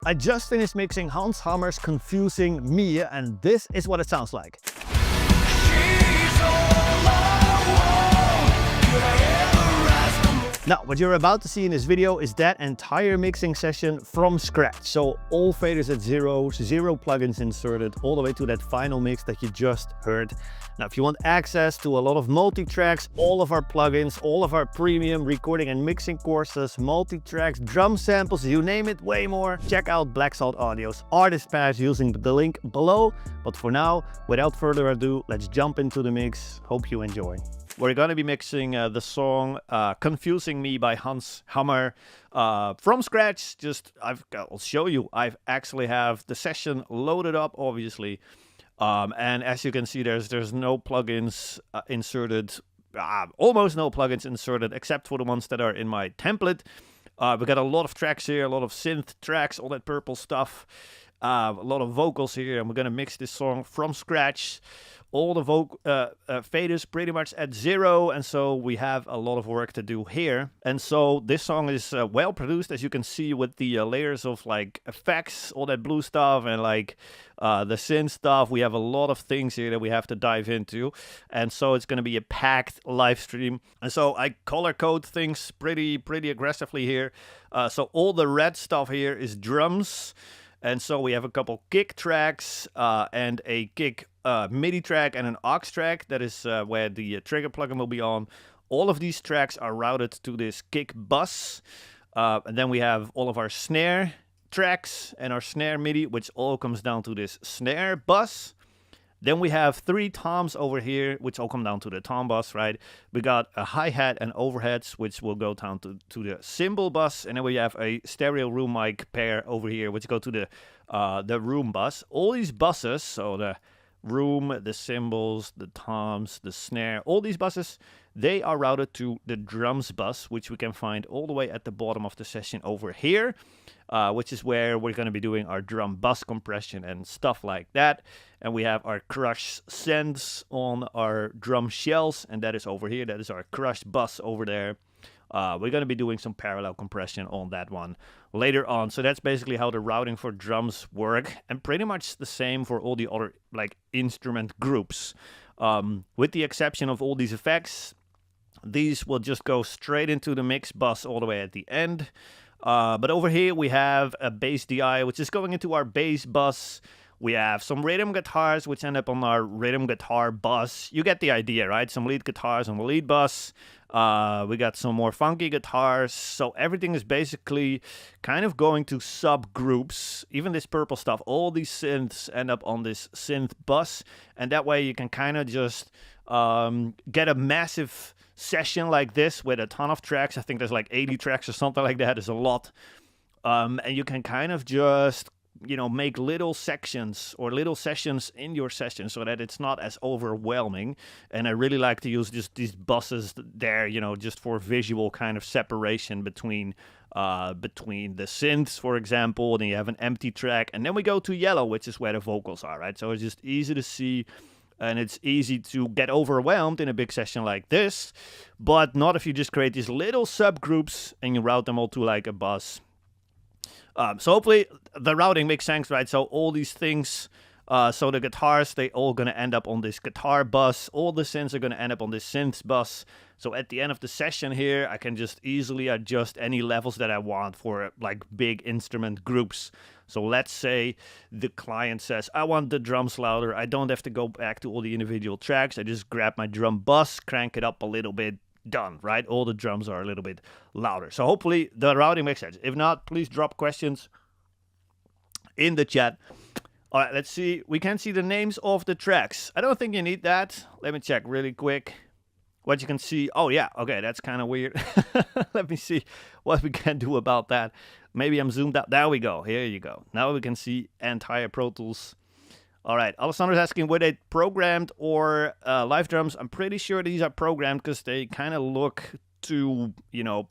I just finished mixing Hans Hammer's Confusing Me, and this is what it sounds like. Now, what you're about to see in this video is that entire mixing session from scratch. So all faders at zero, zero plugins inserted, all the way to that final mix that you just heard. Now, if you want access to a lot of multi-tracks, all of our plugins, all of our premium recording and mixing courses, multi-tracks, drum samples, you name it, way more, check out Black Salt Audio's Artist Pass using the link below. But for now, without further ado, let's jump into the mix. Hope you enjoy. We're going to be mixing the song Confusing Me by Hans Hammer from scratch. I'll show you. I actually have the session loaded up, obviously. And as you can see, there's no plugins inserted, almost no plugins inserted, except for the ones that are in my template. We got a lot of tracks here, a lot of synth tracks, all that purple stuff. A lot of vocals here, and we're going to mix this song from scratch. All the faders pretty much at zero, and so we have a lot of work to do here. And so this song is well produced, as you can see, with the layers of like effects, all that blue stuff, and like the synth stuff. We have a lot of things here that we have to dive into, and so it's going to be a packed live stream. And so I color code things pretty aggressively here. So all the red stuff here is drums. And so we have a couple kick tracks and a kick MIDI track and an aux track. That is where the trigger plugin will be on. All of these tracks are routed to this kick bus. And then we have all of our snare tracks and our snare MIDI, which all comes down to this snare bus. Then we have 3 toms over here, which all come down to the tom bus, right? We got a hi-hat and overheads, which will go down to the cymbal bus. And then we have a stereo room mic pair over here, which go to the room bus. All these buses, so the room, the cymbals, the toms, the snare, all these buses, they are routed to the drums bus, which we can find all the way at the bottom of the session over here, which is where we're going to be doing our drum bus compression and stuff like that. And we have our crush sends on our drum shells, and that is over here. That is our crush bus over there. We're going to be doing some parallel compression on that one later on. So that's basically how the routing for drums work, and pretty much the same for all the other like instrument groups, with the exception of all these effects. These will just go straight into the mix bus all the way at the end. But over here we have a bass DI, which is going into our bass bus. We have some rhythm guitars, which end up on our rhythm guitar bus. You get the idea, right? Some lead guitars on the lead bus. We got some more funky guitars. So everything is basically kind of going to subgroups. Even this purple stuff, all these synths end up on this synth bus. And that way you can kind of just get a massive session like this with a ton of tracks. I think there's like 80 tracks or something like that. It's a lot. And you can kind of just, make little sections or little sessions in your session so that it's not as overwhelming. And I really like to use just these buses there, just for visual kind of separation between the synths, for example. Then you have an empty track, and then we go to yellow, which is where the vocals are, right? So it's just easy to see. And it's easy to get overwhelmed in a big session like this, but not if you just create these little subgroups and you route them all to like a bus. So hopefully the routing makes sense, right? So all these things, so the guitars, they all going to end up on this guitar bus. All the synths are going to end up on this synth bus. So at the end of the session here, I can just easily adjust any levels that I want for like big instrument groups. So let's say the client says, I want the drums louder. I don't have to go back to all the individual tracks. I just grab my drum bus, crank it up a little bit, done, right? All the drums are a little bit louder. So hopefully the routing makes sense. If not, please drop questions in the chat. All right, let's see. We can see the names of the tracks. I don't think you need that. Let me check really quick what you can see. Oh, yeah. Okay, that's kind of weird. Let me see what we can do about that. Maybe I'm zoomed out. There we go. Here you go. Now we can see entire Pro Tools. All right. Alessandra's asking, were they programmed or live drums? I'm pretty sure these are programmed because they kind of look too,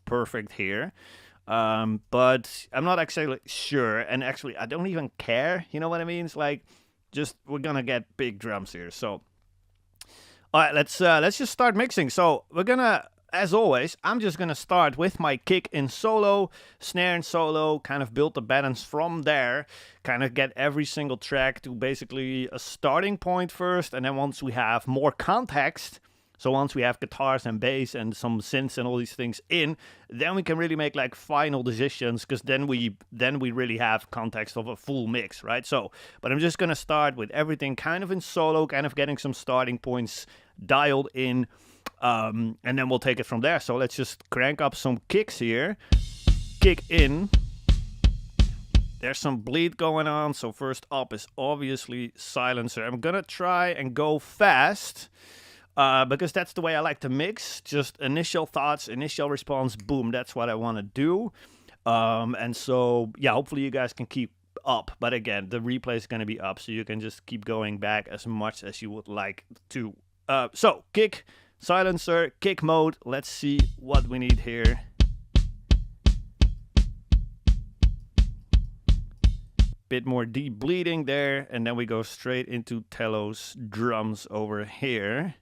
perfect here. But I'm not actually sure. And actually, I don't even care. You know what I mean? It's like, we're going to get big drums here. So, all right, let's just start mixing. So we're going to as always, I'm just gonna start with my kick in solo, snare in solo, kind of build the balance from there, kind of get every single track to basically a starting point first, and then once we have more context, so once we have guitars and bass and some synths and all these things in, then we can really make like final decisions, because then we really have context of a full mix, right? So, but I'm just gonna start with everything kind of in solo, kind of getting some starting points dialed in. And then we'll take it from there. So let's just crank up some kicks here. Kick in. There's some bleed going on. So first up is obviously silencer. I'm gonna try and go fast, because that's the way I like to mix. Just initial thoughts, initial response, boom. That's what I want to do. And so, yeah, hopefully you guys can keep up. But again, the replay is going to be up, so you can just keep going back as much as you would like to. So kick, silencer, kick mode. Let's see what we need here. Bit more deep bleeding there, and then we go straight into Telo's drums over here.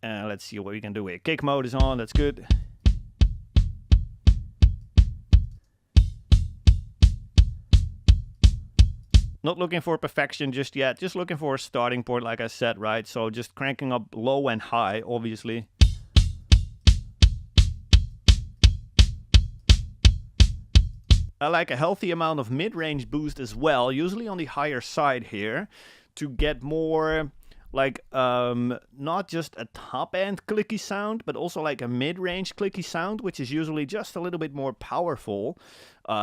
Let's see what we can do here. Kick mode is on, that's good. Not looking for perfection just yet, just looking for a starting point, like I said, right? So just cranking up low and high, obviously. I like a healthy amount of mid-range boost as well, usually on the higher side here, to get more like not just a top-end clicky sound, but also like a mid-range clicky sound, which is usually just a little bit more powerful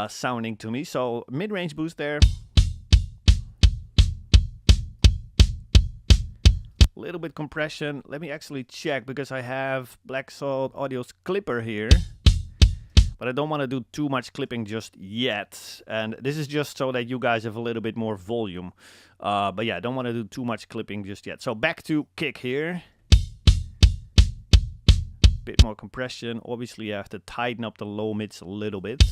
sounding to me. So mid-range boost there. Little bit compression. Let me actually check, because I have Black Salt Audio's clipper here, but I don't want to do too much clipping just yet. And this is just so that you guys have a little bit more volume. But yeah, I don't want to do too much clipping just yet. So back to kick here. Bit more compression. Obviously you have to tighten up the low mids a little bit.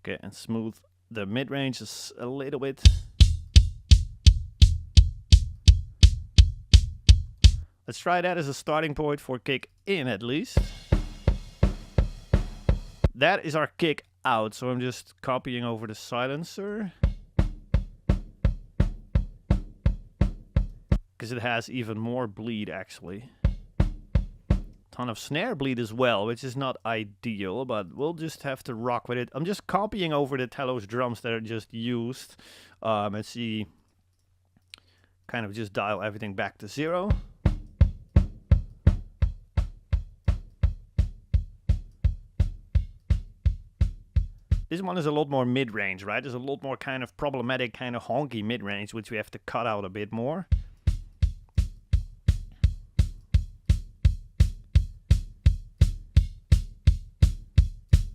Okay, and smooth the mid-range is a little bit. Let's try that as a starting point for kick in at least. That is our kick out, so I'm just copying over the silencer, because it has even more bleed actually. Ton of snare bleed as well, which is not ideal, but we'll just have to rock with it. I'm just copying over the Telo's drums that are just used, and see, kind of just dial everything back to 0. This one is a lot more mid-range, right? There's a lot more kind of problematic, kind of honky mid-range, which we have to cut out a bit more.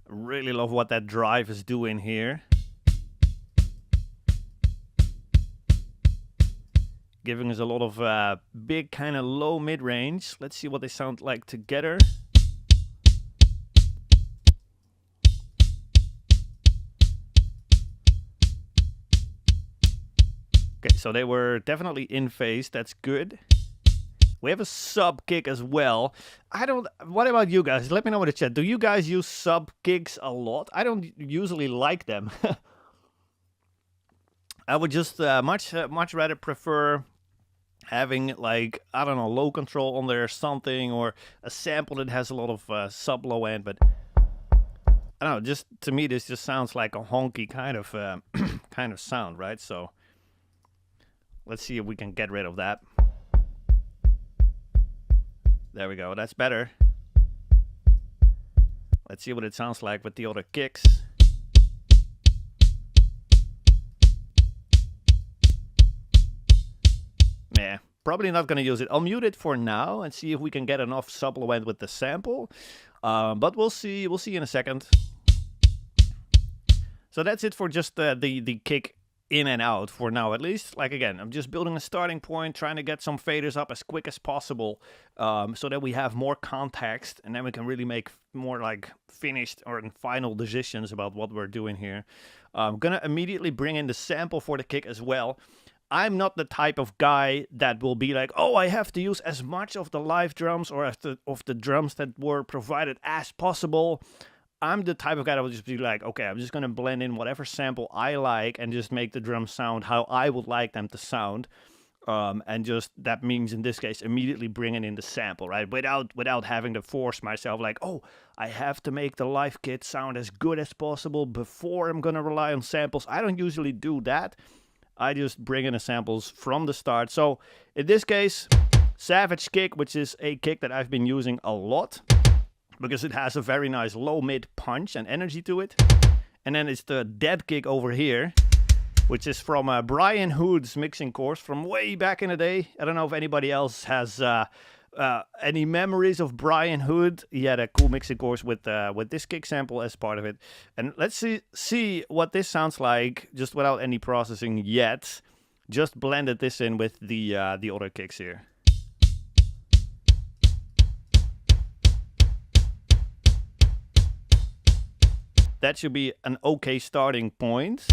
Really love what that drive is doing here. Giving us a lot of big kind of low mid-range. Let's see what they sound like together. Okay, so they were definitely in phase. That's good. We have a sub kick as well. What about you guys? Let me know in the chat. Do you guys use sub kicks a lot? I don't usually like them. I would just much rather prefer having, like, I don't know, low control on there or something, or a sample that has a lot of sub low end. But I don't know, just to me this just sounds like a honky kind of kind of sound, right? So let's see if we can get rid of that. There we go, that's better. Let's see what it sounds like with the other kicks. Yeah, probably not gonna use it. I'll mute it for now and see if we can get enough sub low end with the sample. But we'll see in a second. So that's it for just the kick in and out for now at least. Like again, I'm just building a starting point, trying to get some faders up as quick as possible, so that we have more context, and then we can really make more like finished or final decisions about what we're doing here. I'm gonna immediately bring in the sample for the kick as well. I'm not the type of guy that will be like, oh, I have to use as much of the live drums or of the drums that were provided as possible. I'm the type of guy that will just be like, okay, I'm just going to blend in whatever sample I like and just make the drums sound how I would like them to sound. And just, that means in this case, immediately bringing in the sample, right? Without having to force myself like, oh, I have to make the live kit sound as good as possible before I'm going to rely on samples. I don't usually do that. I just bring in the samples from the start. So in this case, Savage kick, which is a kick that I've been using a lot, because it has a very nice low mid punch and energy to it. And then it's the dead kick over here, which is from Brian Hood's mixing course from way back in the day. I don't know if anybody else has any memories of Brian Hood. He had a cool mixing course with this kick sample as part of it. And let's see what this sounds like just without any processing yet. Just blended this in with the other kicks here. That should be an okay starting point.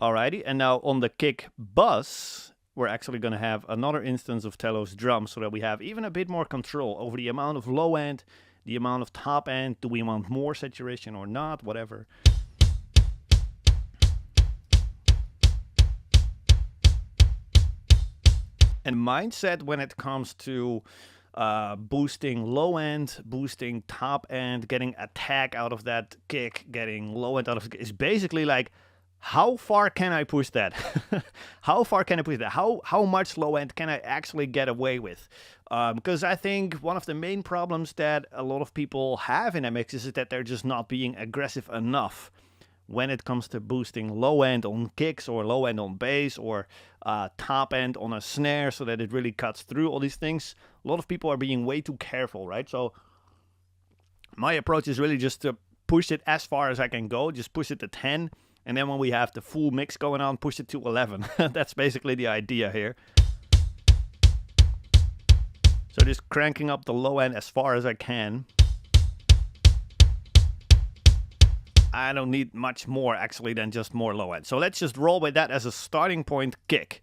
Alrighty, and now on the kick bus, we're actually going to have another instance of Telos drums so that we have even a bit more control over the amount of low end, the amount of top end. Do we want more saturation or not? Whatever. And mindset when it comes to boosting low end, boosting top end, getting attack out of that kick, getting low end out of it, is basically like, how far can I push that? How far can I push that? How much low end can I actually get away with? Because I think one of the main problems that a lot of people have in mixes is that they're just not being aggressive enough when it comes to boosting low end on kicks or low end on bass or top end on a snare so that it really cuts through all these things. A lot of people are being way too careful, right? So my approach is really just to push it as far as I can go, just push it to 10. And then when we have the full mix going on, push it to 11. That's basically the idea here. So just cranking up the low end as far as I can. I don't need much more actually than just more low end. So let's just roll with that as a starting point kick.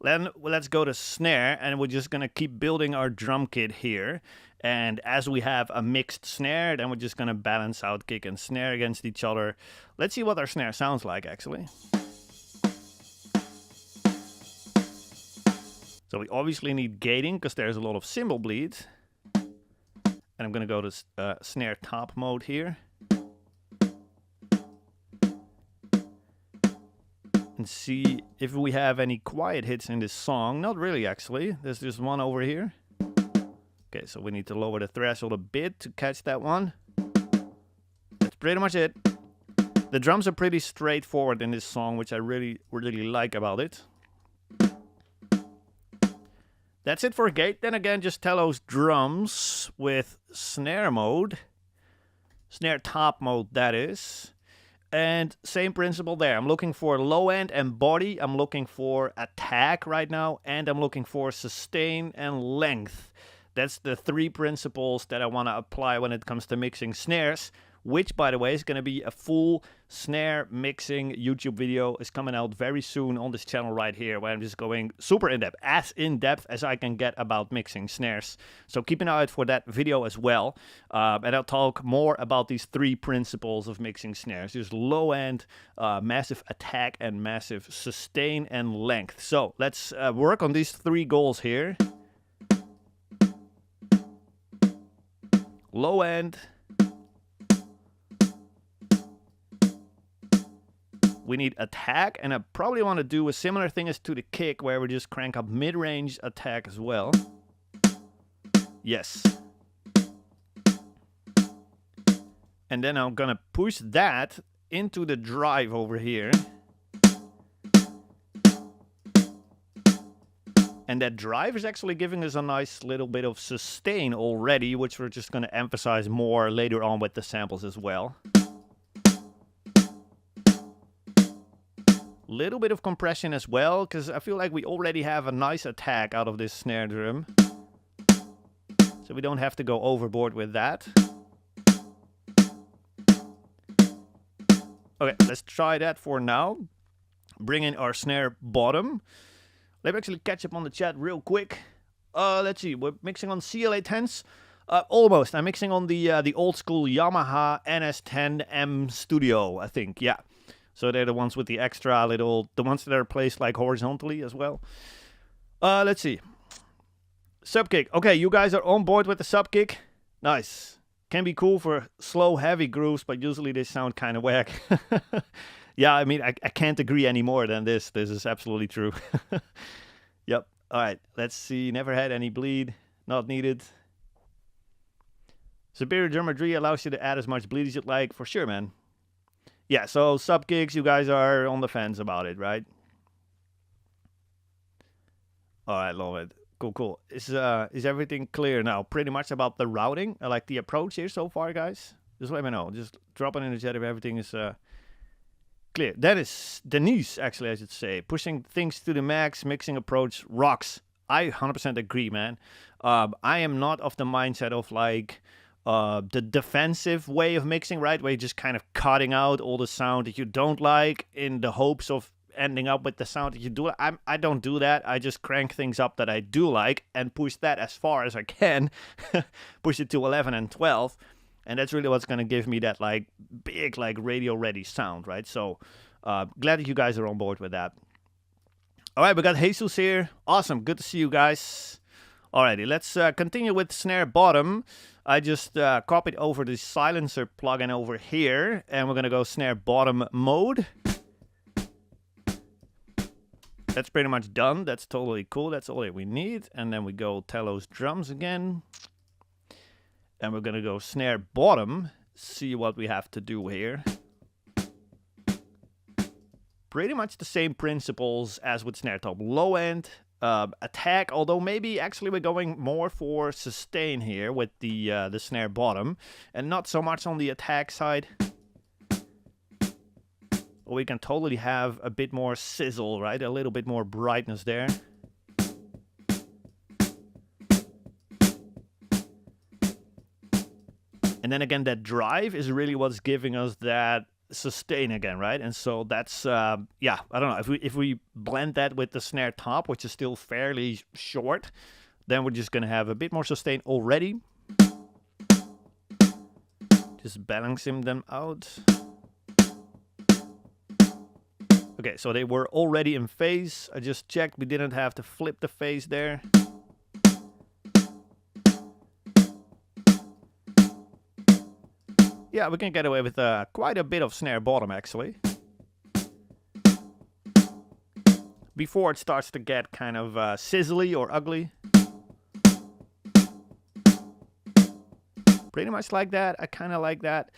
Then let's go to snare, and we're just going to keep building our drum kit here. And as we have a mixed snare, then we're just going to balance out kick and snare against each other. Let's see what our snare sounds like actually. So we obviously need gating because there's a lot of cymbal bleed. And I'm going to go to snare top mode here. And see if we have any quiet hits in this song. Not really actually. There's just one over here. Okay, so we need to lower the threshold a bit to catch that one. That's pretty much it. The drums are pretty straightforward in this song, which I really like about it. That's it for gate. Then again, just Telos drums with snare mode. Snare top mode, that is. And same principle there. I'm looking for low end and body. I'm looking for attack right now. And I'm looking for sustain and length. That's the three principles that I want to apply when it comes to mixing snares. Which, by the way, is going to be a full snare mixing YouTube video. Is coming out very soon on this channel right here, where I'm just going super in-depth, as in-depth as I can get about mixing snares. So keep an eye out for that video as well. And I'll talk more about these three principles of mixing snares. There's low end, massive attack, and massive sustain and length. So let's work on these three goals here. Low end. We need attack, and I probably want to do a similar thing as to the kick, where we just crank up mid-range attack as well. Yes. And then I'm gonna push that into the drive over here. And that drive is actually giving us a nice little bit of sustain already, which we're just gonna emphasize more later on with the samples as well. Little bit of compression as well, because I feel like we already have a nice attack out of this snare drum. So we don't have to go overboard with that. Okay, let's try that for now. Bring in our snare bottom. Let me actually catch up on the chat real quick. Let's see, we're mixing on CLA 10s. Almost. I'm mixing on the old school Yamaha NS10M Studio, I think. Yeah. So they're the ones with the extra little, the ones that are placed like horizontally as well. Let's see. Sub kick. Okay, you guys are on board with the sub kick. Nice. Can be cool for slow, heavy grooves, but usually they sound kind of whack. Yeah, I mean, I can't agree any more than this. This is absolutely true. Yep. All right. Let's see. Never had any bleed. Not needed. Superior Geometry allows you to add as much bleed as you'd like. For sure, man. Yeah, so sub kicks, you guys are on the fence about it, right? All right, love it. Cool. Is everything clear now? Pretty much about the routing. I like the approach here so far, guys. Just let me know. Just drop it in the chat if everything is clear. That is Denise, actually, I should say. Pushing things to the max, mixing approach rocks. I 100% agree, man. I am not of the mindset of like the defensive way of mixing, right? Where you're just kind of cutting out all the sound that you don't like in the hopes of ending up with the sound that you do. I don't do that. I just crank things up that I do like and push that as far as I can. Push it to 11 and 12. And that's really what's going to give me that like big, like radio ready sound, right? So glad that you guys are on board with that. All right, we got Jesus here. Awesome. Good to see you guys. Alrighty, let's continue with snare bottom. I just copied over the silencer plugin over here, and we're going to go snare bottom mode. That's pretty much done. That's totally cool. That's all that we need. And then we go Telos drums again. And we're going to go snare bottom. See what we have to do here. Pretty much the same principles as with snare top. Low end, attack, although maybe actually we're going more for sustain here with the snare bottom. And not so much on the attack side. We can totally have a bit more sizzle, right? A little bit more brightness there. And then again, that drive is really what's giving us that sustain again, right? And so that's, yeah, I don't know. If we blend that with the snare top, which is still fairly short, then we're just going to have a bit more sustain already. Just balancing them out. Okay, so they were already in phase. I just checked. We didn't have to flip the phase there. Yeah, we can get away with quite a bit of snare bottom, actually. Before it starts to get kind of sizzly or ugly. Pretty much like that. I kind of like that.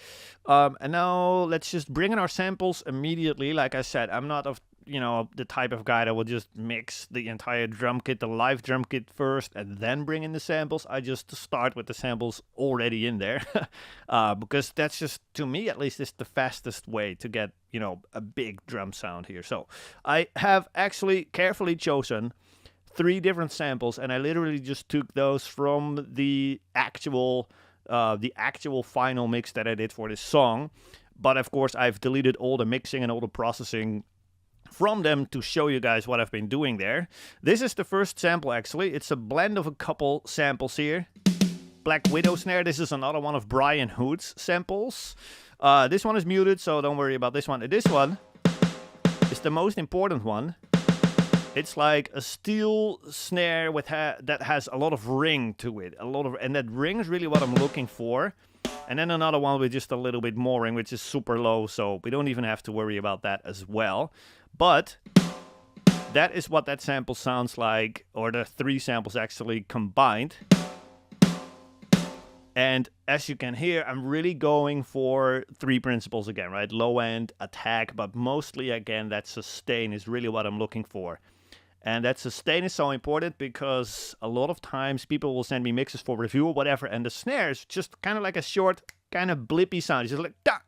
And now let's just bring in our samples immediately. Like I said, I'm not of, you know, the type of guy that will just mix the entire drum kit, the live drum kit first, and then bring in the samples. I just start with the samples already in there. Because that's just, to me at least, is the fastest way to get, you know, a big drum sound here. So I have actually carefully chosen 3 different samples, and I literally just took those from the actual final mix that I did for this song. But of course, I've deleted all the mixing and all the processing from them to show you guys what I've been doing there. This is the first sample, actually. It's a blend of a couple samples here. Black Widow snare. This is another one of Brian Hood's samples. This one is muted, so don't worry about this one. This one is the most important one. It's like a steel snare with that has a lot of ring to it. And that ring is really what I'm looking for. And then another one with just a little bit more ring, which is super low, so we don't even have to worry about that as well. But that is what that sample sounds like, or the 3 samples actually combined. And as you can hear, I'm really going for 3 principles again, right? Low end, attack, but mostly, again, that sustain is really what I'm looking for. And that sustain is so important because a lot of times people will send me mixes for review or whatever, and the snare is just kind of like a short, kind of blippy sound. It's just like, da!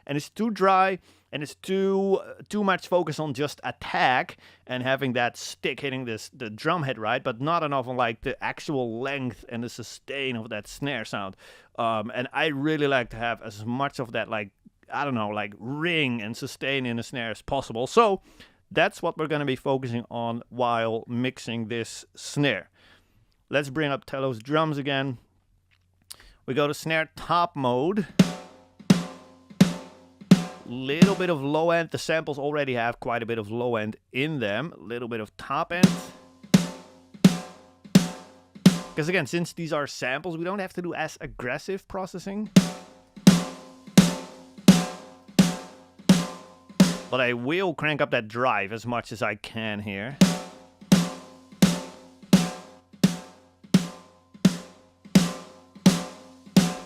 and it's too dry, and it's too much focus on just attack and having that stick hitting the drum head, right? But not enough on like the actual length and the sustain of that snare sound. And I really like to have as much of that, like, I don't know, like ring and sustain in the snare as possible. So that's what we're going to be focusing on while mixing this snare. Let's bring up Telo's drums again. We go to snare top mode. Little bit of low end. The samples already have quite a bit of low end in them. A little bit of top end. Because again, since these are samples, we don't have to do as aggressive processing. But I will crank up that drive as much as I can here.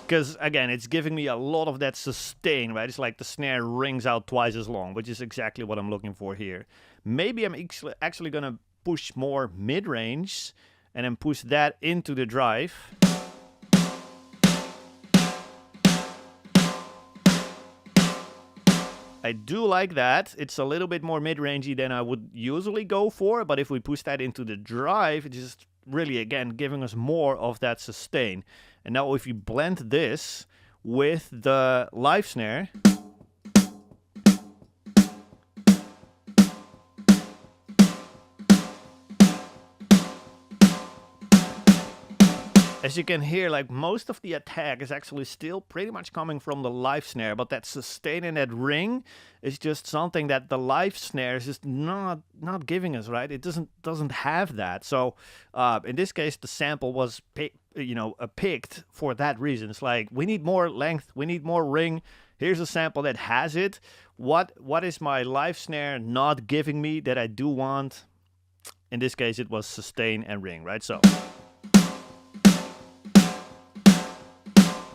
Because, again, it's giving me a lot of that sustain, right? It's like the snare rings out twice as long, which is exactly what I'm looking for here. Maybe I'm actually going to push more mid-range and then push that into the drive. I do like that. It's a little bit more mid-rangey than I would usually go for, but if we push that into the drive, it's just really, again, giving us more of that sustain. And now if you blend this with the live snare, as you can hear, like most of the attack is actually still pretty much coming from the live snare, but that sustain in that ring is just something that the live snare is just not giving us, right? It doesn't have that. So in this case, the sample was picked for that reason. It's like, we need more length, we need more ring. Here's a sample that has it. What is my live snare not giving me that I do want? In this case, it was sustain and ring, right? So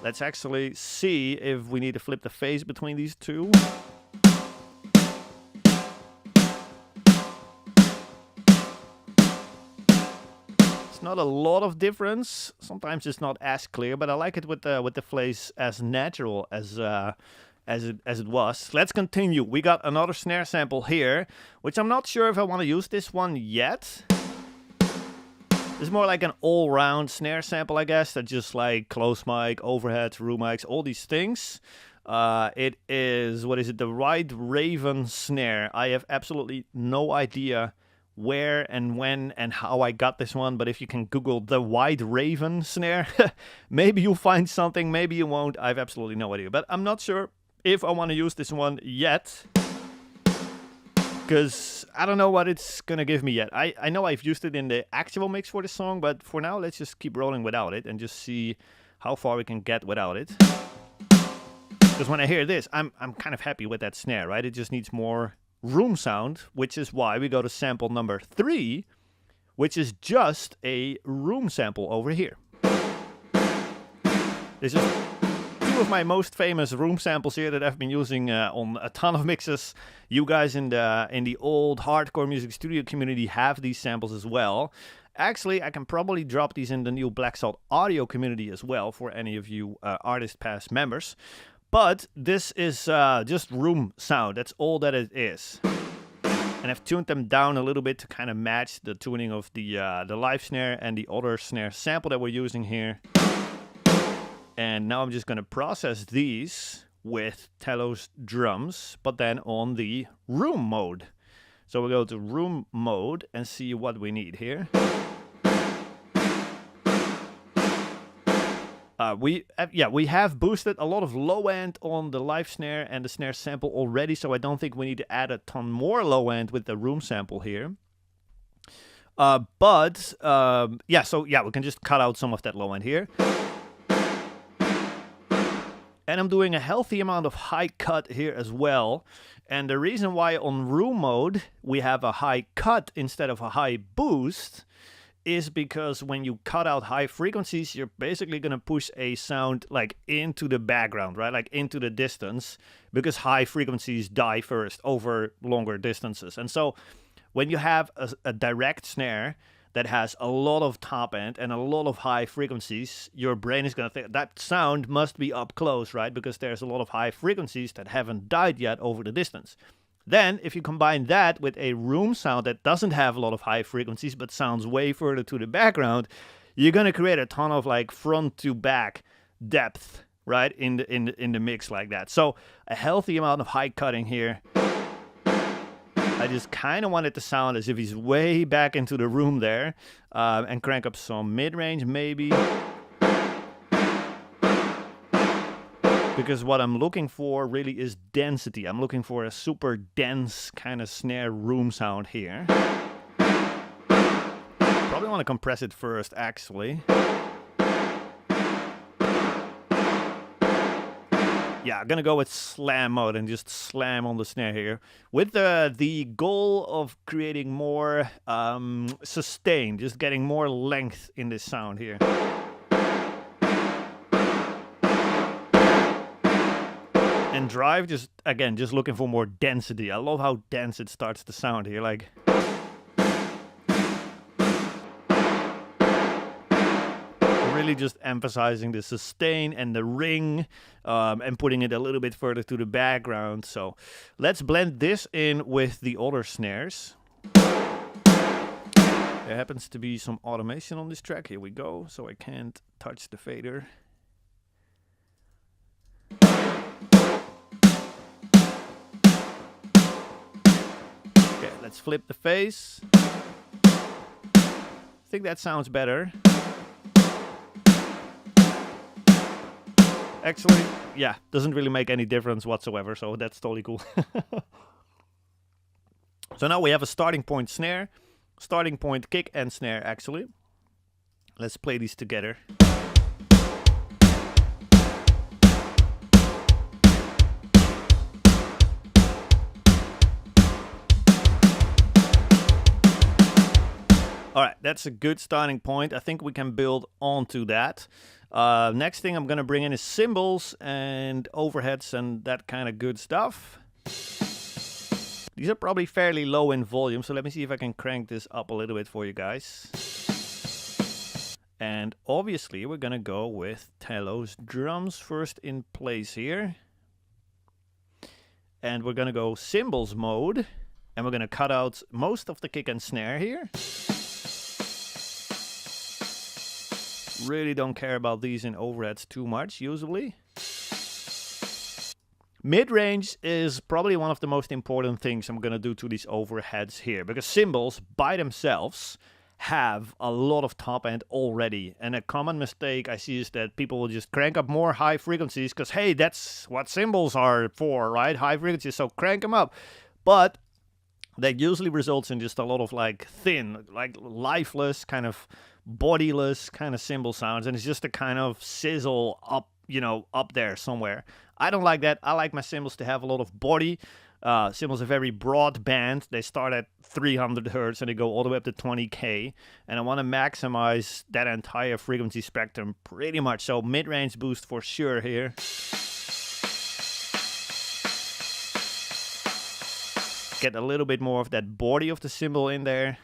let's actually see if we need to flip the phase between these two. It's not a lot of difference. Sometimes it's not as clear, but I like it with the phase as natural as it was. Let's continue. We got another snare sample here, which I'm not sure if I want to use this one yet. It's more like an all-round snare sample, I guess, that just like close mic, overheads, room mics, all these things. It is, what is it, the White Raven snare. I have absolutely no idea where and when and how I got this one, but if you can Google the White Raven snare, maybe you'll find something, maybe you won't. I have absolutely no idea, but I'm not sure if I want to use this one yet, because I don't know what it's going to give me yet. I know I've used it in the actual mix for the song, but for now, let's just keep rolling without it and just see how far we can get without it. Because when I hear this, I'm kind of happy with that snare, right? It just needs more room sound, which is why we go to sample number 3, which is just a room sample over here. This is two of my most famous room samples here that I've been using on a ton of mixes. You guys in the old hardcore music studio community have these samples as well. Actually, I can probably drop these in the new Black Salt audio community as well for any of you Artist Pass members. But this is just room sound. That's all that it is. And I've tuned them down a little bit to kind of match the tuning of the live snare and the other snare sample that we're using here. And now I'm just going to process these with Telo's drums, but then on the room mode. So we'll go to room mode and see what we need here. We have boosted a lot of low end on the live snare and the snare sample already, so I don't think we need to add a ton more low end with the room sample here. We can just cut out some of that low end here. And I'm doing a healthy amount of high cut here as well. And the reason why on room mode we have a high cut instead of a high boost is because when you cut out high frequencies, you're basically going to push a sound like into the background, right? Like into the distance, because high frequencies die first over longer distances. And so when you have a direct snare, that has a lot of top end and a lot of high frequencies, your brain is going to think that sound must be up close, right? Because there's a lot of high frequencies that haven't died yet over the distance. Then, if you combine that with a room sound that doesn't have a lot of high frequencies but sounds way further to the background, you're going to create a ton of like front to back depth, right, in the mix like that. So a healthy amount of high cutting here. I just kind of want it to sound as if he's way back into the room there, and crank up some mid-range maybe. Because what I'm looking for really is density. I'm looking for a super dense kind of snare room sound here. Probably want to compress it first, actually. Yeah, I'm gonna go with slam mode and just slam on the snare here, with the goal of creating more sustain, just getting more length in this sound here. And drive, just again, just looking for more density. I love how dense it starts to sound here, like. Really just emphasizing the sustain and the ring, and putting it a little bit further to the background. So let's blend this in with the other snares. There happens to be some automation on this track. Here we go. So I can't touch the fader. Okay, let's flip the face. I think that sounds better. Actually, yeah, doesn't really make any difference whatsoever, so that's totally cool. So now we have a starting point snare, starting point kick and snare, actually. Let's play these together. All right, that's a good starting point. I think we can build onto that. Next thing I'm going to bring in is cymbals and overheads and that kind of good stuff. These are probably fairly low in volume, so let me see if I can crank this up a little bit for you guys. And obviously we're going to go with Telo's drums first in place here. And we're going to go cymbals mode. And we're going to cut out most of the kick and snare here. Really don't care about these in overheads too much, usually. Mid-range is probably one of the most important things I'm going to do to these overheads here. Because cymbals, by themselves, have a lot of top end already. And a common mistake I see is that people will just crank up more high frequencies. Because, hey, that's what cymbals are for, right? High frequencies, so crank them up. But that usually results in just a lot of like thin, like lifeless, kind of bodiless kind of cymbal sounds, and it's just a kind of sizzle up, you know, up there somewhere. I don't like that. I like my cymbals to have a lot of body. Cymbals are very broad band. They start at 300 hertz and they go all the way up to 20K, and I want to maximize that entire frequency spectrum pretty much. So mid-range boost for sure here. Get a little bit more of that body of the cymbal in there.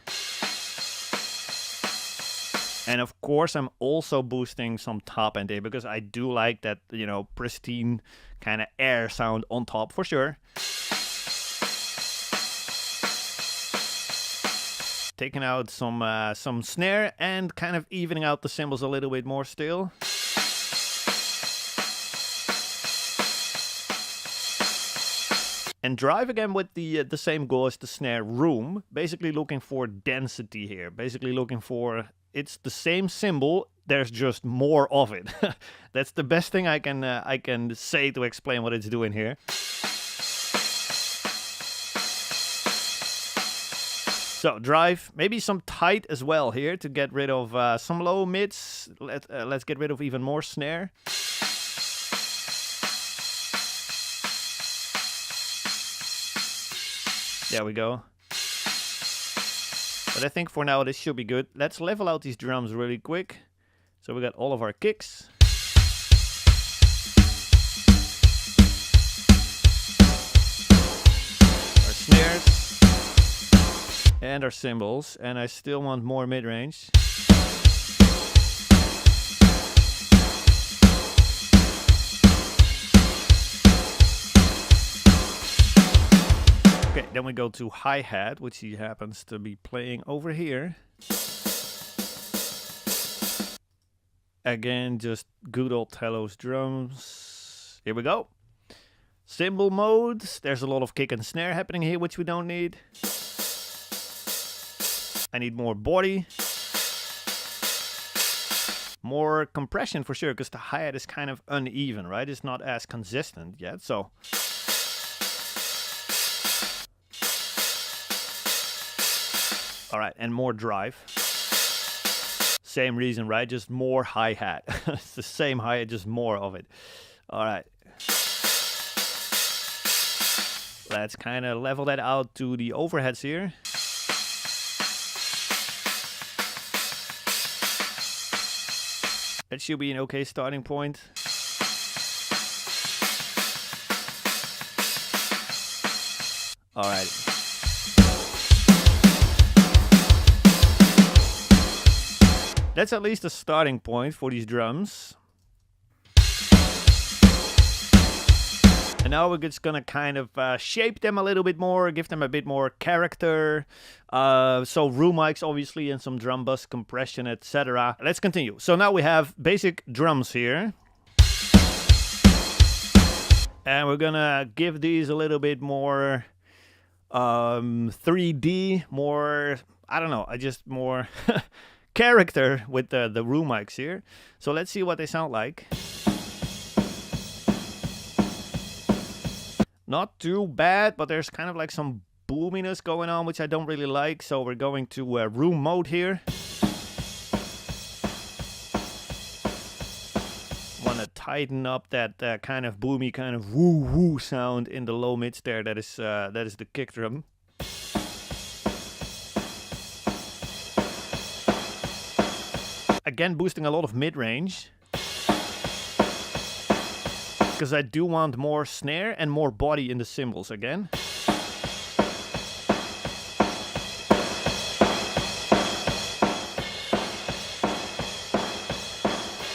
And of course, I'm also boosting some top end here because I do like that, you know, pristine kind of air sound on top for sure. Taking out some snare and kind of evening out the cymbals a little bit more still. And drive again with the same goal as the snare room. Basically looking for density here. Basically looking for, it's the same cymbal, there's just more of it. That's the best thing I can say to explain what it's doing here. So drive, maybe some tight as well here to get rid of some low mids. Let's get rid of even more snare. There we go. But I think for now this should be good. Let's level out these drums really quick. So we got all of our kicks. Our snares. And our cymbals, and I still want more mid-range. Okay, then we go to hi-hat, which he happens to be playing over here. Again, just good old Telos drums. Here we go. Cymbal modes. There's a lot of kick and snare happening here, which we don't need. I need more body. More compression for sure, because the hi-hat is kind of uneven, right? It's not as consistent yet, so... Alright, and more drive. Same reason, right? Just more hi-hat. It's the same hi-hat, just more of it. Alright. Let's kind of level that out to the overheads here. That should be an okay starting point. Alright. That's at least a starting point for these drums. And now we're just gonna kind of shape them a little bit more, give them a bit more character. So room mics obviously and some drum bus compression, etc. Let's continue. So now we have basic drums here. And we're gonna give these a little bit more 3D, more, I don't know, more character with the room mics here. So let's see what they sound like. Not too bad, but there's kind of like some boominess going on, which I don't really like. So we're going to room mode here. Want to tighten up that kind of boomy, kind of woo-woo sound in the low mids there. That is the kick drum. Again, boosting a lot of mid-range. Because I do want more snare and more body in the cymbals again.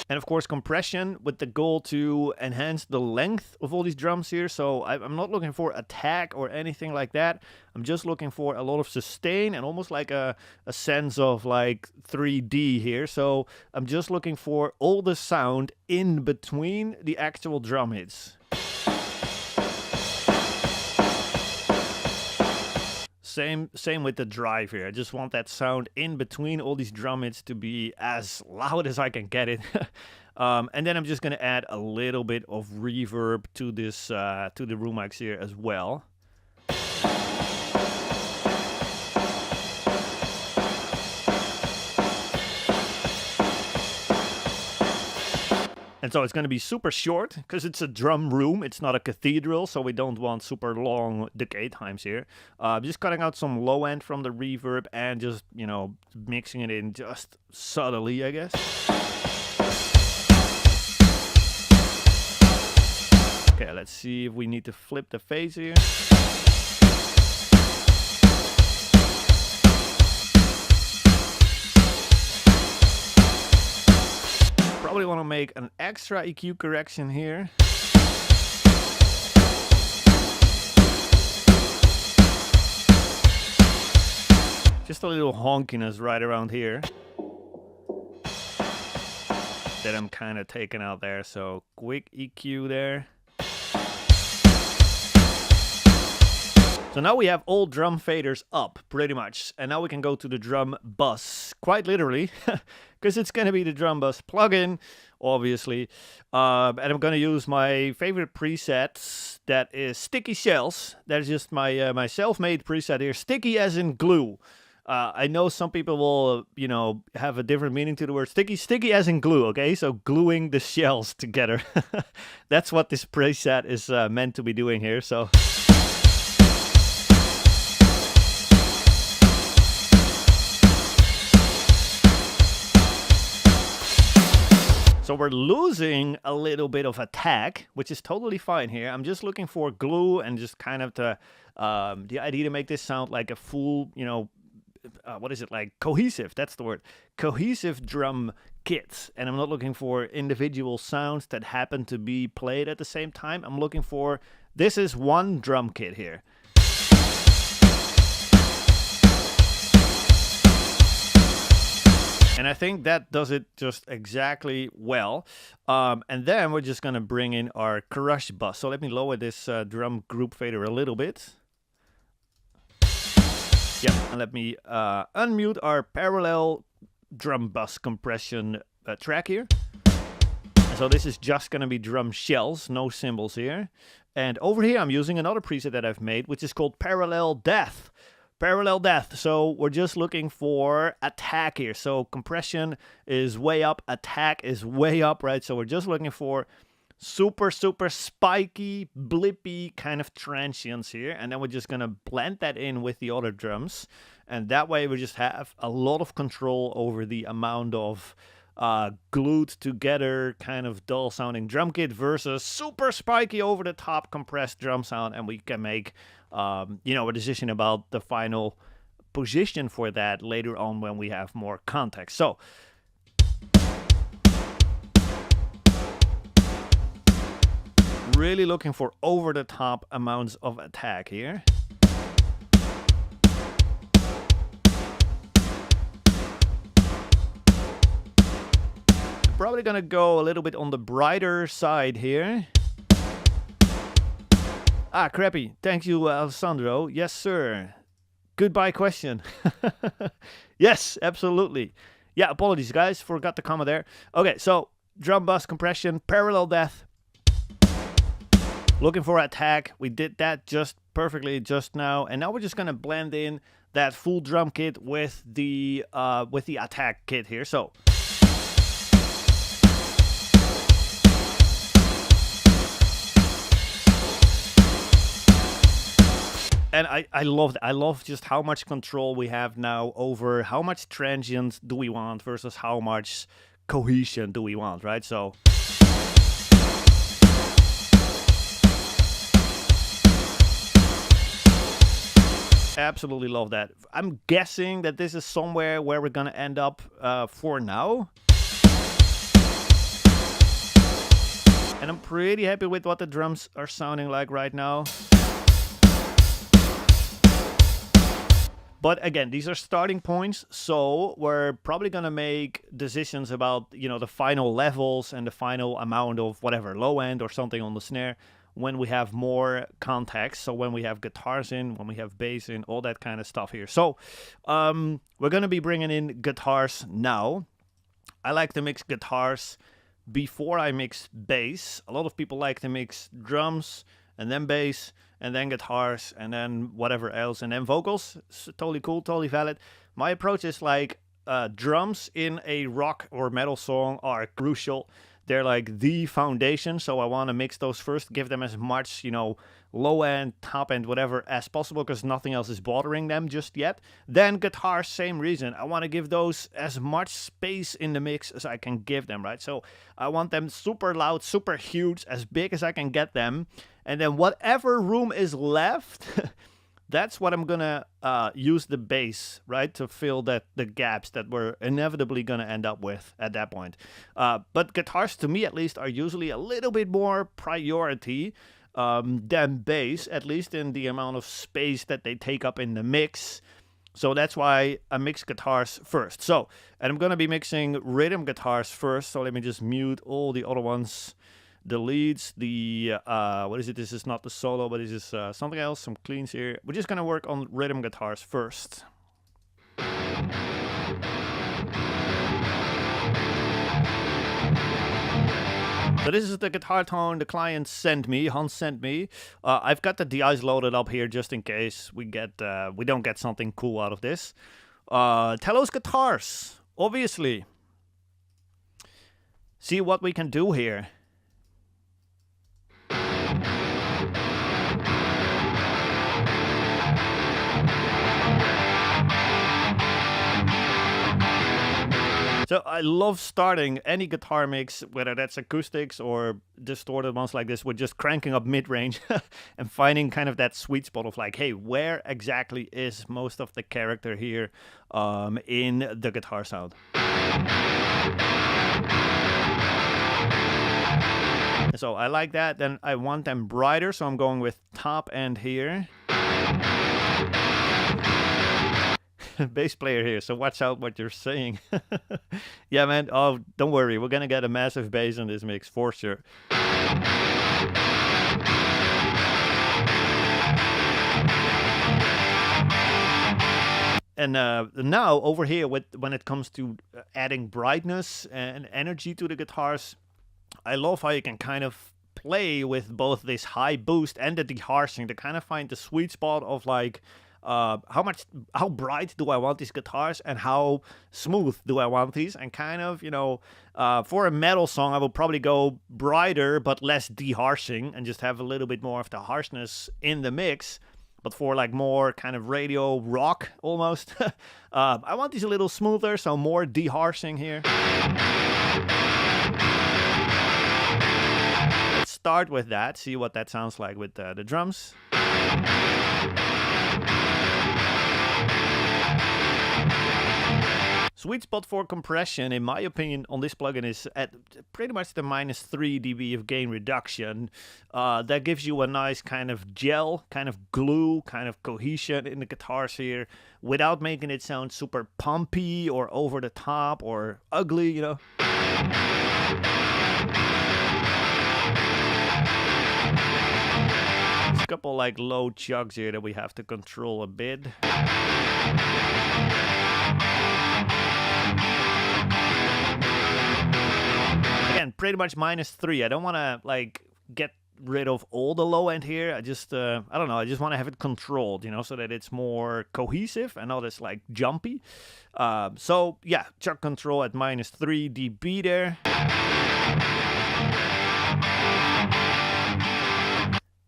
And of course compression with the goal to enhance the length of all these drums here. So I'm not looking for attack or anything like that. I'm just looking for a lot of sustain and almost like a sense of like 3D here. So I'm just looking for all the sound in between the actual drum hits. Same with the drive here. I just want that sound in between all these drum hits to be as loud as I can get it. And then I'm just gonna add a little bit of reverb to this to the room mics here as well. And so it's going to be super short because it's a drum room. It's not a cathedral, so we don't want super long decay times here. Just cutting out some low end from the reverb and just, you know, mixing it in just subtly, I guess. Okay, let's see if we need to flip the phase here. Probably want to make an extra EQ correction here. Just a little honkiness right around here that I'm kind of taking out there. So quick EQ there. So now we have all drum faders up, pretty much. And now we can go to the drum bus, quite literally, because it's going to be the drum bus plugin, obviously. And I'm going to use my favorite preset, that is Sticky Shells. That is just my, my self-made preset here, sticky as in glue. I know some people will, you know, have a different meaning to the word sticky. Sticky as in glue, okay? So gluing the shells together. That's what this preset is meant to be doing here, so... So we're losing a little bit of attack, which is totally fine here. I'm just looking for glue and just kind of the idea to make this sound like a full, you know, what is it, like cohesive, that's the word, cohesive drum kits. And I'm not looking for individual sounds that happen to be played at the same time. I'm looking for, this is one drum kit here. And I think that does it just exactly well. And then we're just gonna bring in our crush bus. So let me lower this drum group fader a little bit. Yeah, and let me unmute our parallel drum bus compression track here. And so this is just gonna be drum shells, no cymbals here. And over here I'm using another preset that I've made, which is called Parallel Death. Parallel Death. So we're just looking for attack here. So compression is way up, attack is way up, right? So we're just looking for super spiky, blippy kind of transients here. And then we're just gonna blend that in with the other drums. And that way we just have a lot of control over the amount of glued together kind of dull sounding drum kit versus super spiky over the top compressed drum sound. And we can make a decision about the final position for that later on when we have more context. So really looking for over the top amounts of attack here. Probably gonna go a little bit on the brighter side here. Ah, crappy. Thank you, Alessandro. Yes, sir. Goodbye question. Yes, absolutely. Yeah, apologies, guys. Forgot the comma there. Okay, so drum bus compression, parallel death. Looking for attack. We did that just perfectly just now. And now we're just going to blend in that full drum kit with the attack kit here. So and I love that. I love just how much control we have now over how much transient do we want versus how much cohesion do we want, right? So absolutely love that. I'm guessing that this is somewhere where we're gonna end up for now. And I'm pretty happy with what the drums are sounding like right now. But again, these are starting points, so we're probably gonna make decisions about, the final levels and the final amount of whatever, low end or something on the snare when we have more context. So when we have guitars in, when we have bass in, all that kind of stuff here. So we're gonna be bringing in guitars now. I like to mix guitars before I mix bass. A lot of people like to mix drums and then bass, and then guitars, and then whatever else, and then vocals. It's totally cool, totally valid. My approach is like drums in a rock or metal song are crucial. They're like the foundation, so I want to mix those first, give them as much, low end, top end, whatever as possible, because nothing else is bothering them just yet. Then guitars, same reason. I want to give those as much space in the mix as I can give them, right? So I want them super loud, super huge, as big as I can get them. And then whatever room is left, that's what I'm gonna use the bass, right, to fill the gaps that we're inevitably gonna end up with at that point. But guitars, to me at least, are usually a little bit more priority than bass, at least in the amount of space that they take up in the mix. So that's why I mix guitars first. So, and I'm gonna be mixing rhythm guitars first. So let me just mute all the other ones. The leads, what is it? This is not the solo, but this is something else, some cleans here. We're just gonna work on rhythm guitars first. So this is the guitar tone the client sent me, Hans sent me. I've got the DIs loaded up here just in case we don't get something cool out of this. Telos guitars, obviously. See what we can do here. So I love starting any guitar mix, whether that's acoustics or distorted ones like this, with just cranking up mid-range and finding kind of that sweet spot of like, hey, where exactly is most of the character here in the guitar sound? So I like that. Then I want them brighter, so I'm going with top end here. Bass player here, so watch out what you're saying. Yeah, man. Oh, don't worry. We're gonna get a massive bass in this mix for sure. And now over here, when it comes to adding brightness and energy to the guitars, I love how you can kind of play with both this high boost and the deharshing to kind of find the sweet spot of like, how bright do I want these guitars and how smooth do I want these, and kind of, you know, for a metal song I will probably go brighter but less deharshing and just have a little bit more of the harshness in the mix. But for like more kind of radio rock almost, I want these a little smoother, so more deharshing here. Let's start with that, see what that sounds like with the drums. Sweet spot for compression, in my opinion, on this plugin is at pretty much the -3 dB of gain reduction. That gives you a nice kind of gel, kind of glue, kind of cohesion in the guitars here, without making it sound super pumpy or over the top or ugly, you know. There's a couple like low chugs here that we have to control a bit. Again, pretty much -3. I don't want to like get rid of all the low end here. I just, I don't know, I just want to have it controlled, you know, so that it's more cohesive and not as like jumpy. So yeah, chug control at -3 dB there.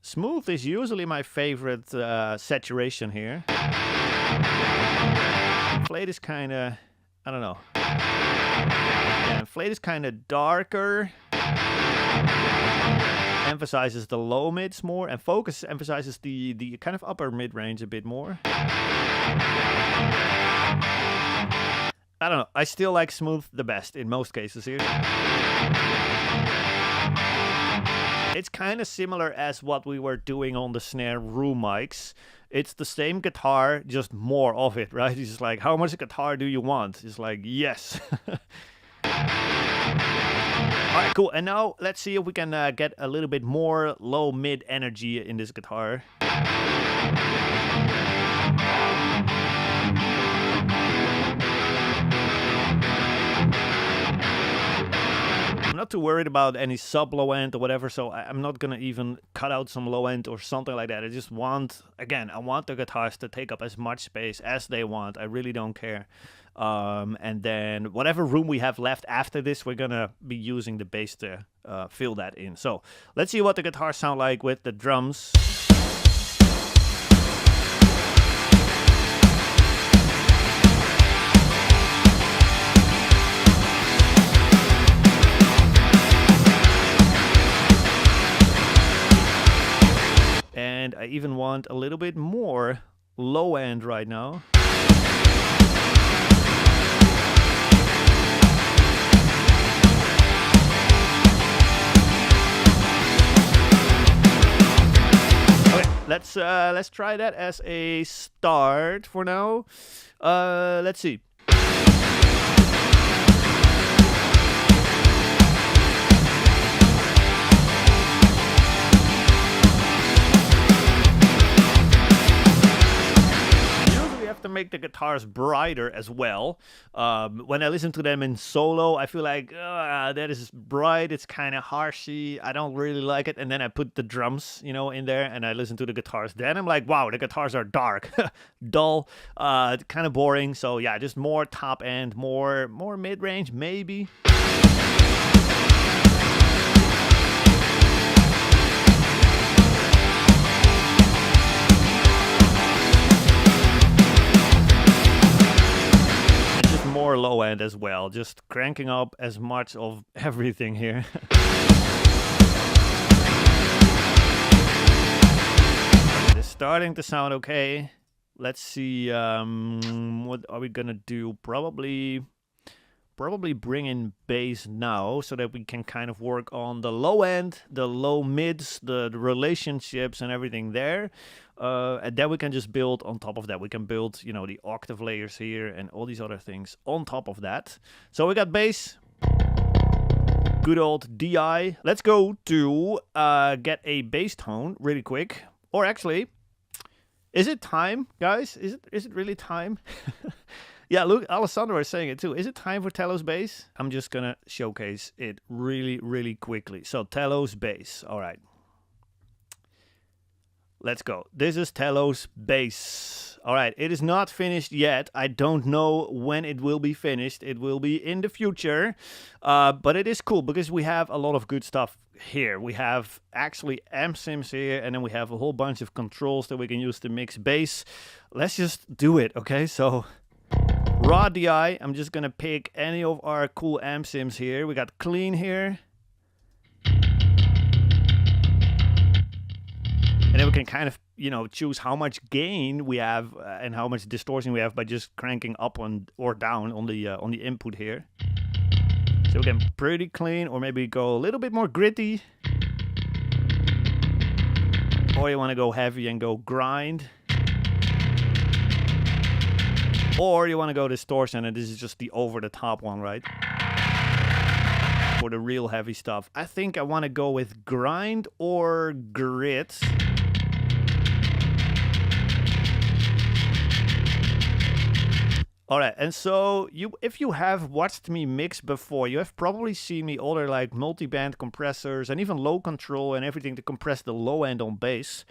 Smooth is usually my favorite saturation here. Inflate is kind of, I don't know. Yeah, inflate is kind of darker. Emphasizes the low mids more, and focus emphasizes the kind of upper mid range a bit more. I don't know. I still like smooth the best in most cases here. It's kind of similar as what we were doing on the snare room mics. It's the same guitar, just more of it, right? It's just like, how much guitar do you want? It's like, yes. Alright, cool. And now let's see if we can get a little bit more low-mid energy in this guitar. I'm not too worried about any sub-low end or whatever, so I'm not gonna even cut out some low end or something like that. I just want, again, I want the guitars to take up as much space as they want. I really don't care. And then whatever room we have left after this, we're gonna be using the bass to fill that in. So let's see what the guitars sound like with the drums. And I even want a little bit more low end right now. Okay, let's try that as a start for now. Let's see. To make the guitars brighter as well. When I listen to them in solo, I feel like that is bright, it's kind of harshy, I don't really like it. And then I put the drums, you know, in there and I listen to the guitars. Then I'm like, wow, the guitars are dark, dull, kind of boring. So yeah, just more top end, more mid-range maybe. more low end as well, just cranking up as much of everything here. It's starting to sound okay. Let's see, what are we gonna do? Probably bring in bass now so that we can kind of work on the low end, the low mids, the relationships and everything there. And then we can just build on top of that. We can build, you know, the octave layers here and all these other things on top of that. So we got bass, good old DI. Let's go to get a bass tone really quick. Or actually, is it time, guys? Is it really time? Yeah, look, Alessandro is saying it too. Is it time for Telos bass? I'm just gonna showcase it really quickly. So Telos bass, all right. Let's go. This is Telos bass. All right, it is not finished yet. I don't know when it will be finished. It will be in the future, but it is cool because we have a lot of good stuff here. We have actually amp sims here, and then we have a whole bunch of controls that we can use to mix bass. Let's just do it, okay? So raw DI, I'm just gonna pick any of our cool amp sims here. We got clean here. And then we can kind of, you know, choose how much gain we have and how much distortion we have by just cranking up or down on the input here. So we can pretty clean, or maybe go a little bit more gritty. Or you want to go heavy and go grind. Or you want to go distortion, and this is just the over-the-top one, right? For the real heavy stuff. I think I want to go with grind or grit. Alright, and so if you have watched me mix before, you have probably seen me order like multi-band compressors and even low control and everything to compress the low end on bass.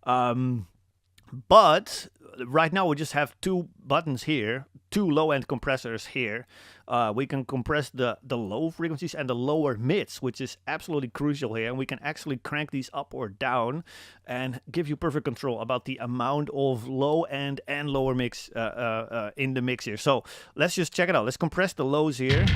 But right now we just have two buttons here, two low-end compressors here. We can compress the low frequencies and the lower mids, which is absolutely crucial here. And we can actually crank these up or down and give you perfect control about the amount of low-end and lower mix in the mix here. So let's just check it out. Let's compress the lows here.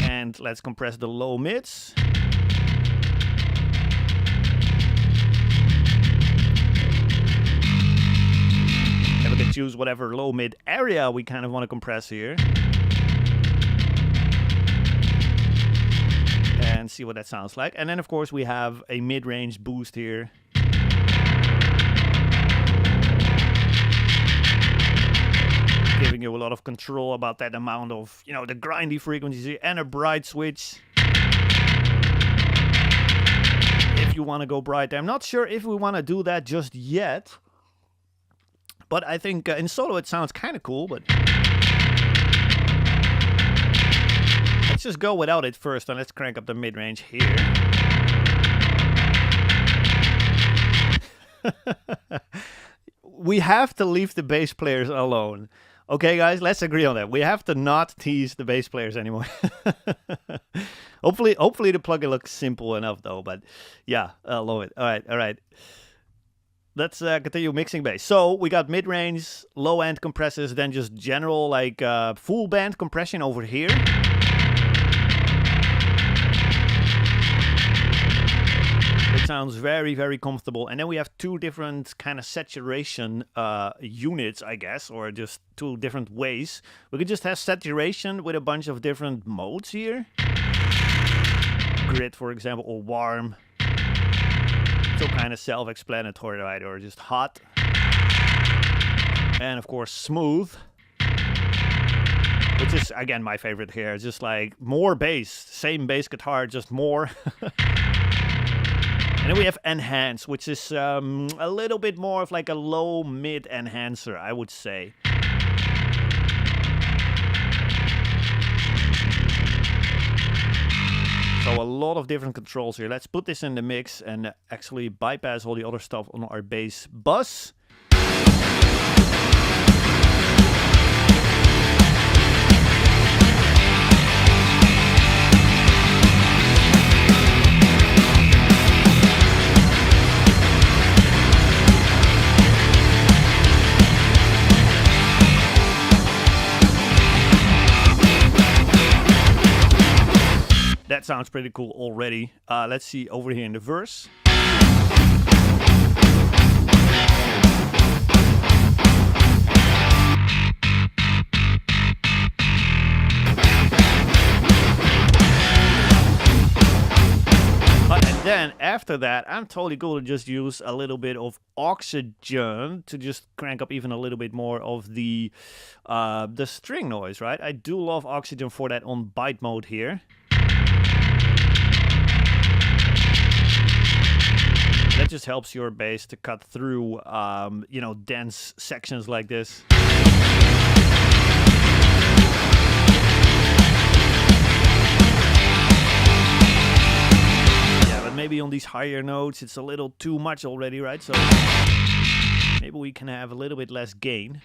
And let's compress the low mids. And we can choose whatever low mid area we kind of want to compress here. And see what that sounds like. And then of course we have a mid-range boost here. Giving you a lot of control about that amount of, you know, the grindy frequencies here, and a bright switch. If you want to go bright, I'm not sure if we want to do that just yet. But I think in solo it sounds kind of cool, but let's just go without it first, and let's crank up the mid-range here. We have to leave the bass players alone. Okay, guys, let's agree on that. We have to not tease the bass players anymore. Hopefully the plugin looks simple enough, though. But yeah, I love it. All right. Let's continue mixing bass. So we got mid-range, low-end compressors, then just general like full band compression over here. It sounds very comfortable. And then we have two different kind of saturation units, I guess, or just two different ways. We could just have saturation with a bunch of different modes here. Grid, for example, or warm. So kind of self-explanatory, right? Or just hot. And of course, smooth. Which is, again, my favorite here. It's just like more bass. Same bass guitar, just more. And then we have enhance, which is a little bit more of like a low-mid enhancer, I would say. So a lot of different controls here. Let's put this in the mix and actually bypass all the other stuff on our bass bus. That sounds pretty cool already. Let's see over here in the verse. And then after that, I'm totally cool to just use a little bit of oxygen to just crank up even a little bit more of the string noise, right? I do love oxygen for that on byte mode here. That just helps your bass to cut through, you know, dense sections like this. Maybe on these higher notes it's a little too much already, right? So maybe we can have a little bit less gain.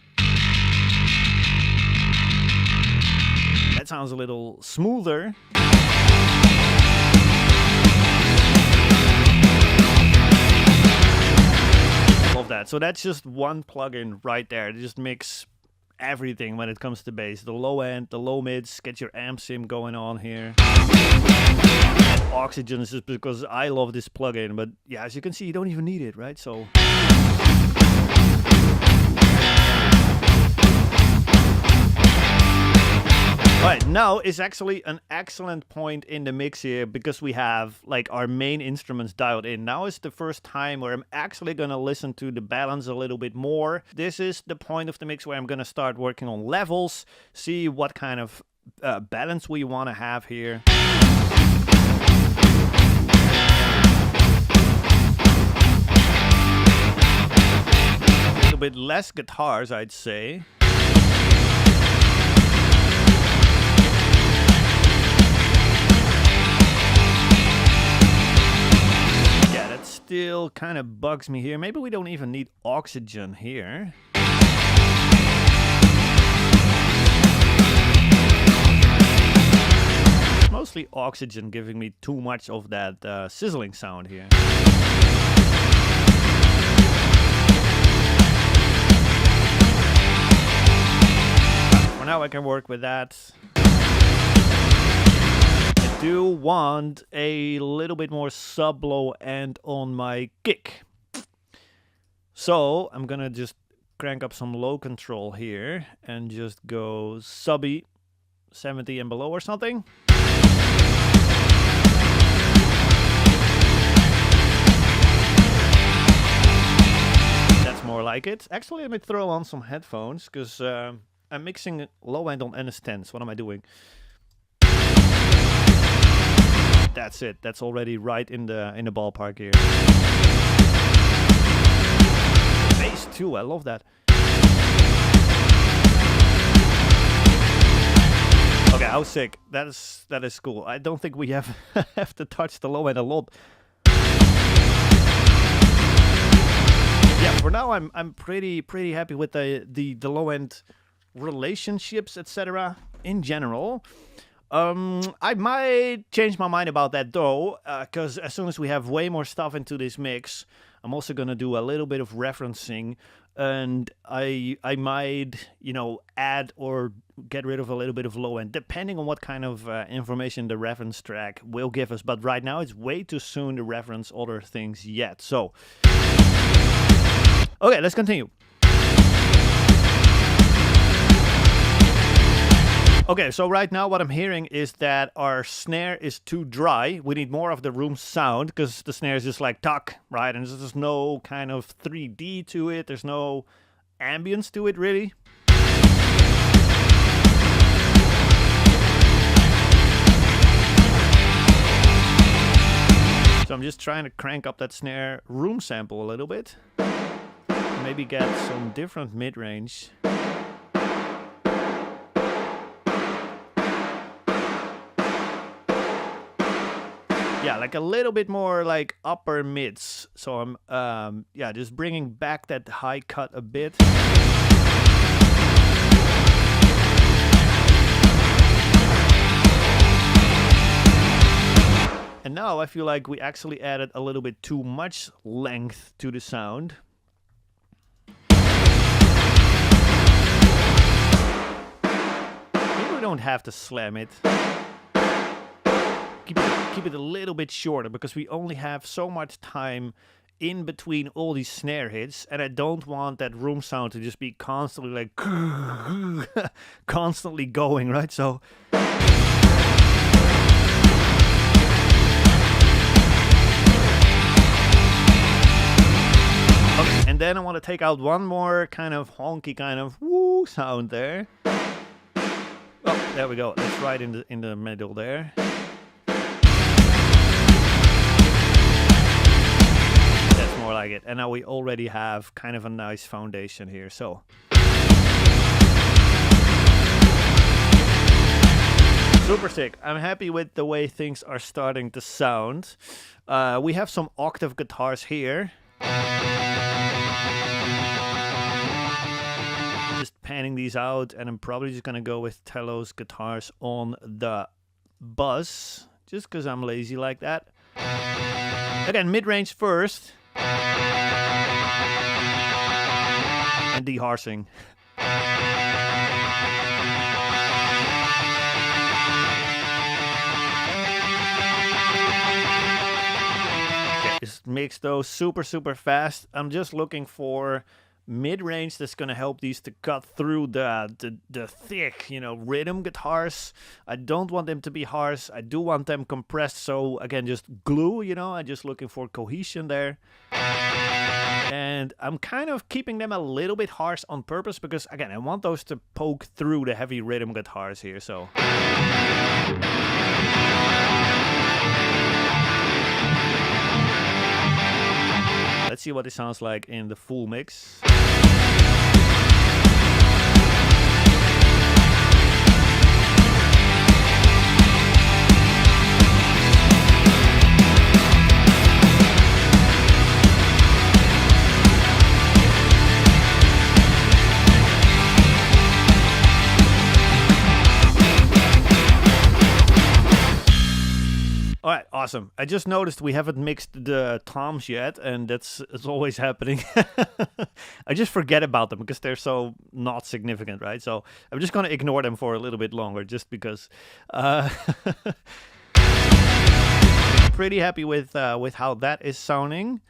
That sounds a little smoother. Love that. So that's just one plugin right there. It just makes everything when it comes to bass. The low end, the low mids, get your amp sim going on here. Oxygen is just because I love this plugin, but yeah, as you can see, you don't even need it, right? So alright, now is actually an excellent point in the mix here because we have like our main instruments dialed in. Now is the first time where I'm actually gonna listen to the balance a little bit more. This is the point of the mix where I'm gonna start working on levels, see what kind of balance we want to have here. A little bit less guitars, I'd say. Yeah, that still kind of bugs me here. Maybe we don't even need oxygen here. Mostly oxygen giving me too much of that sizzling sound here. For now I can work with that. I do want a little bit more sub-low end on my kick. So I'm gonna just crank up some low control here and just go subby 70 and below or something. That's more like it. Actually, let me throw on some headphones because I'm mixing low end on NS10s. What am I doing? That's it. That's already right in the ballpark here. Bass too. I love that. Okay, how sick. That is cool. I don't think we have have to touch the low end a lot. Yeah, for now I'm pretty happy with the low end relationships, etc. in general. I might change my mind about that though, because as soon as we have way more stuff into this mix, I'm also gonna do a little bit of referencing, and I might, you know, add or get rid of a little bit of low end, depending on what kind of information the reference track will give us. But right now it's way too soon to reference other things yet. So, okay, let's continue. Okay, so right now what I'm hearing is that our snare is too dry. We need more of the room sound because the snare is just like tuck, right? And there's no kind of 3D to it. There's no ambience to it, really. So I'm just trying to crank up that snare room sample a little bit. Maybe get some different mid-range. Yeah, like a little bit more like upper mids. So I'm, yeah, just bringing back that high cut a bit. And now I feel like we actually added a little bit too much length to the sound. Maybe we don't have to slam it. keep it a little bit shorter because we only have so much time in between all these snare hits, and I don't want that room sound to just be constantly like constantly going, right? So okay, and then I want to take out one more kind of honky kind of woo sound there. Oh, there we go. That's right in the middle there. That's more like it. And now we already have kind of a nice foundation here. So super sick. I'm happy with the way things are starting to sound. We have some octave guitars here. Just panning these out, and I'm probably just gonna go with Telos guitars on the buzz, just because I'm lazy like that. Again, mid-range first. And deharsing. Okay, just mix those super fast. I'm just looking for mid-range that's going to help these to cut through the thick, you know, rhythm guitars. I don't want them to be harsh. I do want them compressed. So again, just glue, you know, I'm just looking for cohesion there. And I'm kind of keeping them a little bit harsh on purpose because, again, I want those to poke through the heavy rhythm guitars here. So let's see what it sounds like in the full mix. All right, awesome. I just noticed we haven't mixed the toms yet, and it's always happening. I just forget about them because they're so not significant, right? So I'm just going to ignore them for a little bit longer just because. Pretty happy with how that is sounding.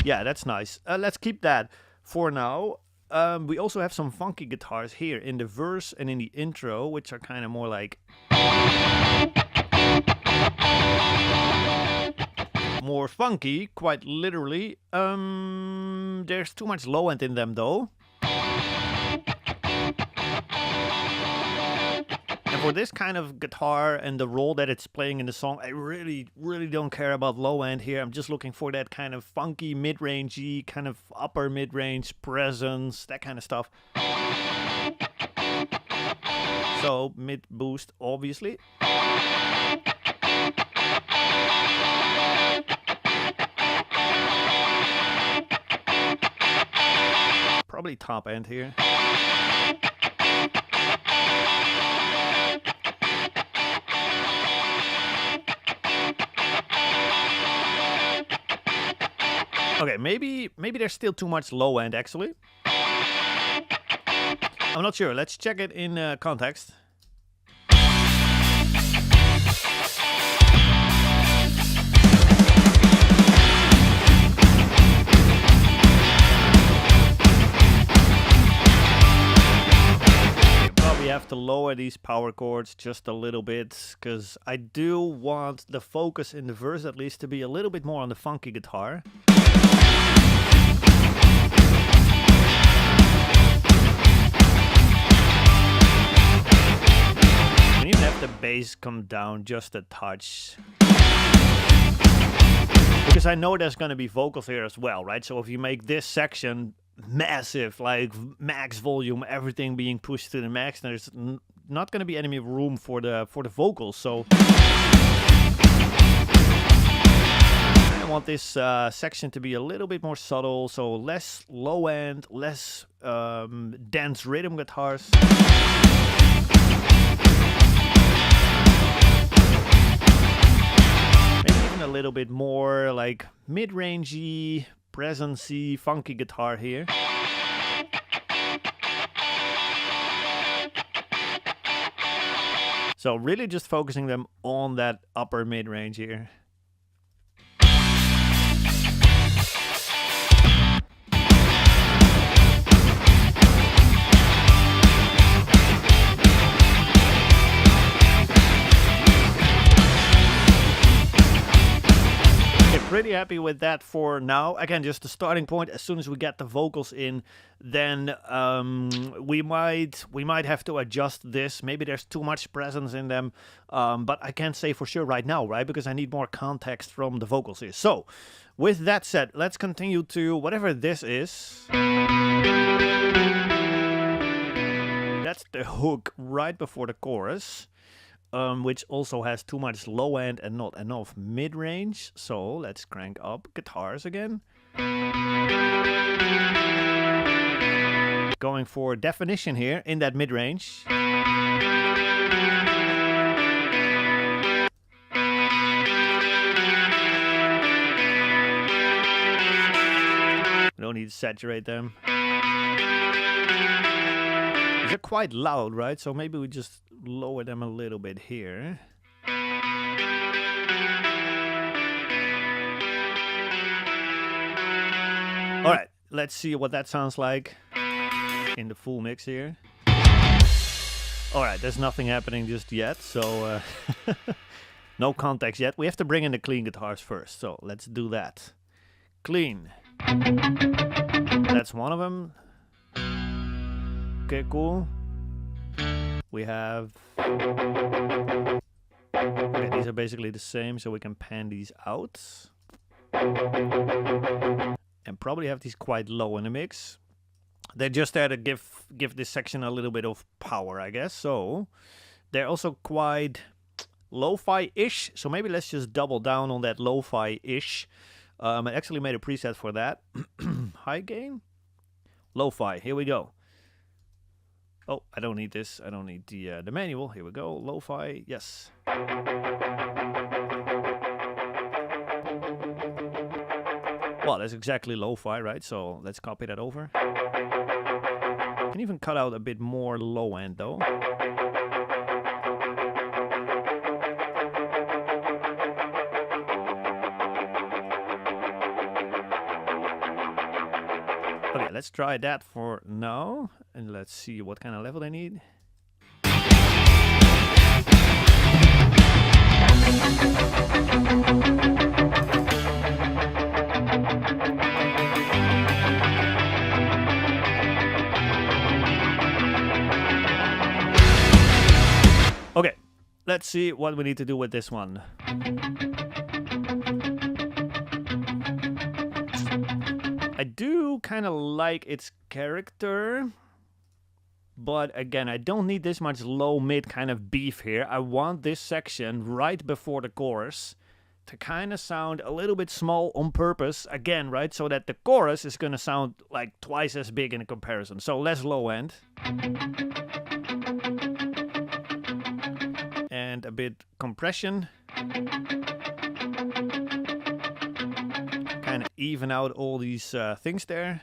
Yeah, that's nice. Let's keep that for now. We also have some funky guitars here in the verse and in the intro, which are kind of more like more funky, quite literally. There's too much low end in them though. And for this kind of guitar and the role that it's playing in the song, I really don't care about low end here. I'm just looking for that kind of funky mid-rangey, kind of upper mid-range presence, that kind of stuff. So mid boost, obviously. Probably top end here. Okay, maybe there's still too much low end actually. I'm not sure. Let's check it in context. Probably have to lower these power chords just a little bit because I do want the focus in the verse at least to be a little bit more on the funky guitar. And even have the bass come down just a touch. Because I know there's going to be vocals here as well, right? So if you make this section massive, like max volume, everything being pushed to the max, there's not going to be any room for the vocals. So I want this section to be a little bit more subtle, so less low end, less dense rhythm guitars. Maybe even a little bit more like mid-rangey, presence-y, funky guitar here. So really just focusing them on that upper mid-range here. Pretty happy with that for now. Again, just the starting point. As soon as we get the vocals in, then we might have to adjust this. Maybe there's too much presence in them, but I can't say for sure right now, right? Because I need more context from the vocals here. So, with that said, let's continue to whatever this is. That's the hook right before the chorus. Which also has too much low end and not enough mid range. So let's crank up guitars again. Going for definition here in that mid range. We don't need to saturate them. They're quite loud, right? So maybe we just lower them a little bit here. All right, let's see what that sounds like in the full mix here. All right, there's nothing happening just yet, so no context yet. We have to bring in the clean guitars first, so let's do that. Clean. That's one of them. Okay, cool. We have... Okay, these are basically the same, so we can pan these out. And probably have these quite low in the mix. They're just there to give this section a little bit of power, I guess. So, they're also quite lo-fi-ish. So maybe let's just double down on that lo-fi-ish. I actually made a preset for that. High gain? Lo-fi, here we go. Oh, I don't need this. I don't need the manual. Here we go. Lo-fi. Yes. Well, that's exactly lo-fi, right? So let's copy that over. Can even cut out a bit more low end, though. Okay, let's try that for now. And let's see what kind of level they need. Okay, let's see what we need to do with this one. I do kind of like its character. But again, I don't need this much low-mid kind of beef here. I want this section right before the chorus to kind of sound a little bit small on purpose. Again, right? So that the chorus is going to sound like twice as big in a comparison. So less low end. And a bit compression. Kind of even out all these things there.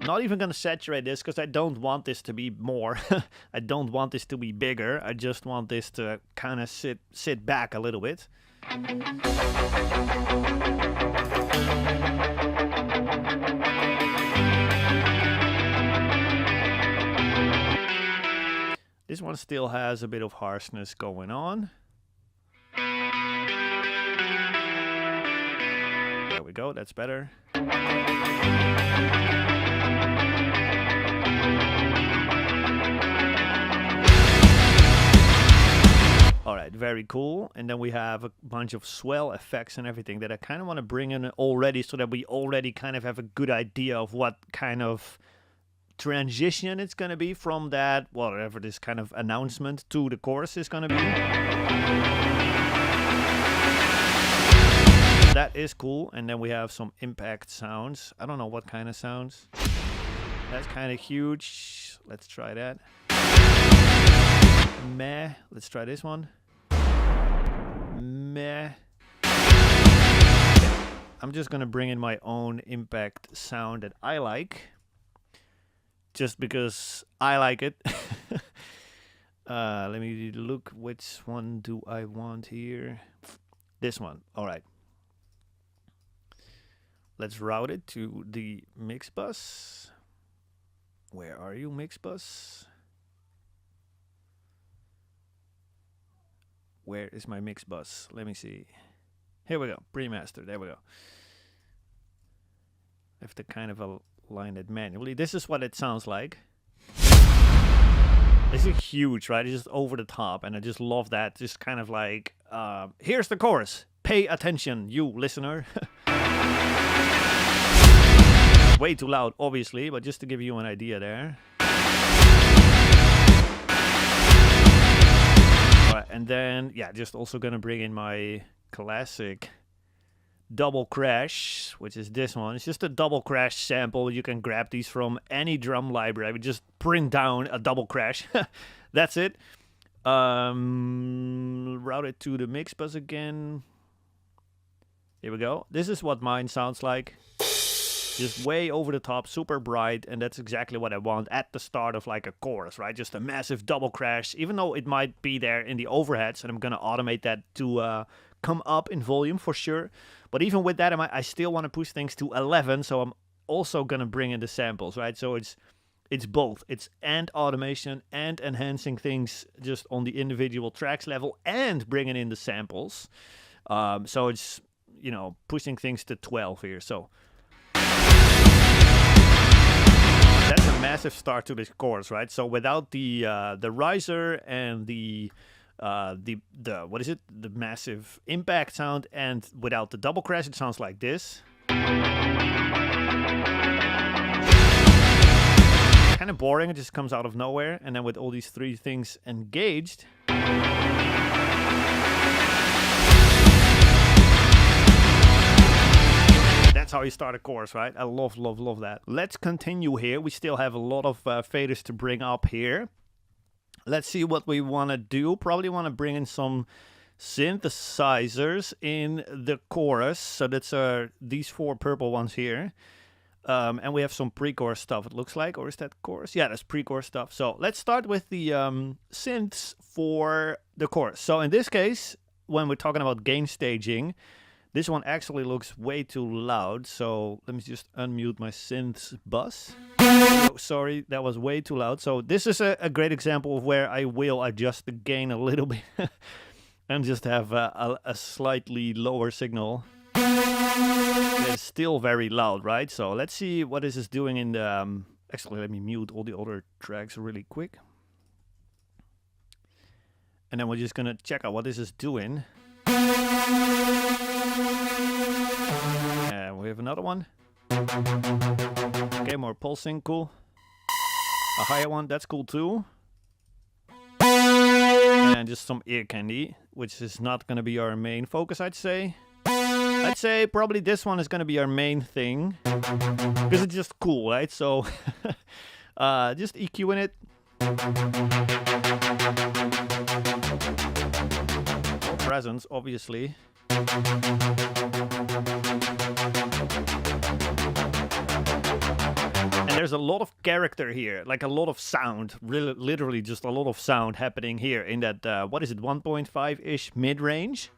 Not even going to saturate this because I don't want this to be more. I don't want this to be bigger. I just want this to kind of sit back a little bit. This one still has a bit of harshness going on. There we go, that's better. Alright, very cool. And then we have a bunch of swell effects and everything that I kind of want to bring in already so that we already kind of have a good idea of what kind of transition it's going to be from that, whatever this kind of announcement to the chorus is going to be. That is cool. And then we have some impact sounds. I don't know what kind of sounds. That's kind of huge. Let's try that. Meh. Let's try this one. Meh. I'm just going to bring in my own impact sound that I like. Just because I like it. Let me look, which one do I want here? This one. All right. Let's route it to the mix bus. Where are you, mix bus? Where is my mix bus? Let me see. Here we go. Pre-master. There we go. I have to kind of align it manually. This is what it sounds like. This is huge, right? It's just over the top, and I just love that. Just kind of like, here's the chorus. Pay attention, you listener. Way too loud, obviously, but just to give you an idea there. All right, and then, yeah, just also gonna bring in my classic double crash, which is this one. It's just a double crash sample. You can grab these from any drum library. We just print down a double crash. That's it. Route it to the mix bus again. Here we go. This is what mine sounds like. Just way over the top, super bright, and that's exactly what I want at the start of like a chorus, right? Just a massive double crash, even though it might be there in the overheads, and I'm gonna automate that to come up in volume for sure. But even with that, I still want to push things to 11, so I'm also gonna bring in the samples, right? So it's both. It's and automation and enhancing things just on the individual tracks level and bringing in the samples. So it's, you know, pushing things to 12 here. So that's a massive start to this chorus, right? So without the riser and the what is it? The massive impact sound, and without the double crash, it sounds like this. Kind of boring. It just comes out of nowhere, and then with all these three things engaged. That's how you start a chorus, right? I love that. Let's continue here. We still have a lot of faders to bring up here. Let's see what we want to do. Probably want to bring in some synthesizers in the chorus. So that's these four purple ones here. And we have some pre-chorus stuff, it looks like. Or is that chorus? Yeah, that's pre-chorus stuff. So let's start with the synths for the chorus. So in this case, when we're talking about gain staging, this one actually looks way too loud, so let me just unmute my synths bus. Oh, sorry, that was way too loud. So this is a great example of where I will adjust the gain a little bit and just have a slightly lower signal. It's still very loud, right? So let's see what this is doing in the... actually, let me mute all the other tracks really quick. And then we're just gonna check out what this is doing. And we have another one. Okay, more pulsing, cool. A higher one, that's cool too. And just some ear candy, which is not gonna be our main focus, I'd say. I'd say probably this one is gonna be our main thing, because it's just cool, right? So just EQing it. Presence, obviously. And there's a lot of character here, like a lot of sound, really, literally just a lot of sound happening here in that, what is it, 1.5-ish mid-range?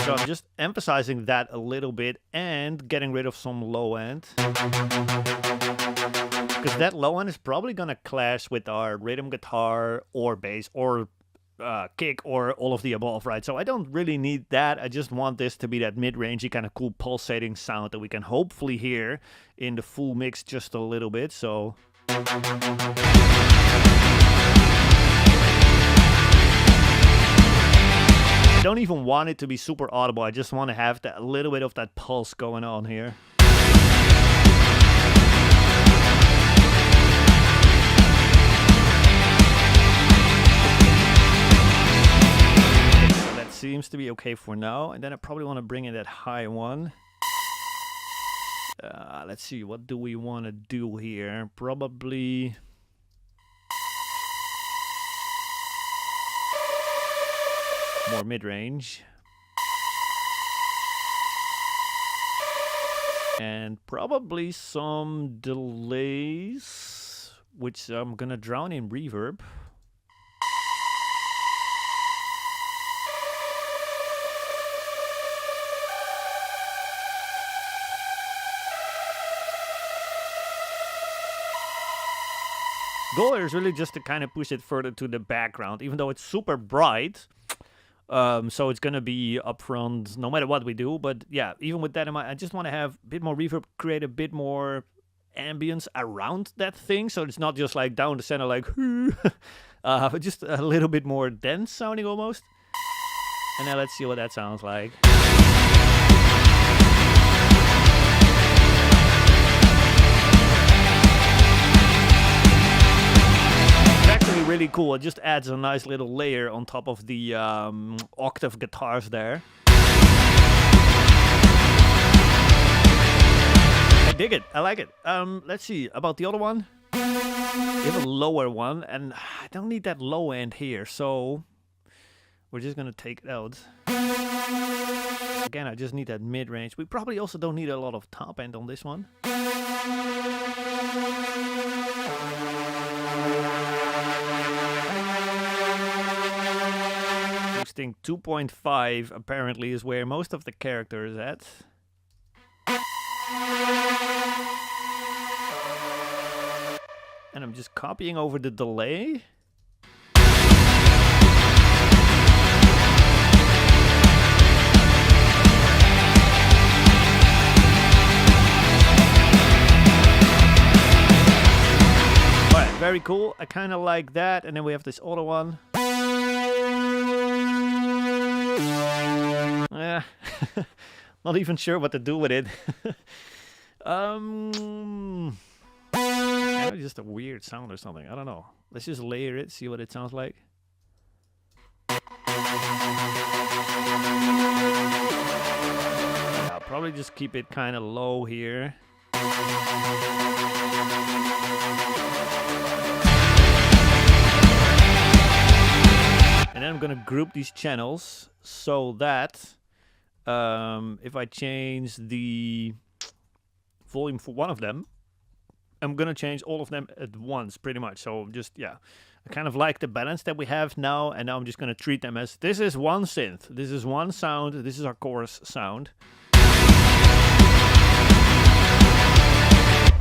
So I'm just emphasizing that a little bit and getting rid of some low end. Because that low end is probably going to clash with our rhythm guitar or bass or kick or all of the above, right? So I don't really need that. I just want this to be that mid-rangey kind of cool pulsating sound that we can hopefully hear in the full mix just a little bit. So I don't even want it to be super audible. I just want to have that little bit of that pulse going on here. Seems to be okay for now, and then I probably want to bring in that high one. Let's see, what do we want to do here? Probably more mid-range. And probably some delays. which I'm gonna drown in reverb. Goal is really just to kind of push it further to the background, even though it's super bright. So it's gonna be up front no matter what we do. But yeah, even with that in mind, I just want to have a bit more reverb, create a bit more ambience around that thing, so it's not just like down the center like but just a little bit more dense sounding almost. And now let's see what that sounds like. Really cool. It just adds a nice little layer on top of the octave guitars there. I dig it. I like it. Let's see about the other one. We have a lower one, and I don't need that low end here, so we're just gonna take it out. Again, I just need that mid range. We probably also don't need a lot of top end on this one. Think 2.5 apparently is where most of the character is at. And I'm just copying over the delay. Alright, very cool. I kind of like that. And then we have this other one. Not even sure what to do with it. Just a weird sound or something. I don't know. Let's just layer it, see what it sounds like. Yeah, I'll probably just keep it kind of low here. And then I'm gonna group these channels so that if I change the volume for one of them, I'm gonna change all of them at once, pretty much. So just, yeah, I kind of like the balance that we have now, and now I'm just gonna treat them as, this is one synth, this is one sound, this is our chorus sound.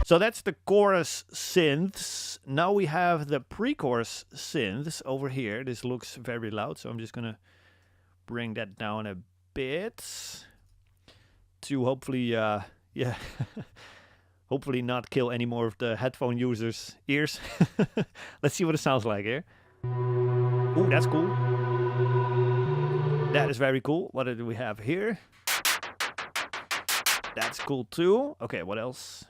So that's the chorus synths. Now we have the pre-chorus synths over here. This looks very loud, so I'm just gonna bring that down a bit to hopefully, yeah, hopefully not kill any more of the headphone users' ears. Let's see what it sounds like here. Ooh, that's cool. That is very cool. What do we have here? That's cool too. Okay, what else?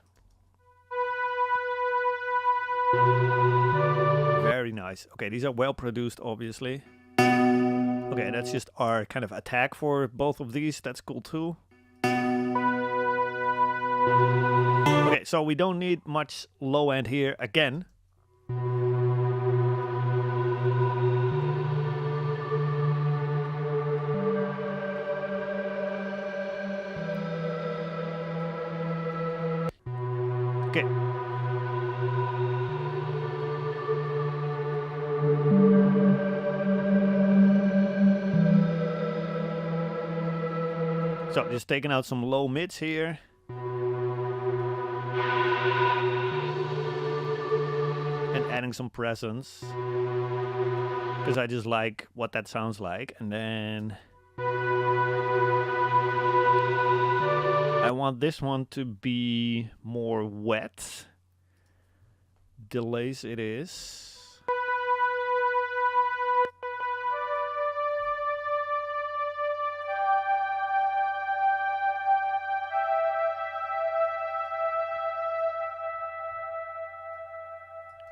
Very nice. Okay, these are well produced, obviously. Okay, that's just our kind of attack for both of these. That's cool too. Okay, so we don't need much low end here again. Okay. So just taking out some low mids here. And adding some presence. Because I just like what that sounds like. And then I want this one to be more wet. Delays it is.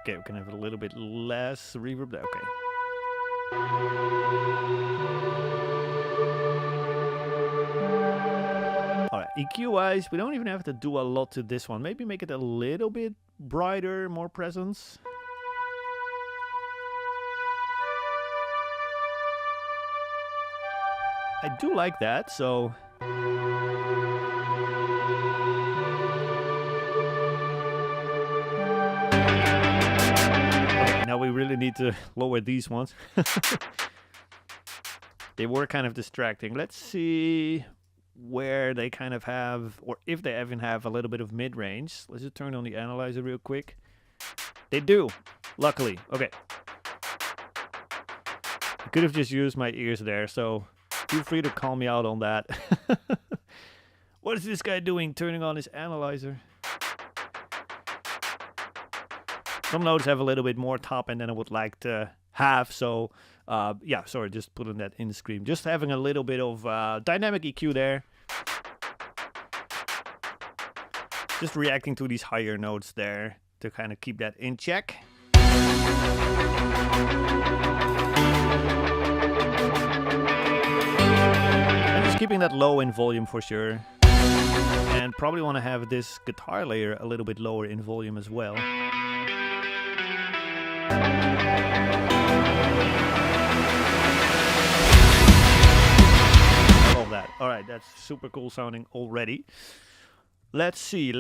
Okay, we can have a little bit less reverb there. Okay. Alright, EQ-wise, we don't even have to do a lot to this one. Maybe make it a little bit brighter, more presence. I do like that, so... now we really need to lower these ones. They were kind of distracting. Let's see where they kind of have, or if they even have a little bit of mid-range. Let's just turn on the analyzer real quick. They do, luckily. Okay. I could have just used my ears there, so feel free to call me out on that. What is this guy doing, turning on his analyzer? Some notes have a little bit more top end than I would like to have, so yeah, sorry, just putting that in the screen. Just having a little bit of dynamic EQ there. Just reacting to these higher notes there to kind of keep that in check. And just keeping that low in volume for sure. And probably want to have this guitar layer a little bit lower in volume as well. Alright, that's super cool sounding already. Let's see.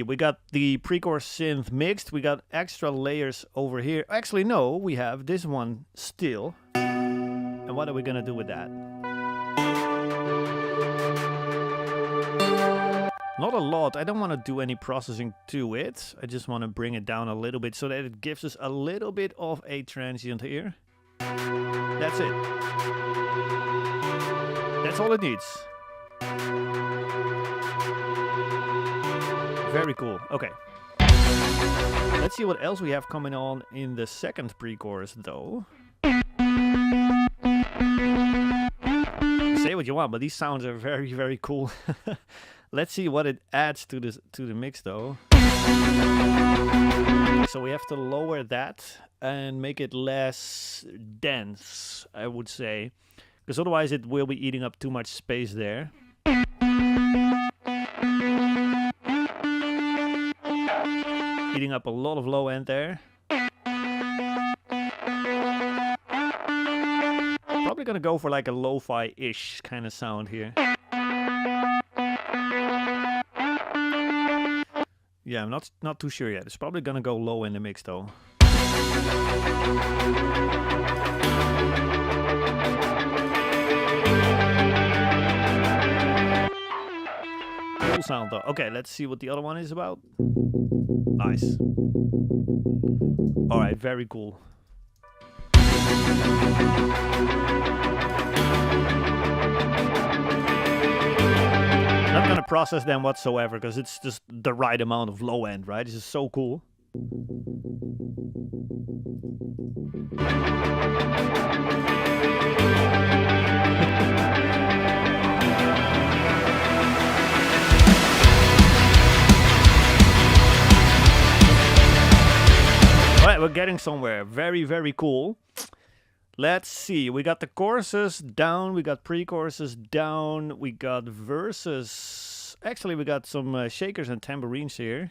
We got the pre-chorus synth mixed. We got extra layers over here. Actually, no, we have this one still. And what are we gonna do with that? Not a lot. I don't want to do any processing to it. I just want to bring it down a little bit so that it gives us a little bit of a transient here. That's it. That's all it needs. Very cool. Okay. Let's see what else we have coming on in the second pre-chorus, though. Say what you want, but these sounds are very, very cool. Let's see what it adds to the mix, though. So we have to lower that and make it less dense, I would say. Because otherwise it will be eating up too much space there. Eating up a lot of low end there. Probably gonna go for like a lo-fi-ish kind of sound here. Yeah, I'm not too sure yet. It's probably gonna go low in the mix though. Cool sound though. Okay, let's see what the other one is about. Nice. Alright, very cool. Not gonna process them whatsoever because it's just the right amount of low end, right? This is so cool. Alright, we're getting somewhere. Very, very cool. Let's see. We got the choruses down. We got pre-choruses down. We got verses. Actually, we got some shakers and tambourines here.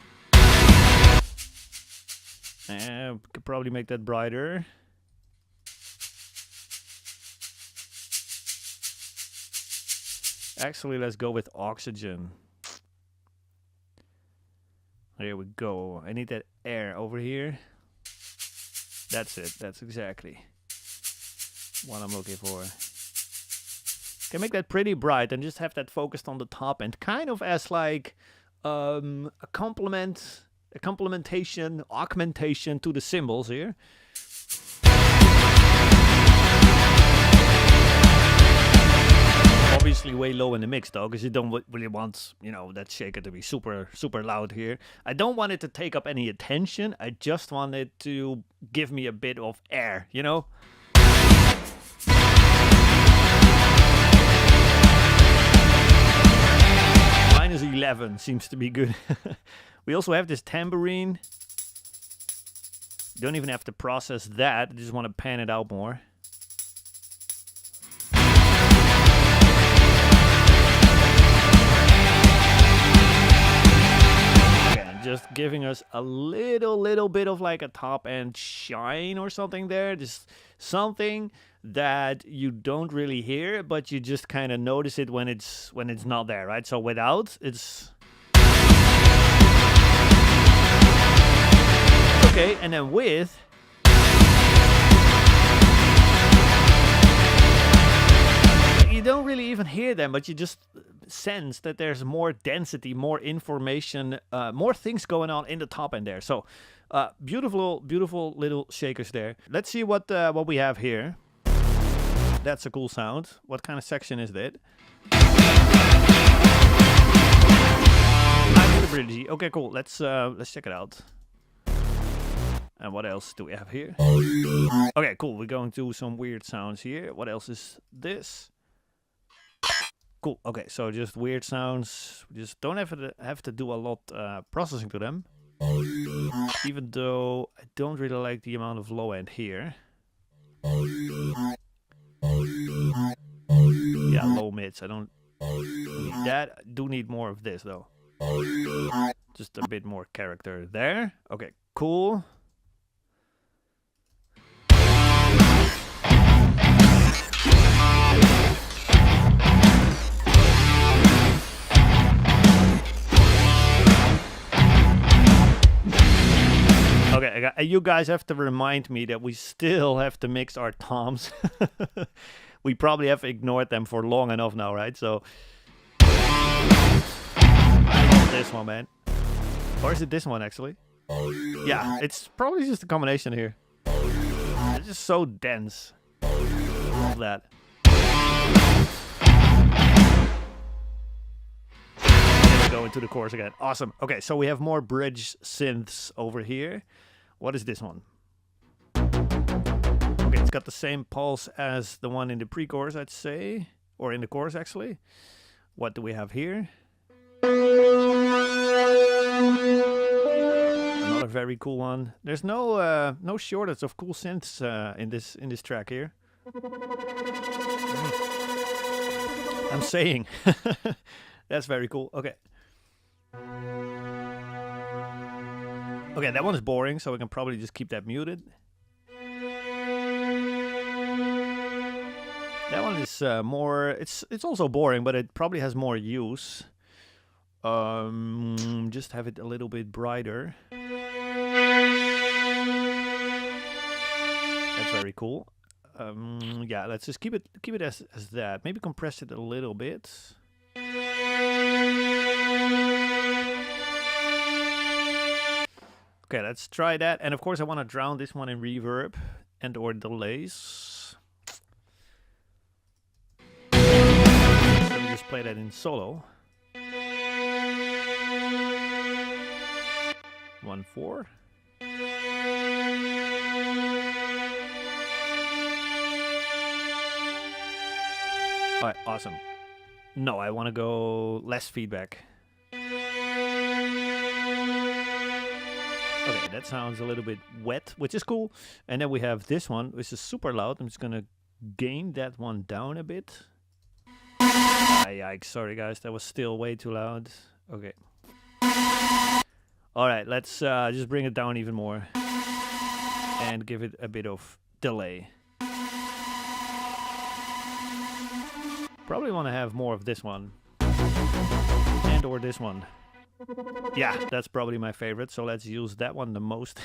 Could probably make that brighter. Actually, let's go with oxygen. There we go. I need that air over here. That's it. That's exactly what I'm looking for. Can make that pretty bright and just have that focused on the top end, kind of as like a complementation, augmentation to the cymbals here. Obviously way low in the mix though, because you don't really want, you know, that shaker to be super, super loud here. I don't want it to take up any attention. I just want it to give me a bit of air, you know? Minus 11 seems to be good. We also have this tambourine. Don't even have to process that. I just want to pan it out more. Just giving us a little bit of like a top end shine or something there. Just something that you don't really hear, but you just kind of notice it when it's not there, right? So without, it's okay, and then with, even hear them, but you just sense that there's more density, more information, more things going on in the top end there. So beautiful, beautiful little shakers there. Let's see what we have here. That's a cool sound. What kind of section is that? Okay, cool. Let's check it out. And what else do we have here? Okay, cool. We're going to some weird sounds here. What else is this? Cool. Okay, so just weird sounds. We just don't have to do a lot processing to them. Even though I don't really like the amount of low end here. Yeah, low mids. I don't need that. I do need more of this though. Just a bit more character there. Okay, cool. Okay, you guys have to remind me that we still have to mix our toms. We probably have ignored them for long enough now, right? So I love this one, man. Or is it this one, actually? Yeah, it's probably just a combination here. It's just so dense. Love that. Go into the chorus again. Awesome. Okay, so we have more bridge synths over here. What is this one? Okay, it's got the same pulse as the one in the pre-chorus, I'd say. Or in the chorus, actually. What do we have here? Another very cool one. There's no no shortage of cool synths in this track here. I'm saying. That's very cool. Okay. Okay, that one is boring, so we can probably just keep that muted. That one is more... It's also boring, but it probably has more use. Just have it a little bit brighter. That's very cool. Yeah, let's just keep it as that. Maybe compress it a little bit. Okay, let's try that. And of course I want to drown this one in reverb and or delays. Let me just play that in solo. 1/4. Alright, awesome. No, I want to go less feedback. Okay, that sounds a little bit wet, which is cool. And then we have this one, which is super loud. I'm just gonna gain that one down a bit. Yikes, sorry guys, that was still way too loud. Okay. Alright, let's just bring it down even more. And give it a bit of delay. Probably want to have more of this one. And or this one. Yeah, that's probably my favorite, so let's use that one the most.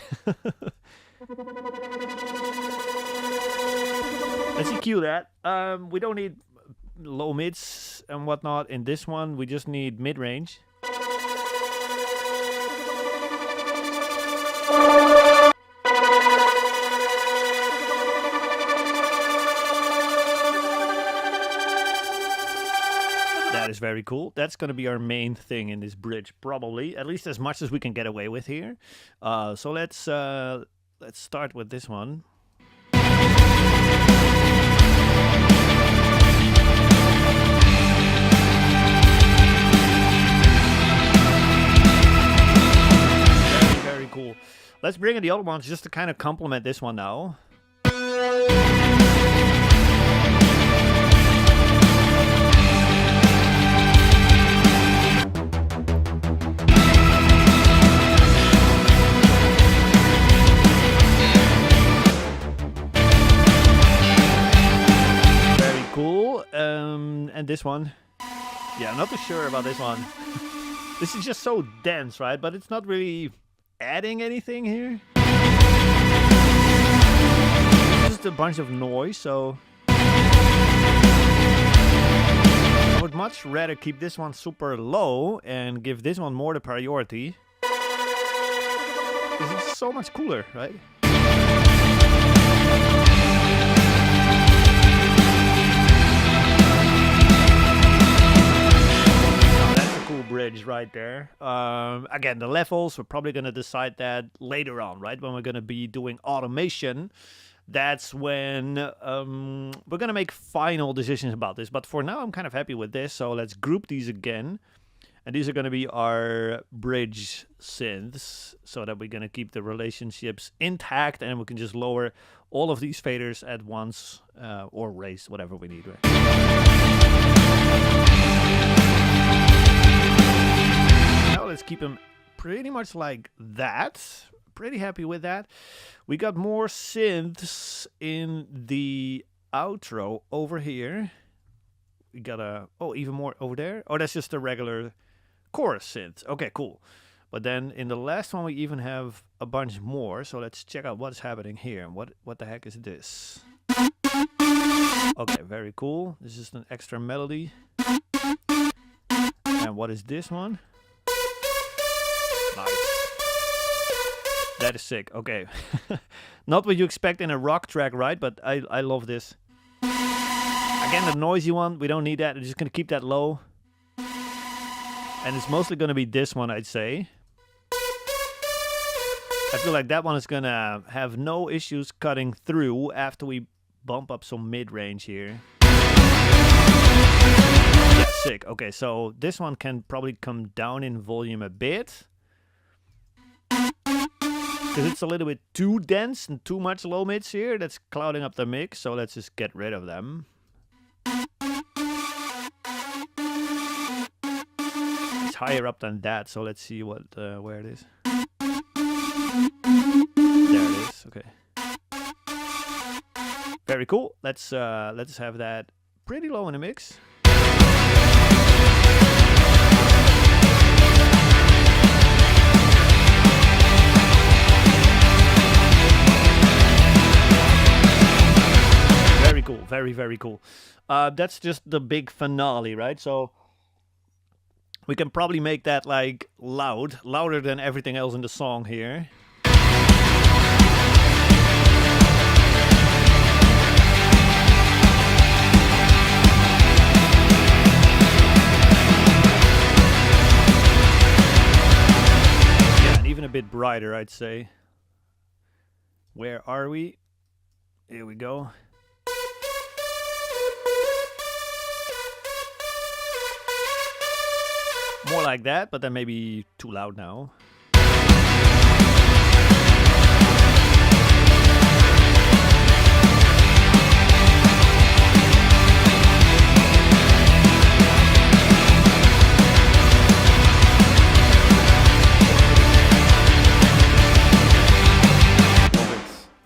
Let's EQ that. We don't need low mids and whatnot in this one, we just need mid-range. That is very cool. That's going to be our main thing in this bridge, probably, at least as much as we can get away with here. So let's start with this one. Very, very cool. Let's bring in the other ones just to kind of complement this one now. And this one. Yeah, I'm not too sure about this one. This is just so dense, right? But it's not really adding anything here. It's just a bunch of noise, so... much rather keep this one super low and give this one more the priority. This is so much cooler, right? Bridge right there. Again, the levels, we're probably going to decide that later on, right? When we're going to be doing automation, that's when we're going to make final decisions about this. But for now, I'm kind of happy with this. So let's group these again. And these are going to be our bridge synths, so that we're going to keep the relationships intact, and we can just lower all of these faders at once, or raise whatever we need, right? Now let's keep them pretty much like that. Pretty happy with that. We got more synths in the outro over here. We got even more over there. Oh, that's just a regular chorus synth. Okay, cool. But then in the last one we even have a bunch more. So let's check out what's happening here. What the heck is this? Okay, very cool. This is an extra melody. And what is this one? Nice. That is sick. Okay. Not what you expect in a rock track, right? But I love this. Again, the noisy one, we don't need that. We're just going to keep that low. And it's mostly going to be this one, I'd say. I feel like that one is going to have no issues cutting through after we bump up some mid-range here. Yeah, sick. Okay, so this one can probably come down in volume a bit. Because it's a little bit too dense and too much low mids here. That's clouding up the mix, so let's just get rid of them. It's higher up than that, so let's see what where it is. There it is. Okay. Very cool. Let's have that pretty low in the mix. Very cool. Very, very cool. That's just the big finale, right? So we can probably make that like louder than everything else in the song here. Yeah, and even a bit brighter, I'd say. Where are we? Here we go. More like that, but then maybe too loud now.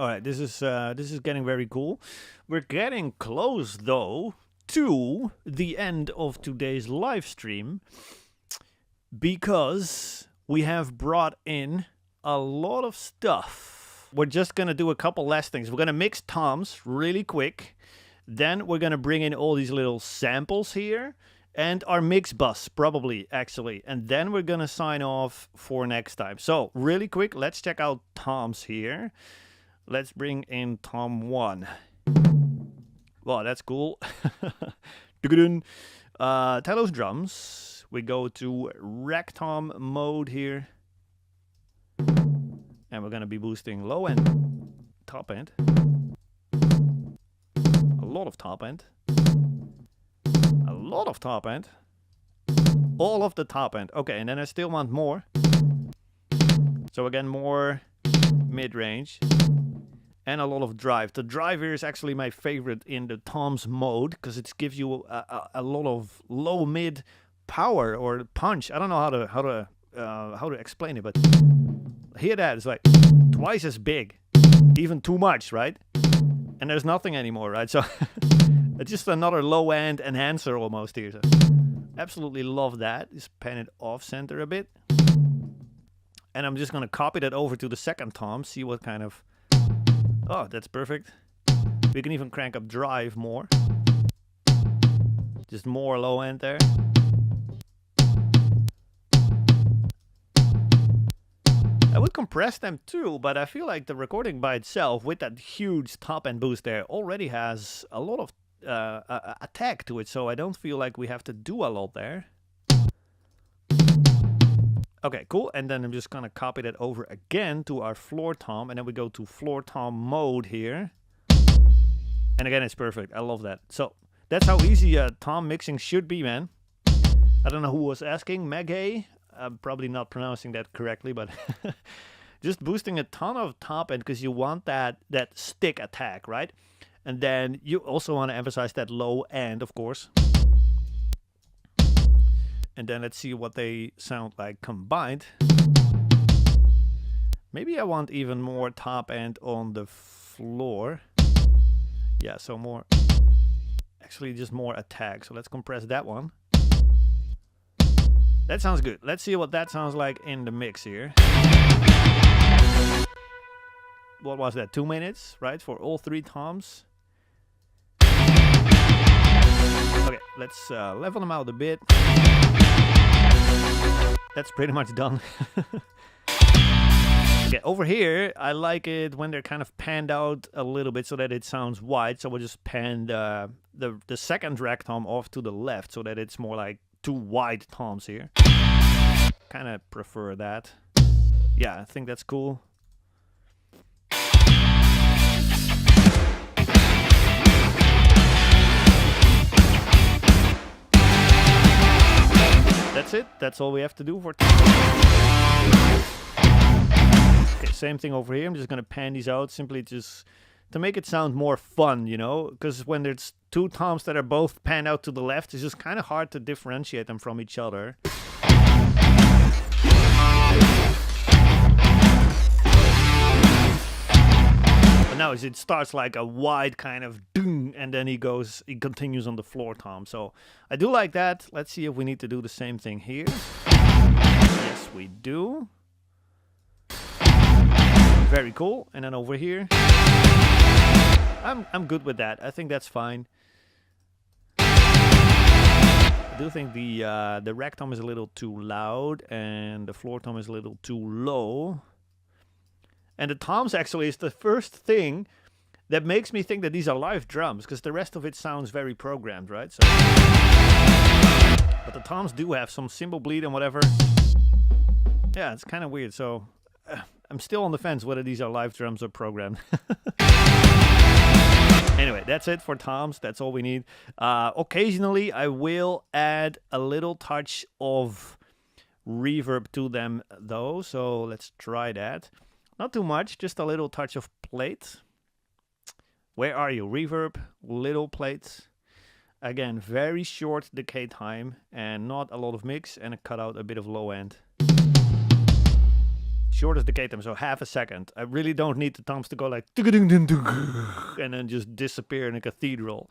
Alright, this is getting very cool. We're getting close though to the end of today's live stream, because we have brought in a lot of stuff. We're just going to do a couple last things. We're going to mix toms really quick. Then we're going to bring in all these little samples here. And our mix bus, probably, actually. And then we're going to sign off for next time. So, really quick, let's check out toms here. Let's bring in tom 1. Wow, that's cool. Telos drums. We go to rack tom mode here. And we're going to be boosting low end, top end. A lot of top end. A lot of top end. All of the top end. Okay, and then I still want more. So again, more mid-range. And a lot of drive. The drive here is actually my favorite in the toms mode, because it gives you a lot of low mid power or punch. I don't know how to explain it, but hear that, it's like twice as big, even too much, right? And there's nothing anymore, right? So it's just another low end enhancer almost here. So absolutely love that. Just pan it off center a bit, and I'm just gonna copy that over to the second tom, see what kind of. Oh, that's perfect. We can even crank up drive more. Just more low end there. I would compress them too, but I feel like the recording by itself with that huge top end boost there already has a lot of attack to it, so I don't feel like we have to do a lot there. Okay, cool. And then I'm just gonna copy that over again to our floor tom, and then we go to floor tom mode here. And again, it's perfect. I love that. So that's how easy tom mixing should be, man. I don't know who was asking. Megay. I'm probably not pronouncing that correctly, but just boosting a ton of top end because you want that stick attack, right? And then you also want to emphasize that low end, of course. And then let's see what they sound like combined. Maybe I want even more top end on the floor. Yeah, so more, actually just more attack. So let's compress that one. That sounds good. Let's see what that sounds like in the mix here. What was that? 2 minutes, right? For all 3 toms. Okay, let's level them out a bit. That's pretty much done. Okay, over here, I like it when they're kind of panned out a little bit so that it sounds wide. So we'll just pan the second rack tom off to the left so that it's more like 2 wide toms here. Kind of prefer that. Yeah, I think that's cool. That's it. That's all we have to do for okay, same thing over here. I'm just gonna pan these out simply just to make it sound more fun, you know, because when there's 2 toms that are both panned out to the left, it's just kind of hard to differentiate them from each other. But now it starts like a wide kind of ding, and then he continues on the floor tom. So I do like that. Let's see if we need to do the same thing here. Yes, we do. Very cool. And then over here, I'm good with that. I think that's fine. I do think the rack tom is a little too loud and the floor tom is a little too low. And the toms actually is the first thing that makes me think that these are live drums, because the rest of it sounds very programmed, right? So, but the toms do have some cymbal bleed and whatever. Yeah, it's kind of weird. So I'm still on the fence whether these are live drums or programmed. Anyway, that's it for toms. That's all we need. Occasionally, I will add a little touch of reverb to them, though. So let's try that. Not too much, just a little touch of plate. Where are you? Reverb, little plate. Again, very short decay time and not a lot of mix, and I cut out a bit of low end. Shortest decay time, so half a second. I really don't need the toms to go like and then just disappear in a cathedral.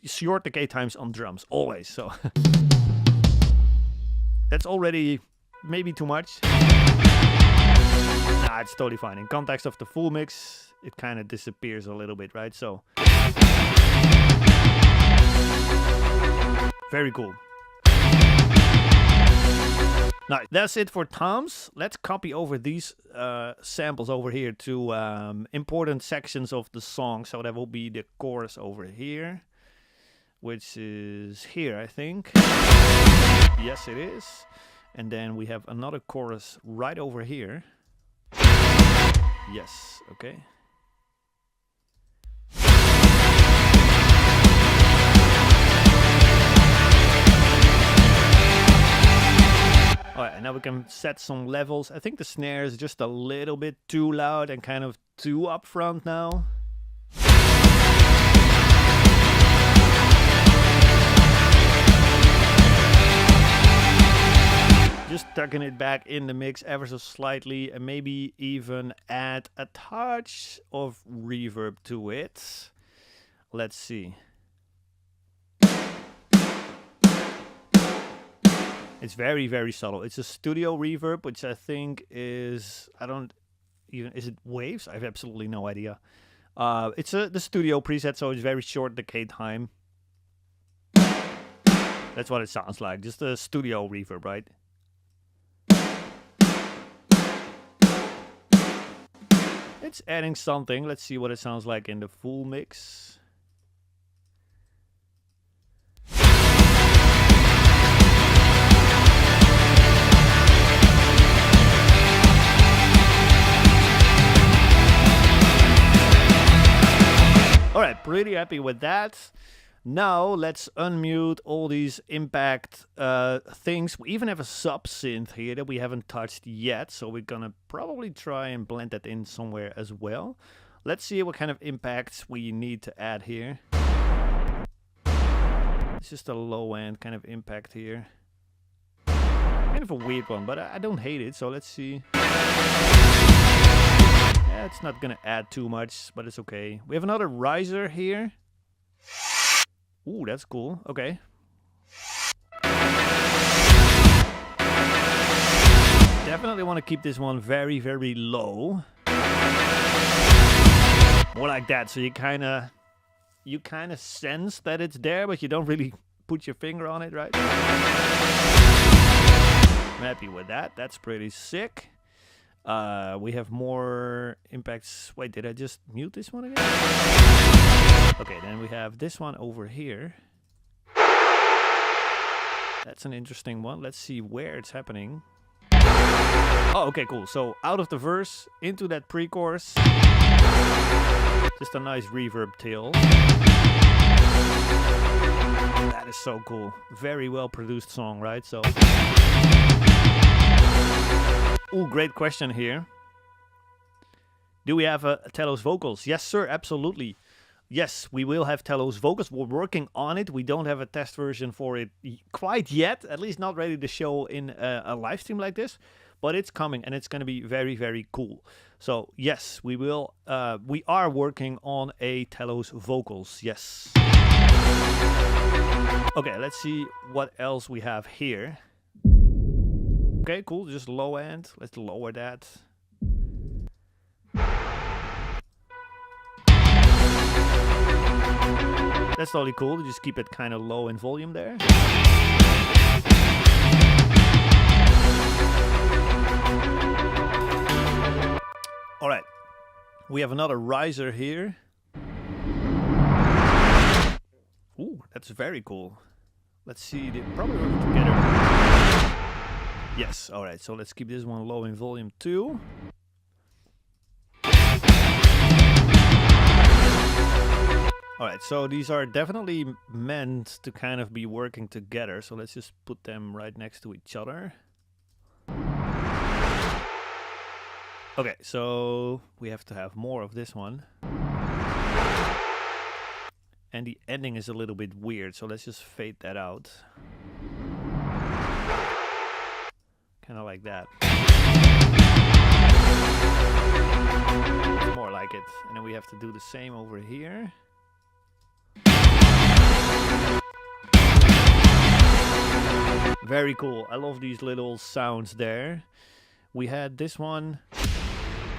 Short decay times on drums, always. So that's already maybe too much. Nah, it's totally fine. In context of the full mix, it kind of disappears a little bit, right? So very cool. Now, that's it for toms. Let's copy over these samples over here to important sections of the song. So that will be the chorus over here, which is here, I think. Yes, it is. And then we have another chorus right over here. Yes, okay. Alright, and now we can set some levels. I think the snare is just a little bit too loud and kind of too upfront now. Just tucking it back in the mix ever so slightly and maybe even add a touch of reverb to it. Let's see. It's very, very subtle. It's a studio reverb, which I think is, is it waves? I have absolutely no idea. It's the studio preset, so it's very short decay time. That's what it sounds like, just a studio reverb, right? It's adding something. Let's see what it sounds like in the full mix. Alright, pretty happy with that. Now let's unmute all these impact things. We even have a sub synth here that we haven't touched yet, so we're gonna probably try and blend that in somewhere as well. Let's see what kind of impacts we need to add here. It's just a low end kind of impact here. Kind of a weird one, but I don't hate it, so let's see. Yeah, it's not gonna add too much, but it's okay. We have another riser here. Ooh, that's cool. Okay. Definitely want to keep this one very, very low. More like that, so you kind of sense that it's there, but you don't really put your finger on it, right? I'm happy with that. That's pretty sick. We have more impacts. Wait, did I just mute this one again? Okay, then we have this one over here. That's an interesting one. Let's see where it's happening. Oh, okay, cool. So out of the verse, into that pre-chorus. Just a nice reverb tail. That is so cool. Very well produced song, right? So. Ooh, great question here. Do we have Telos vocals? Yes, sir, absolutely. Yes, we will have Telos vocals. We're working on it. We don't have a test version for it quite yet, at least not ready to show in a live stream like this, but it's coming and it's going to be very, very cool. So yes, we will. We are working on a Telos vocals. Yes. Okay, let's see what else we have here. Okay, cool. Just low end. Let's lower that. That's totally cool. Just keep it kind of low in volume there. All right. We have another riser here. Ooh, that's very cool. Let's see. They probably work together. Yes. All right. So let's keep this one low in volume too. Alright, so these are definitely meant to kind of be working together, so let's just put them right next to each other. Okay, so we have to have more of this one. And the ending is a little bit weird, so let's just fade that out. Kind of like that. More like it. And then we have to do the same over here. Very cool. I love these little sounds there. We had this one.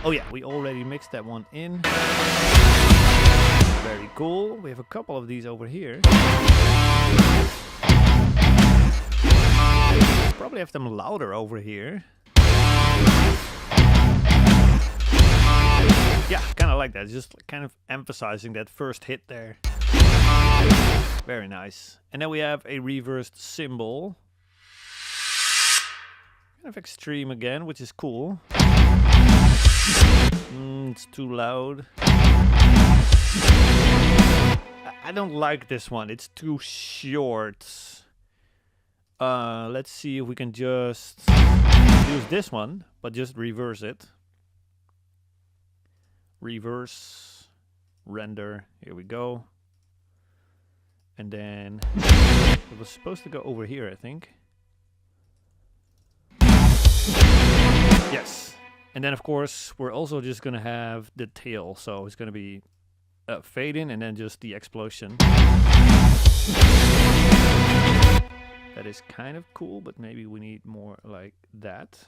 Oh yeah, we already mixed that one in. Very cool. We have a couple of these over here. Probably have them louder over here. Yeah, kind of like that. Just kind of emphasizing that first hit there. Very nice. And then we have a reversed cymbal. Kind of extreme again, which is cool. It's too loud. I don't like this one. It's too short. Let's see if we can just use this one, but just reverse it. Reverse, render. Here we go. And then it was supposed to go over here, I think. Yes. And then, of course, we're also just going to have the tail. So it's going to be fade in and then just the explosion. That is kind of cool, but maybe we need more like that.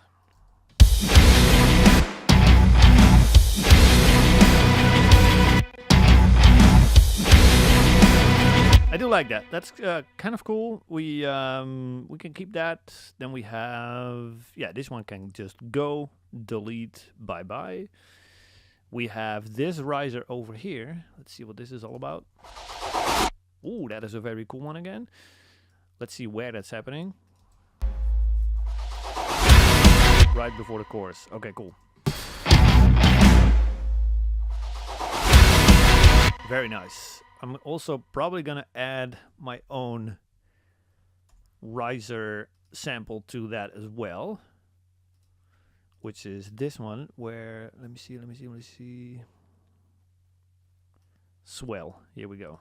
I do like that. That's kind of cool. We can keep that. Then we have, yeah, this one can just go, delete, bye-bye. We have this riser over here. Let's see what this is all about. Ooh, that is a very cool one again. Let's see where that's happening. Right before the chorus. Okay, cool. Very nice. I'm also probably gonna add my own riser sample to that as well, which is this one where, let me see. Swell, here we go.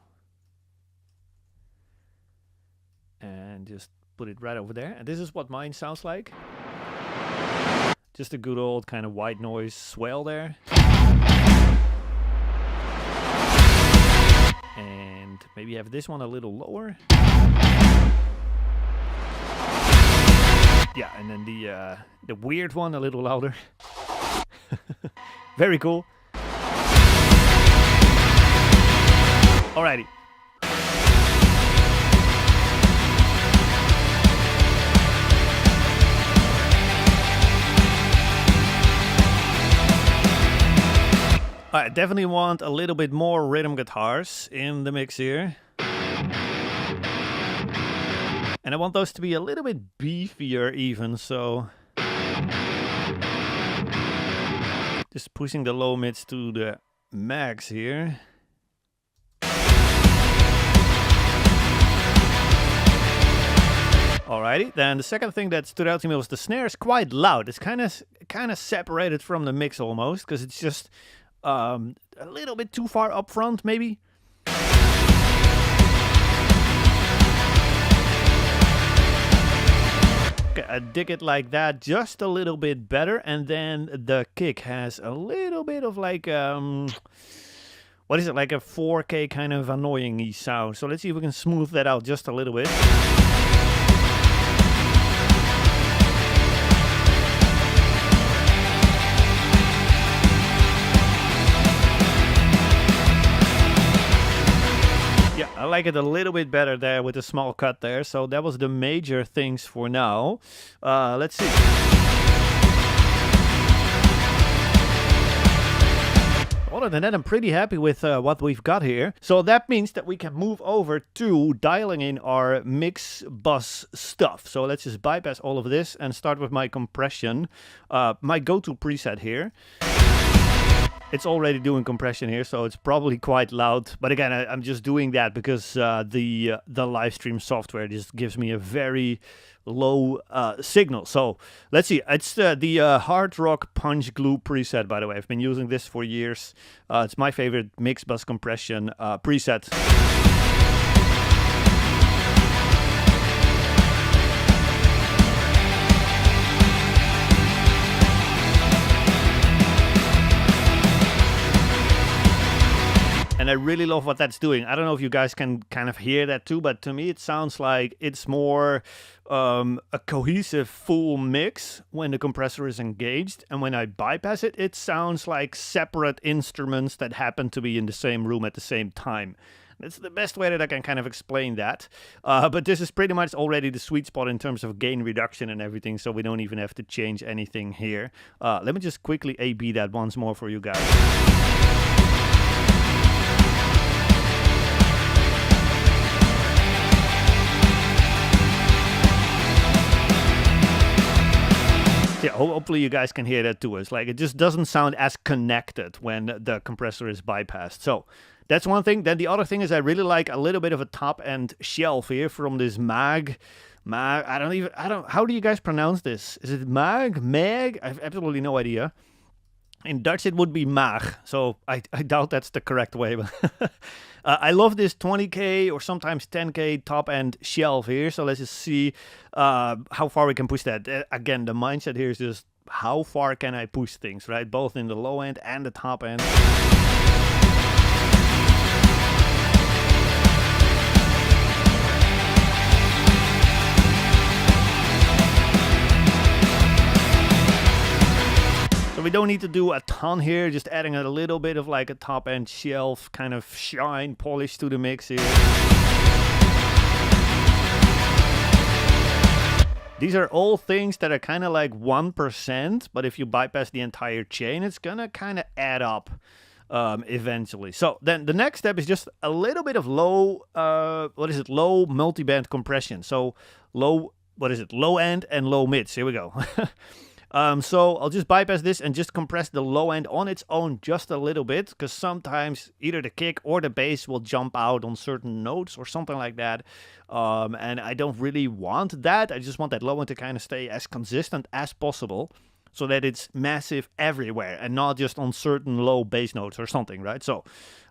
And just put it right over there. And this is what mine sounds like. Just a good old kind of white noise swell there. And maybe have this one a little lower. Yeah, and then the weird one a little louder. Very cool. Alrighty. I definitely want a little bit more rhythm guitars in the mix here. And I want those to be a little bit beefier even, so just pushing the low mids to the max here. Alrighty, then the second thing that stood out to me was the snare is quite loud. It's kind of separated from the mix almost, because it's just a little bit too far up front, maybe. Okay, I dig it like that, just a little bit better, and then the kick has a little bit of like what is it, like a 4K kind of annoying-y sound. So let's see if we can smooth that out just a little bit. I like it a little bit better there with a small cut there. So that was the major things for now. Let's see. Other than that, I'm pretty happy with what we've got here. So that means that we can move over to dialing in our mix bus stuff. So let's just bypass all of this and start with my compression. My go-to preset here. It's already doing compression here, so it's probably quite loud. But again, I'm just doing that because the live stream software just gives me a very low signal. So let's see. It's the Hard Rock Punch Glue preset, by the way. I've been using this for years. It's my favorite mix bus compression preset. And I really love what that's doing. I don't know if you guys can kind of hear that too, but to me it sounds like it's more a cohesive full mix when the compressor is engaged. And when I bypass it, it sounds like separate instruments that happen to be in the same room at the same time. That's the best way that I can kind of explain that. But this is pretty much already the sweet spot in terms of gain reduction and everything, so we don't even have to change anything here. Let me just quickly A/B that once more for you guys. Yeah, hopefully you guys can hear that too. It's like it just doesn't sound as connected when the compressor is bypassed. So that's one thing. Then the other thing is I really like a little bit of a top end shelf here from this Mag. I don't, how do you guys pronounce this? Is it Mag? Mag? I have absolutely no idea. In Dutch it would be Mag, so I doubt that's the correct way. But I love this 20K or sometimes 10K top end shelf here. So let's just see how far we can push that. Again, the mindset here is just how far can I push things, right? Both in the low end and the top end. So we don't need to do a ton here, just adding a little bit of like a top end shelf kind of shine polish to the mix here. These are all things that are kind of like 1%, but if you bypass the entire chain, it's gonna kind of add up eventually. So then the next step is just a little bit of low, low multiband compression. So low, low end and low mids. Here we go. So I'll just bypass this and just compress the low end on its own just a little bit, because sometimes either the kick or the bass will jump out on certain notes or something like that. And I don't really want that. I just want that low end to kind of stay as consistent as possible, so that it's massive everywhere and not just on certain low bass notes or something, right? So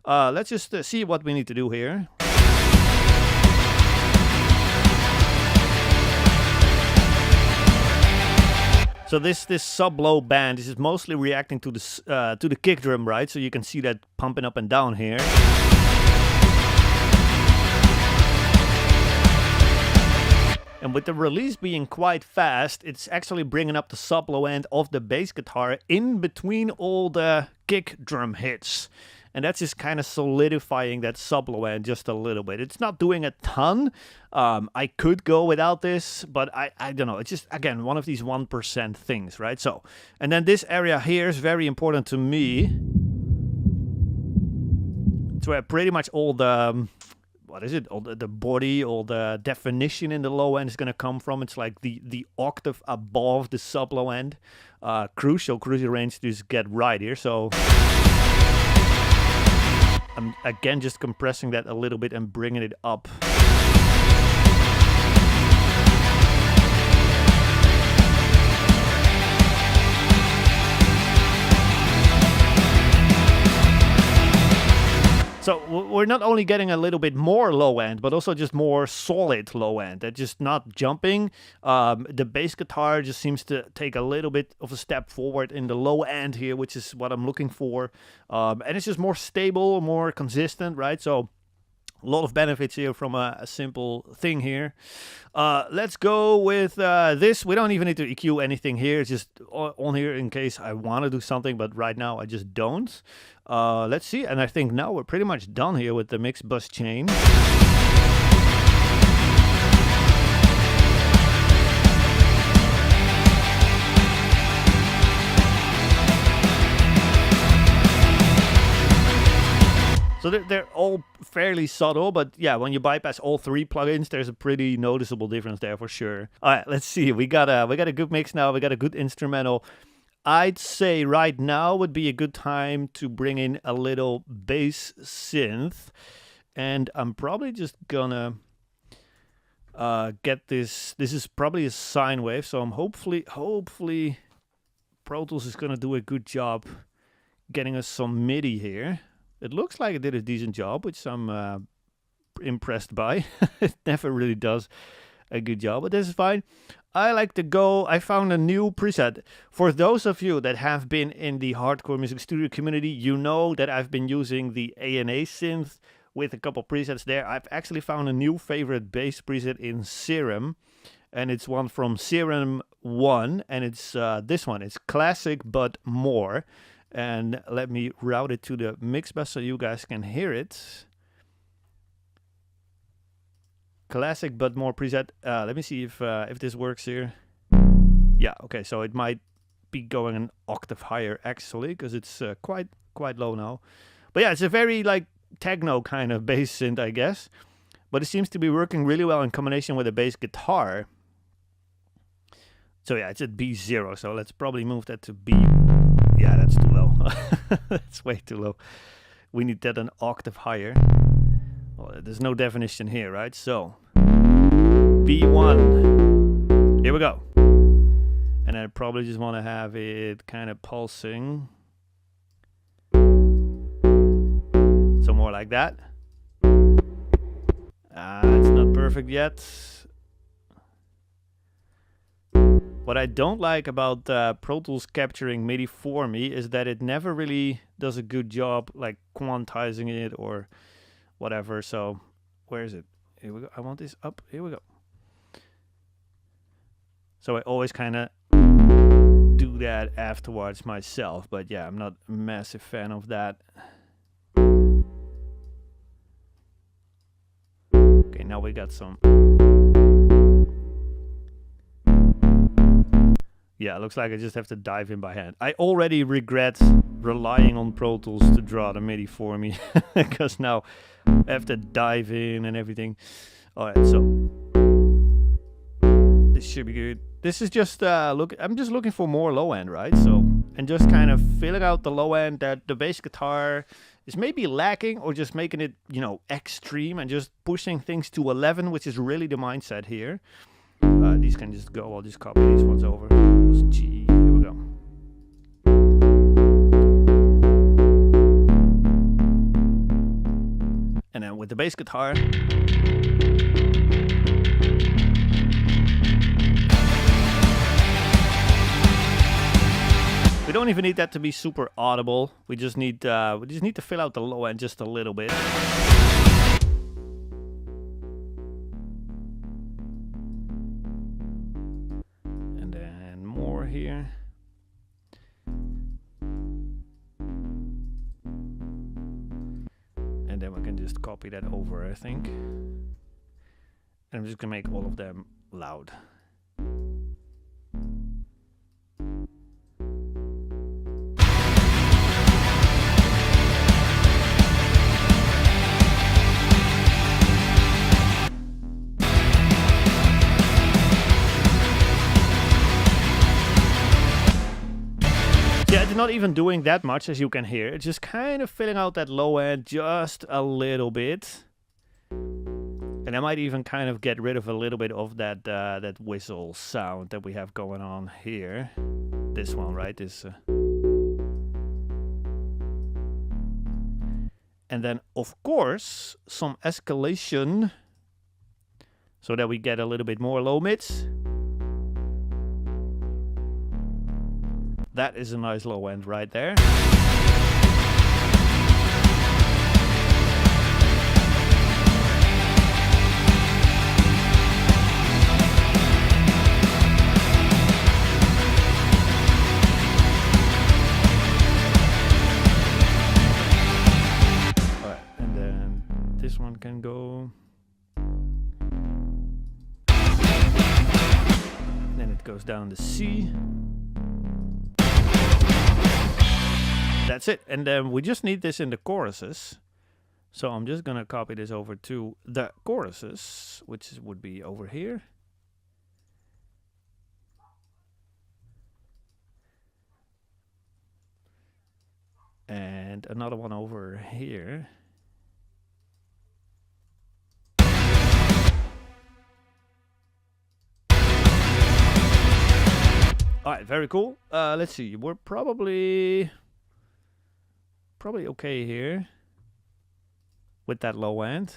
let's just see what we need to do here. So this sub-low band, this is mostly reacting to the kick drum, right? So you can see that pumping up and down here. And with the release being quite fast, it's actually bringing up the sub-low end of the bass guitar in between all the kick drum hits. And that's just kind of solidifying that sub-low end just a little bit. It's not doing a ton. I could go without this, but I don't know. It's just, again, one of these 1% things, right? So, and then this area here is very important to me. It's where pretty much all the, all the body, all the definition in the low end is going to come from. It's like the octave above the sub-low end. Crucial range to just get right here. So I'm again just compressing that a little bit and bringing it up. So we're not only getting a little bit more low end, but also just more solid low end. That's just not jumping. The bass guitar just seems to take a little bit of a step forward in the low end here, which is what I'm looking for. And it's just more stable, more consistent, right? So a lot of benefits here from a simple thing here. Let's go with this. We don't even need to EQ anything here. It's just on here in case I want to do something, but right now I just don't. Let's see. And I think now we're pretty much done here with the mix bus chain. So they're all fairly subtle, but yeah, when you bypass all three plugins, there's a pretty noticeable difference there for sure. All right, let's see. We got a good mix now. We got a good instrumental. I'd say right now would be a good time to bring in a little bass synth, and I'm probably just gonna get this. This is probably a sine wave, so I'm hopefully Pro Tools is gonna do a good job getting us some MIDI here. It looks like it did a decent job, which I'm impressed by. It never really does a good job, but this is fine. I like to go, I found a new preset. For those of you that have been in the hardcore music studio community, you know that I've been using the A&A synth with a couple presets there. I've actually found a new favorite bass preset in Serum, and it's one from Serum 1, and it's this one. It's Classic But More. And let me route it to the mix bus so you guys can hear it. Classic But More preset. Let me see if this works here. Yeah, okay, so it might be going an octave higher actually, because it's quite low now. But yeah, it's a very like techno kind of bass synth, I guess. But it seems to be working really well in combination with a bass guitar. So yeah, it's at B0, so let's probably move that to B. Yeah, that's too low. That's way too low. We need that an octave higher. Well, there's no definition here, right? So B1. Here we go. And I probably just want to have it kind of pulsing. So more like that. It's not perfect yet. What I don't like about Pro Tools capturing MIDI for me is that it never really does a good job like quantizing it or whatever. So where is it? Here we go. I want this up. Here we go. So I always kind of do that afterwards myself. But yeah, I'm not a massive fan of that. Okay, now we got some. Yeah, it looks like I just have to dive in by hand. I already regret relying on Pro Tools to draw the MIDI for me because now I have to dive in and everything. All right, so this should be good. This is just I'm just looking for more low end, right? So, and just kind of filling out the low end that the bass guitar is maybe lacking, or just making it, you know, extreme and just pushing things to 11, which is really the mindset here. These can just go. I'll just copy these ones over. G. Here we go. And then with the bass guitar. We don't even need that to be super audible. We just need to fill out the low end just a little bit. And then more here. And then we can just copy that over, I think. And I'm just gonna make all of them loud. Yeah, it's not even doing that much, as you can hear. It's just kind of filling out that low end just a little bit. And I might even kind of get rid of a little bit of that that whistle sound that we have going on here. This one, right? This. And then, of course, some escalation so that we get a little bit more low mids. That is a nice low end right there. Alright, and then this one can go. And then it goes down to C. That's it. And then we just need this in the choruses. So I'm just going to copy this over to the choruses, which would be over here. And another one over here. All right, very cool. Let's see. We're probably okay here with that low end.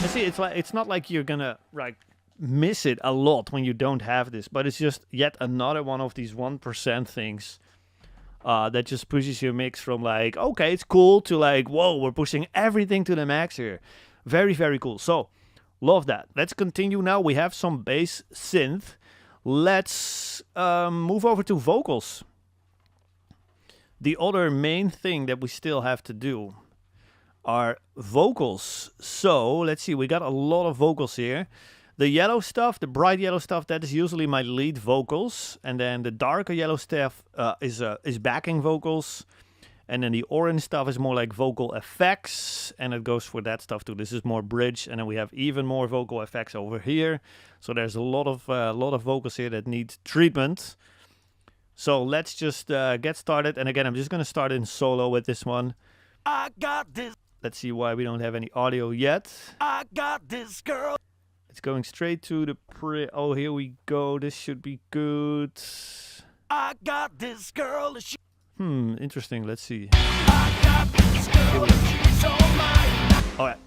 And see, it's not like you're gonna like miss it a lot when you don't have this, but it's just yet another one of these 1% things that just pushes your mix from like, okay, it's cool, to like, whoa, we're pushing everything to the max here. Very, very cool. So love that. Let's continue now. We have some bass synth. Let's move over to vocals. The other main thing that we still have to do are vocals. So let's see, we got a lot of vocals here. The yellow stuff, the bright yellow stuff, that is usually my lead vocals. And then the darker yellow stuff is backing vocals. And then the orange stuff is more like vocal effects, and it goes for that stuff too. This is more bridge, and then we have even more vocal effects over here. So there's a lot of vocals here that need treatment. So let's just get started. And again, I'm just gonna start in solo with this one. I got this. Let's see why we don't have any audio yet. I got this, girl. It's going straight to the oh, here we go. This should be good. I got this, girl. Interesting. Let's see. Alright,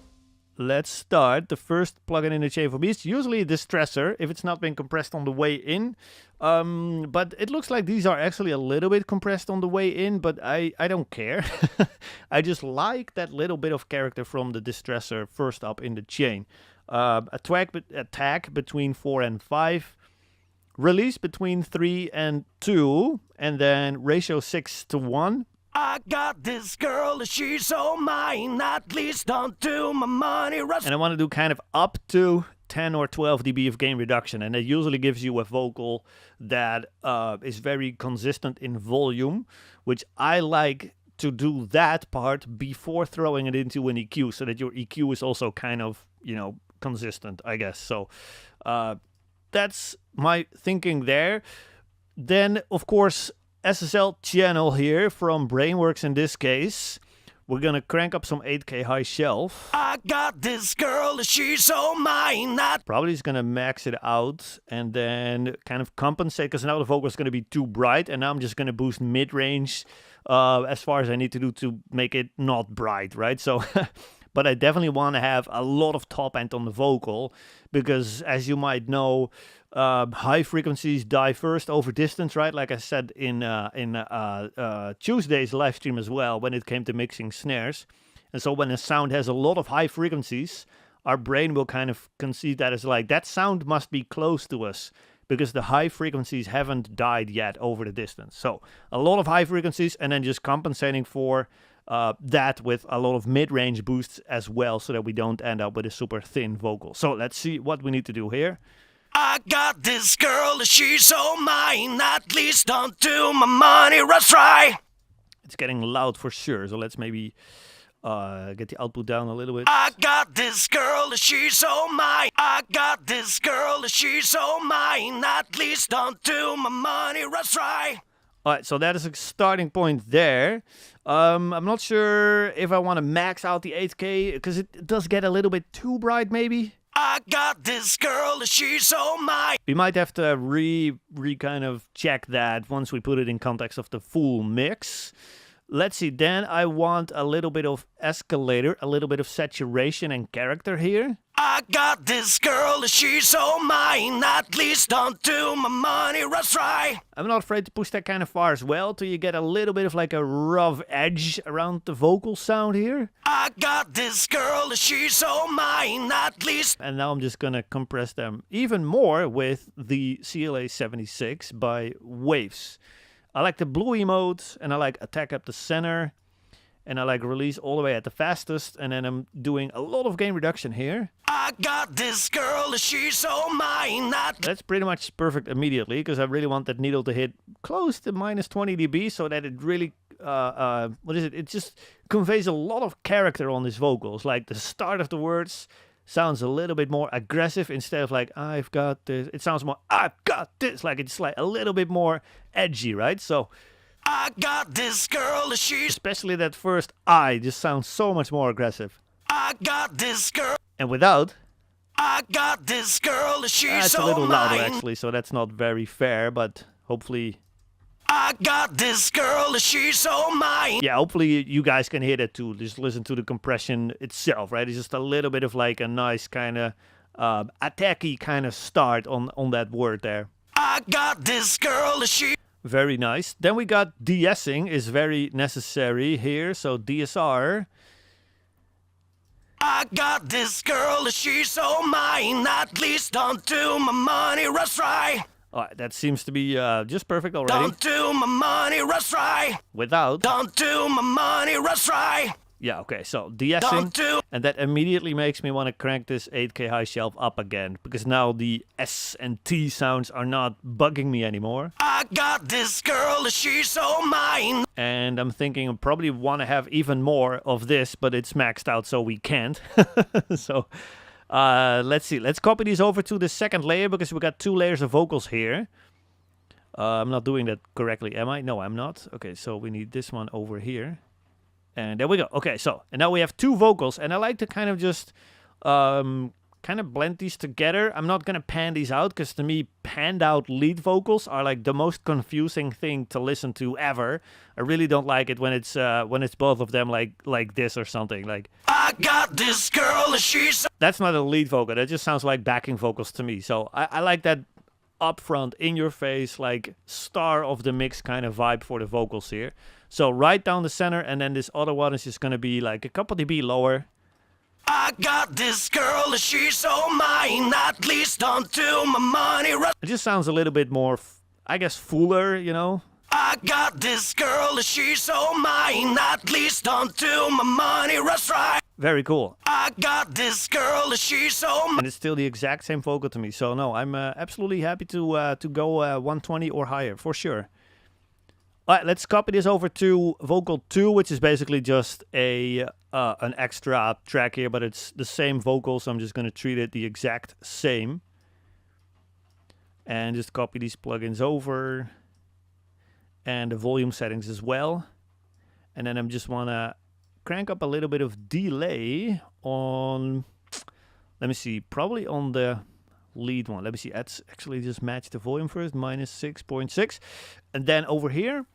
let's start. The first plugin in the chain for me is usually a distressor if it's not been compressed on the way in. But it looks like these are actually a little bit compressed on the way in, but I don't care. I just like that little bit of character from the distressor first up in the chain. Attack between 4 and 5. Release between 3 and 2, and then ratio 6 to 1. I got this girl, she's so mine. At least don't do my money rush. And I want to do kind of up to 10 or 12 dB of gain reduction, and it usually gives you a vocal that is very consistent in volume, which I like to do that part before throwing it into an EQ, so that your EQ is also kind of, you know, consistent, I guess. So that's my thinking there. Then, of course, SSL channel here from Brainworks in this case. We're gonna crank up some 8K high shelf. I got this girl, she's so mine. Probably just gonna max it out and then kind of compensate, because now the vocal is gonna be too bright, and now I'm just gonna boost mid-range as far as I need to do to make it not bright, right? So, but I definitely want to have a lot of top end on the vocal, because as you might know, high frequencies die first over distance, right? Like I said in Tuesday's live stream as well, when it came to mixing snares. And so when a sound has a lot of high frequencies, our brain will kind of conceive that as like, that sound must be close to us, because the high frequencies haven't died yet over the distance. So a lot of high frequencies, and then just compensating for that with a lot of mid-range boosts as well, so that we don't end up with a super thin vocal. So let's see what we need to do here. I got this girl, she's so mine. At least don't do my money rush right. It's getting loud for sure, so let's maybe get the output down a little bit. I got this girl, she's so mine. I got this girl, she's so mine. At least don't do my money rush right. Alright, so that is a starting point there. I'm not sure if I want to max out the 8K, because it does get a little bit too bright maybe. I got this girl, she's so mine. We might have to kind of check that once we put it in context of the full mix. Let's see, then I want a little bit of escalator, a little bit of saturation and character here. I got this girl, she's so mine. At least don't do my money rush right. I'm not afraid to push that kind of far as well, till you get a little bit of like a rough edge around the vocal sound here. I got this girl, she's so mine. At least. And now I'm just gonna compress them even more with the CLA 76 by Waves. I like the bluey mode, and I like attack up the center, and I like release all the way at the fastest, and then I'm doing a lot of gain reduction here. I got this girl, she's so mine. That's pretty much perfect immediately, because I really want that needle to hit close to minus 20 dB, so that it really, it just conveys a lot of character on these vocals. Like the start of the words sounds a little bit more aggressive instead of like, I've got this. It sounds more, I've got this. Like it's like a little bit more edgy, right? So I got this girl, she's. Especially that first I just sounds so much more aggressive. I got this girl. And without, I got this girl, she's it's so a little louder mine. actually, so that's not very fair, but hopefully. I got this girl, she's so mine. Yeah, hopefully you guys can hear that too. Just listen to the compression itself, right? It's just a little bit of like a nice kind of attacky kind of start on that word there. I got this girl, she. Very nice. Then we got de-essing is very necessary here. So DSR. I got this girl, she's so mine. At least don't do my money rush right. Alright, that seems to be just perfect already. Don't do my money rush right. Without. Don't do my money rush right. Yeah, okay, so de-essing. And that immediately makes me want to crank this 8K high shelf up again, because now the S and T sounds are not bugging me anymore. I got this girl, she's so mine. And I'm thinking I probably want to have even more of this, but it's maxed out, so we can't. So let's see. Let's copy these over to the second layer, because we got 2 layers of vocals here. I'm not doing that correctly, am I? No, I'm not. Okay, so we need this one over here. And there we go. Okay, so, and now we have 2 vocals, and I like to kind of just kind of blend these together. I'm not gonna pan these out, because to me, panned out lead vocals are like the most confusing thing to listen to ever. I really don't like it when it's both of them like this or something. Like, I got this girl, she's. That's not a lead vocal. That just sounds like backing vocals to me. So I like that upfront, in your face, like star of the mix kind of vibe for the vocals here. So right down the center, and then this other one is just gonna be like a couple dB lower. I got this girl, she's so mine. At least don't do my money rush. It just sounds a little bit more, I guess, fuller, you know? I got this girl, she's so mine. At least until my money runs right. Very cool. I got this girl, she's so mine. And it's still the exact same vocal to me. So no, I'm absolutely happy to go 120 or higher for sure. All right, let's copy this over to vocal 2, which is basically just an extra track here, but it's the same vocal, so I'm just going to treat it the exact same. And just copy these plugins over. And the volume settings as well. And then I just want to crank up a little bit of delay on, let me see, probably on the lead one. Let me see, let's actually just match the volume first, -6.6. And then over here,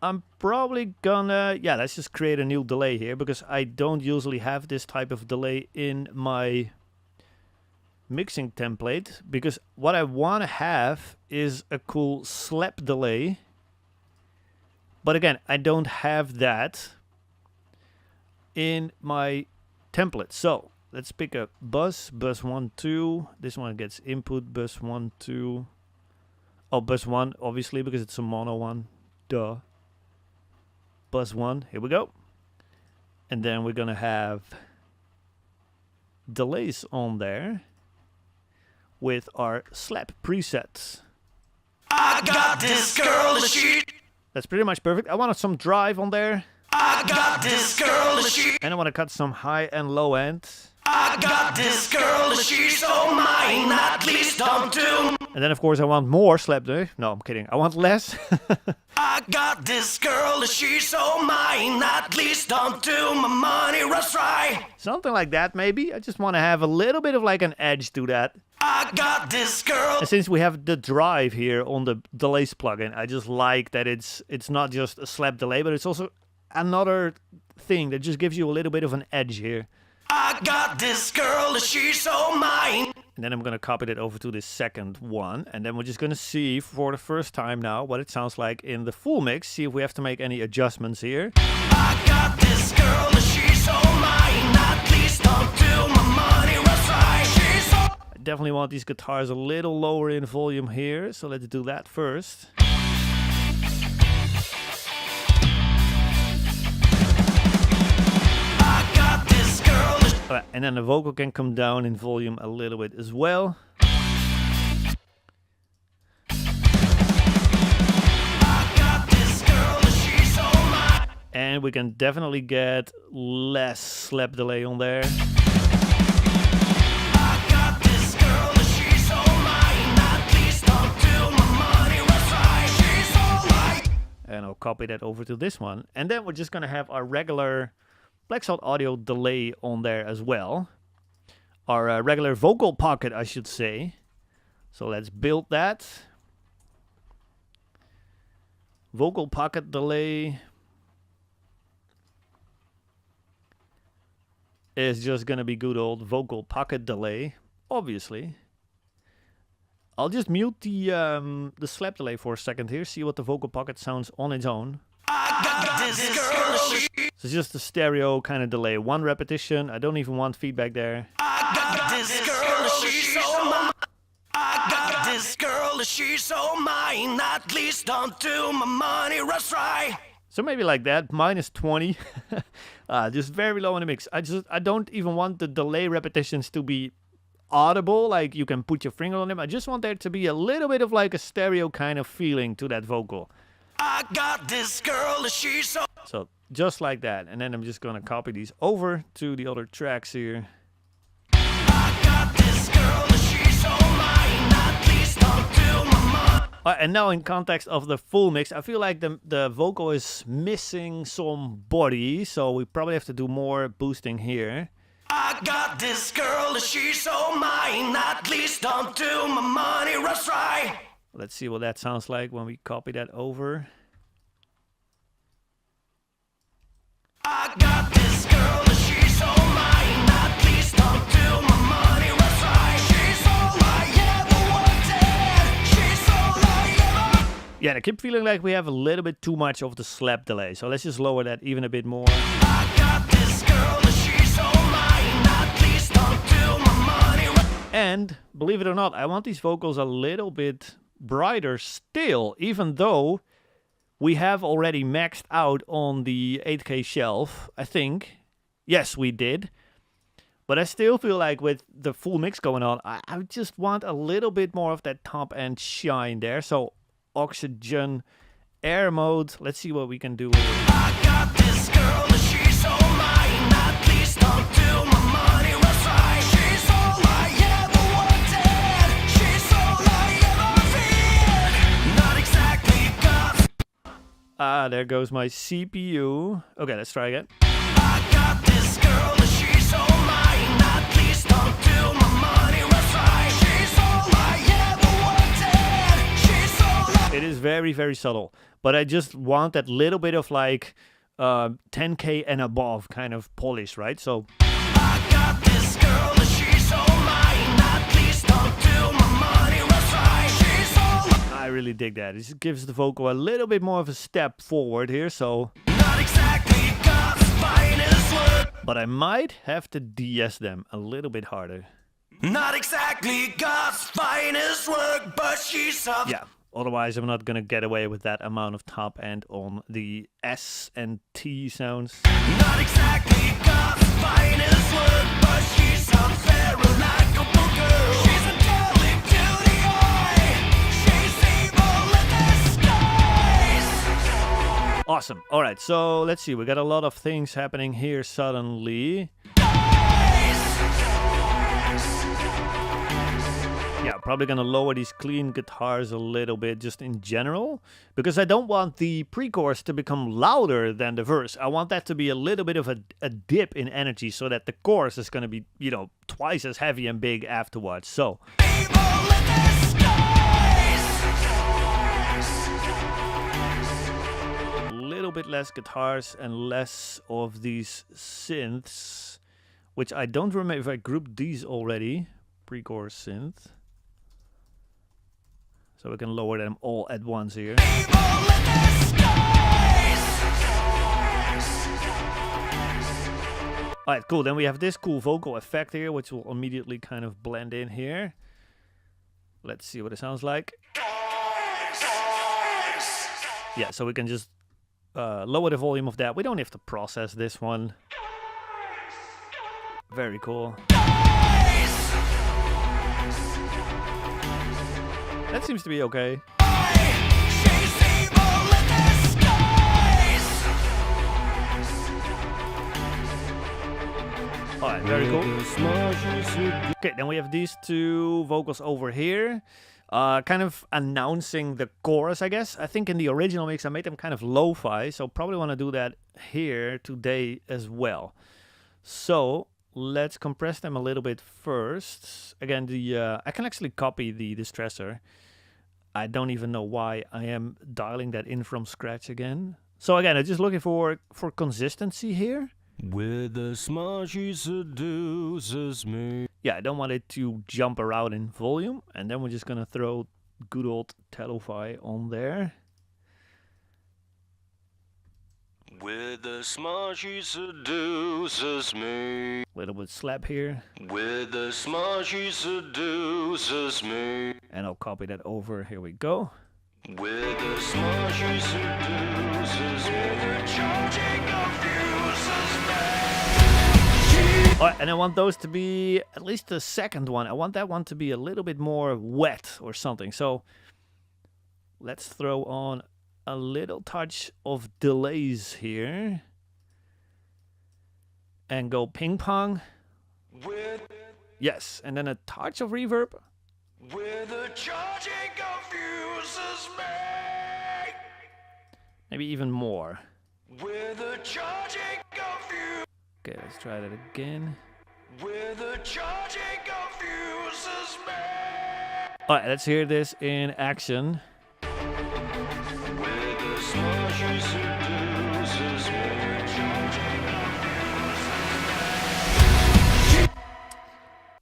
I'm probably gonna, yeah, let's just create a new delay here, because I don't usually have this type of delay in my mixing template, because what I want to have is a cool slap delay. But again, I don't have that in my template. So let's pick a bus 1, 2. This one gets input bus 1, 2. Oh, bus 1, obviously, because it's a mono one. Duh. Bus 1, here we go. And then we're gonna have delays on there with our slap presets. I got this girl, she. That's pretty much perfect. I wanted some drive on there. I got this girl, she. And I want to cut some high and low end. I got this girl, she's so mine. At least I'm two. And then of course I want more slap delay. No, I'm kidding. I want less. I got this girl, she's so mine. At least until my money runs dry. Something like that maybe. I just want to have a little bit of like an edge to that. I got this girl. And since we have the drive here on the delays plugin, I just like that it's not just a slap delay, but it's also another thing that just gives you a little bit of an edge here. I got this girl, she's so mine. And then I'm going to copy that over to the second one. And then we're just going to see for the first time now what it sounds like in the full mix. See if we have to make any adjustments here. I got this girl, she's so mine. At least until my money runs dry. She's so. I definitely want these guitars a little lower in volume here. So let's do that first. And then the vocal can come down in volume a little bit as well. And we can definitely get less slap delay on there. And I'll copy that over to this one. And then we're just going to have our regular Black Salt Audio delay on there as well. Our regular vocal pocket, I should say. So let's build that. Vocal pocket delay is just going to be good old vocal pocket delay, obviously. I'll just mute the slap delay for a second here, see what the vocal pocket sounds on its own. I got this girl. So it's just a stereo kind of delay. One repetition. I don't even want feedback there. I got this girl, she's so mine. I got this girl, she's so mine. At least until my money runs dry. So maybe like that, -20. Just very low in the mix. I don't even want the delay repetitions to be audible, like you can put your finger on them. I just want there to be a little bit of like a stereo kind of feeling to that vocal. I got this girl, she's so. So just like that. And then I'm just gonna copy these over to the other tracks here. I got this girl, she's so mine. At least until my money. And now in context of the full mix, I feel like the vocal is missing some body, so we probably have to do more boosting here. I got this girl, she's so mine. At least until my money runs dry. Let's see what that sounds like when we copy that over. I got this girl, she's so mine. At least until my money runs dry. She's all I ever wanted. She's all I ever. Yeah, I keep feeling like we have a little bit too much of the slap delay. So let's just lower that even a bit more. I got this girl, she's so mine. At least until my money runs. And believe it or not, I want these vocals a little bit brighter still, even though we have already maxed out on the 8K shelf, I think. Yes, we did. But I still feel like with the full mix going on, I just want a little bit more of that top end shine there. So oxygen, air mode. Let's see what we can do with it. I got this girl and she's all mine. At least until my money runs dry. She's all I ever wanted. She's all I ever feared. Not exactly God's. There goes my CPU. Okay, let's try again. I got this girl and she's all mine. At least until my money runs dry. She's all I ever wanted. She's all I. It is very, very subtle. But I just want that little bit of like 10K and above kind of polish, right? So I got this girl and she's all mine. At least until my money runs dry. She's all I really dig that. It just gives the vocal a little bit more of a step forward here. So, not exactly God's finest work. but I might have to DS them a little bit harder. Not exactly God's finest work, but she's up. Yeah. Otherwise, I'm not gonna get away with that amount of top end on the S and T sounds. Not exactly God's finest work, but she's a very likable girl. She's angelic to the eye. She's evil in disguise. Awesome. All right. So let's see. We got a lot of things happening here suddenly. Yeah, probably gonna lower these clean guitars a little bit just in general, because I don't want the pre-chorus to become louder than the verse. I want that to be a little bit of a dip in energy so that the chorus is gonna be, you know, twice as heavy and big afterwards. So Evil in disguise. a little bit less guitars and less of these synths, which I don't remember if I grouped these already. Pre-chorus synth. So we can lower them all at once here. Evil in disguise. Alright, cool. Then we have this cool vocal effect here, which will immediately kind of blend in here. Let's see what it sounds like. Yeah, so we can just lower the volume of that. We don't have to process this one. Very cool. That seems to be okay. She's evil in disguise. Alright, very cool. Okay, then we have these two vocals over here. Kind of announcing the chorus, I guess. I think in the original mix I made them kind of lo-fi, so probably want to do that here today as well. So let's compress them a little bit first. Again, I can actually copy the distressor. I don't even know why I am dialing that in from scratch again. So again, I'm just looking for consistency here. With a smile she seduces me. Yeah, I don't want it to jump around in volume. And then we're just gonna throw good old Tello-Fi on there. With a smile she seduces me. Little bit slap here. With a smile she seduces me. And I'll copy that over. Here we go. With a smile she seduces me. Charging confuses me. Alright, and I want those to be, at least the second one, I want that one to be a little bit more wet or something. So let's throw on a little touch of delays here. And go ping pong. With Yes, and then a touch of reverb. the charging confuses me. Maybe even more. With the charging confuses. Okay, let's try that again. With the charging confuses me. Alright, let's hear this in action. With a smile she seduces me.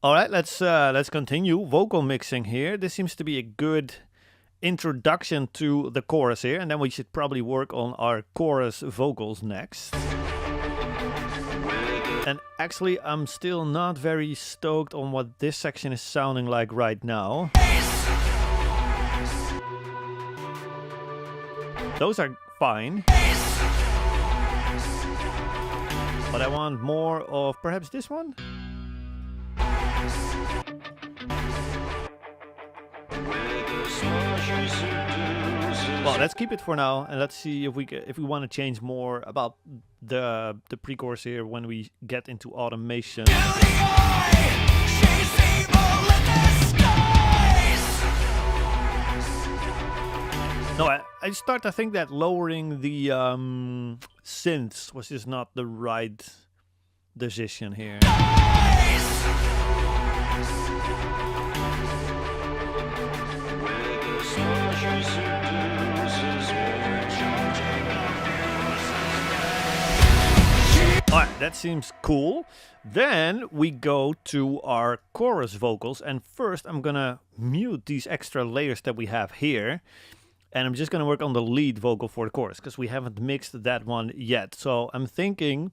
Alright, let's continue. Vocal mixing here. This seems to be a good introduction to the chorus here, and then we should probably work on our chorus vocals next. And actually, I'm still not very stoked on what this section is sounding like right now. Those are fine. But I want more of perhaps this one. Well, let's keep it for now, and let's see if we want to change more about the pre-chorus here when we get into automation. No, I start to think that lowering the synths was just not the right decision here. Alright, that seems cool. Then we go to our chorus vocals, and first I'm gonna mute these extra layers that we have here, and I'm just gonna work on the lead vocal for the chorus because we haven't mixed that one yet. So I'm thinking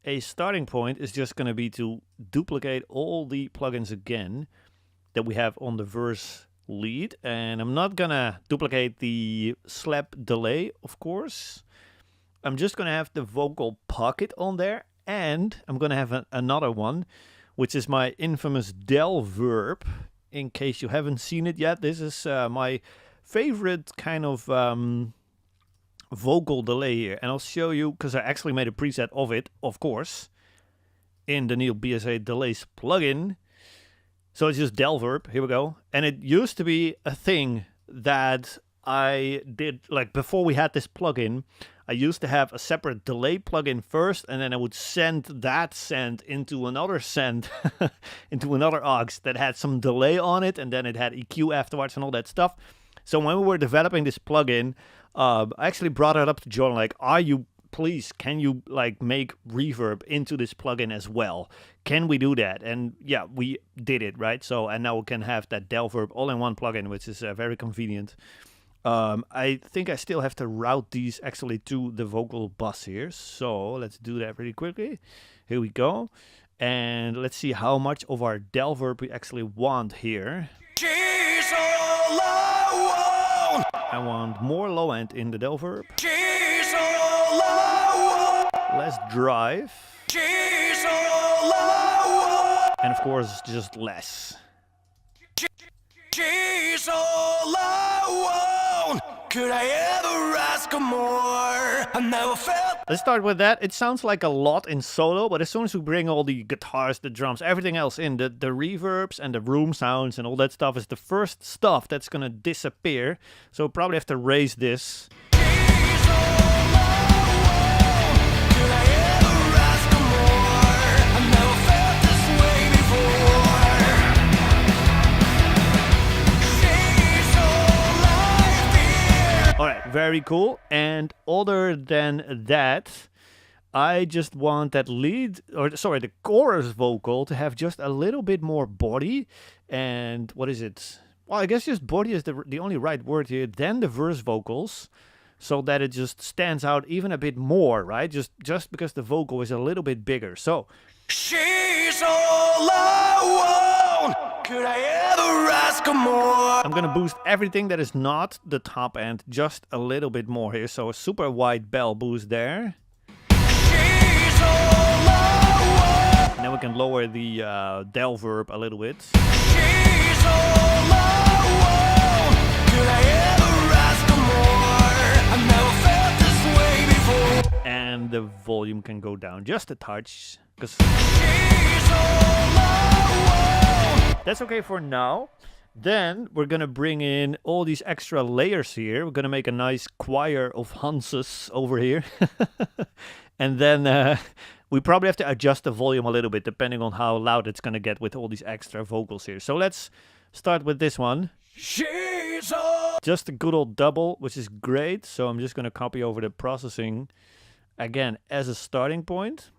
a starting point is just gonna be to duplicate all the plugins again that we have on the verse lead, and I'm not gonna duplicate the slap delay, of course. I'm just gonna have the vocal pocket on there, and I'm gonna have another one, which is my infamous del verb. In case you haven't seen it yet, this is my favorite kind of vocal delay here, and I'll show you because I actually made a preset of it, of course, in the Neil BSA Delays plugin. So it's just del verb. Here we go, and it used to be a thing that I did, like before we had this plugin, I used to have a separate delay plugin first, and then I would send that send into another send, into another aux that had some delay on it, and then it had EQ afterwards and all that stuff. So when we were developing this plugin, I actually brought it up to John, like, can you like make reverb into this plugin as well? Can we do that? And yeah, we did it, right? So, and now we can have that del verb all in one plugin, which is very convenient. I think I still have to route these actually to the vocal bus here. So let's do that really quickly. Here we go. And let's see how much of our del verb we actually want here. She's all I want. I want more low end in the del verb. She's all I want. Less drive. She's all I want. And of course, just less. She's all I want. Could I ever ask her more? I never felt. Let's start with that. It sounds like a lot in solo, but as soon as we bring all the guitars, the drums, everything else in, the reverbs and the room sounds and all that stuff is the first stuff that's gonna disappear. So we'll probably have to raise this. She's all I want. Could I ever ask her more? I never felt this way before. She's all I fear. All right, very cool. And other than that, I just want that the chorus vocal to have just a little bit more body. And what is it? Well, I guess just body is the only right word here, than the verse vocals, so that it just stands out even a bit more, right? Just because the vocal is a little bit bigger. So She's all I want. Could I ever ask her more? I'm gonna boost everything that is not the top end just a little bit more here. So a super wide bell boost there. She's all I want. And then we can lower the del verb a little bit. She's all I want. Could I ever ask her more? I never felt this way before. And the volume can go down just a touch, because She's all I want. that's okay for now. Then we're gonna bring in all these extra layers here. We're gonna make a nice choir of Hanses over here. And then we probably have to adjust the volume a little bit depending on how loud it's gonna get with all these extra vocals here. So let's start with this one. She's all. Just a good old double, which is great. So I'm just gonna copy over the processing again as a starting point.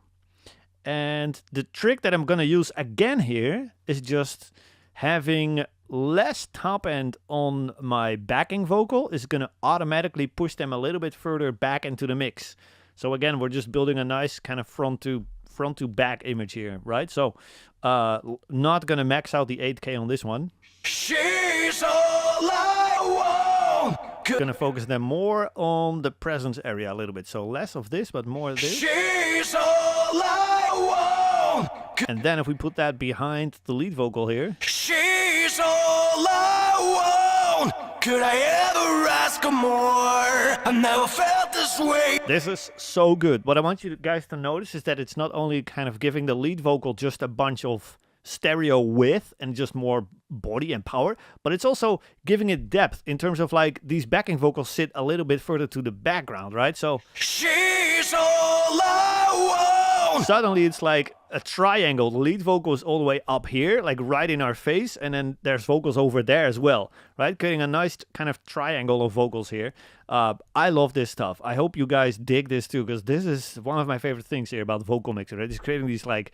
And the trick that I'm gonna use again here is just having less top end on my backing vocal is gonna automatically push them a little bit further back into the mix. So again, we're just building a nice kind of front to back image here, right? So not gonna max out the 8K on this one. She's all I want. Gonna focus them more on the presence area a little bit. So less of this, but more of this. She's all I want. And then if we put that behind the lead vocal here. She's all I want. Could I ever ask her more? I never felt this way. This is so good. What I want you guys to notice is that it's not only kind of giving the lead vocal just a bunch of stereo width and just more body and power, but it's also giving it depth in terms of like these backing vocals sit a little bit further to the background, right? So She's all I want. suddenly it's like a triangle. The lead vocal is all the way up here, like right in our face, and then there's vocals over there as well, right? Creating a nice kind of triangle of vocals here. I love this stuff. I hope you guys dig this too, because this is one of my favorite things here about vocal mixer, right? It's creating these like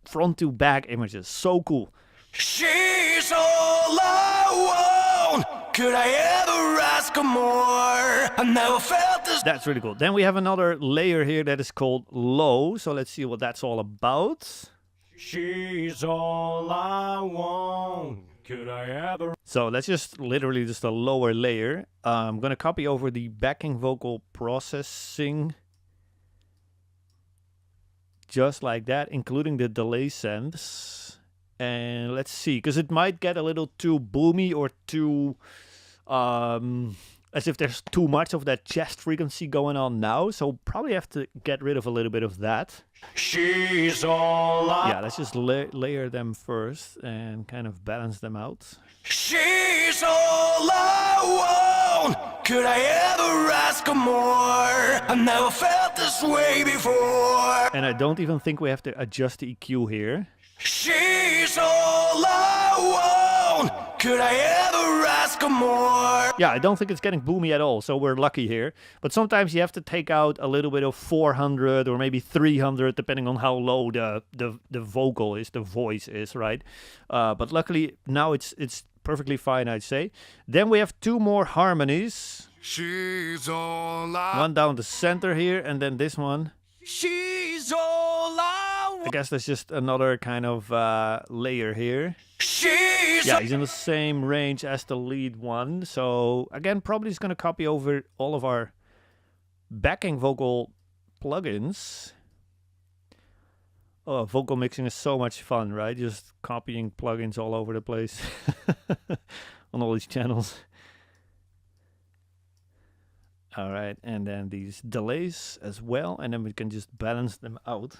front to back images. So cool. She's all I want. Could I ever ask her more? I never felt this. That's really cool. Then we have another layer here that is called low. So let's see what that's all about. She's all I want. Could I ever? So that's just literally just a lower layer. I'm going to copy over the backing vocal processing. Just like that, including the delay sends. And let's see, because it might get a little too boomy or too, as if there's too much of that chest frequency going on now. So probably have to get rid of a little bit of that. She's all I. Yeah, let's just layer them first and kind of balance them out. She's all I want. Could I ever ask her more? I never felt this way before. And I don't even think we have to adjust the EQ here. She's all I want. Could I ever ask her more? Yeah, I don't think it's getting boomy at all, so we're lucky here. But sometimes you have to take out a little bit of 400 or maybe 300, depending on how low the vocal is, the voice is, right? But luckily, now it's perfectly fine, I'd say. Then we have two more harmonies. She's all I. One down the center here, and then this one. She's all I want. I guess that's just another kind of layer here. She's Yeah, he's in the same range as the lead one. So again, probably just going to copy over all of our backing vocal plugins. Oh, vocal mixing is so much fun, right? Just copying plugins all over the place on all these channels. All right, and then these delays as well, and then we can just balance them out.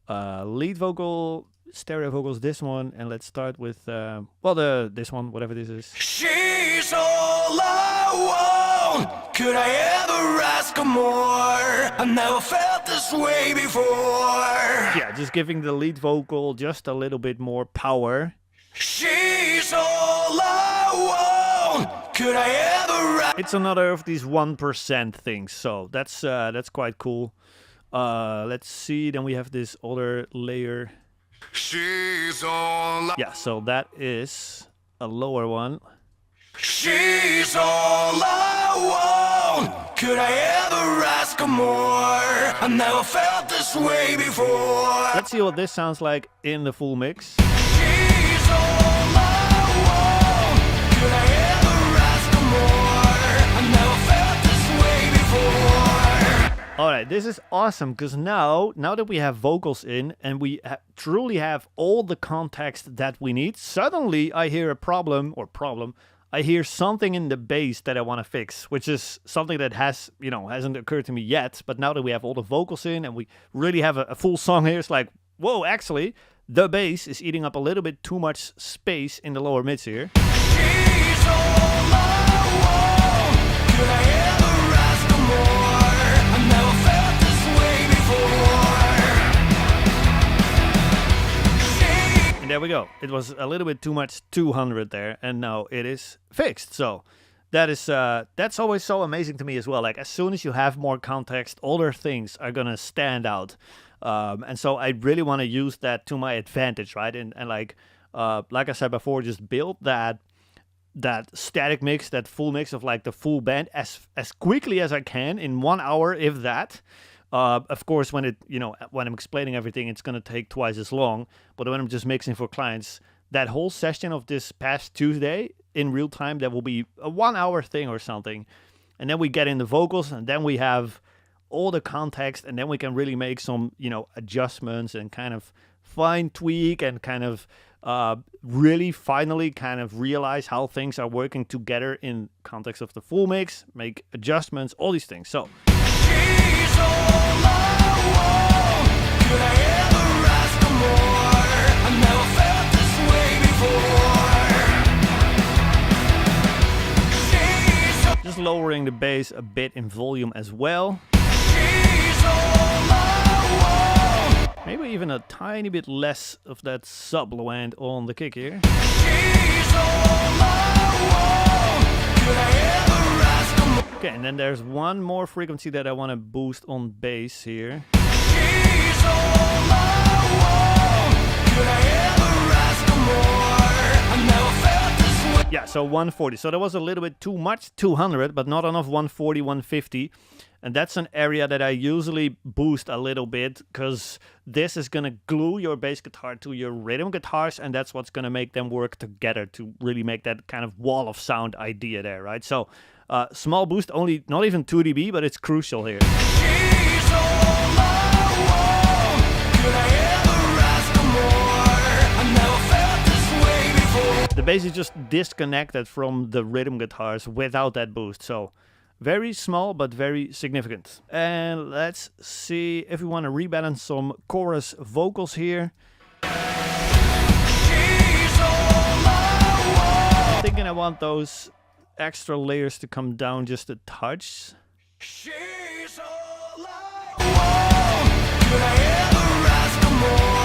Lead vocal, stereo vocals, this one, and let's start with this one, whatever this is. She's all I want. Could I ever ask her more? I never felt this way before. Yeah, just giving the lead vocal just a little bit more power. She's all I want. Could I ever ask? It's another of these 1% things, so that's quite cool. Let's see, then we have this other layer. She's all I. Yeah, so that is a lower one. She's all I want. Could I ever ask her more? I never felt this way before. Let's see what this sounds like in the full mix. She's all I want. Could I ever ask her more? I never felt this way before. All right, this is awesome because now that we have vocals in and we truly have all the context that we need, suddenly I hear a problem. I hear something in the bass that I want to fix, which is something that hasn't occurred to me yet. But now that we have all the vocals in and we really have a full song here, it's like, whoa, actually, the bass is eating up a little bit too much space in the lower mids here. She's all I want. Could I ever ask her more? I never felt this way before. And there we go. It was a little bit too much 200 there, and now it is fixed. So that's always so amazing to me as well. Like as soon as you have more context, other things are gonna stand out. And so I really want to use that to my advantage, right? And like I said before, just build that static mix, that full mix of like the full band as quickly as I can in 1 hour, if that. Of course, when I'm explaining everything, it's gonna take twice as long. But when I'm just mixing for clients, that whole session of this past Tuesday, in real time, that will be a 1 hour thing or something. And then we get in the vocals, and then we have all the context, and then we can really make some, you know, adjustments and kind of fine tweak and kind of really finally kind of realize how things are working together in context of the full mix, make adjustments, all these things. So She's all I want. Could I ever ask for more? I never felt this way before. She's all, just lowering the bass a bit in volume as well. she's all I want. Maybe even a tiny bit less of that sub-low end on the kick here. She's all I want. Could I ever ask for more? Okay, and then there's one more frequency that I want to boost on bass here. She's all I want. Could I ever ask for more? I never felt this way. Yeah, so 140. So that was a little bit too much, 200, but not enough 140, 150. And that's an area that I usually boost a little bit, because this is going to glue your bass guitar to your rhythm guitars, and that's what's going to make them work together to really make that kind of wall of sound idea there, right? So small boost, only not even 2 dB, but it's crucial here. She's all I want. Could I ever ask for more? I never felt this way before. The bass is just disconnected from the rhythm guitars without that boost. So very small, but very significant. And let's see if we want to rebalance some chorus vocals here. She's all I want. I'm thinking I want those extra layers to come down just a touch. She's all I want. Could I ever ask for more?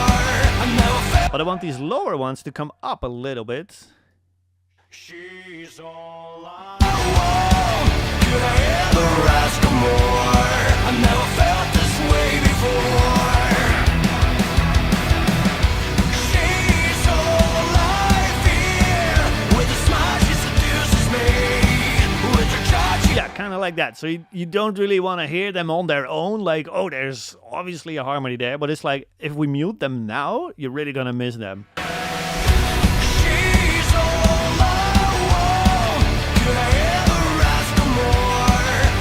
I never felt. But I want these lower ones to come up a little bit. She's all I want. Could I ever ask for more? I never felt this way before. She's all I feel. With a smile she seduces me. With her touch she... Yeah, kind of like that. So you don't really want to hear them on their own. Like, oh, there's obviously a harmony there. But it's like, if we mute them now, you're really going to miss them. She's all I want. Could I ever ask for more?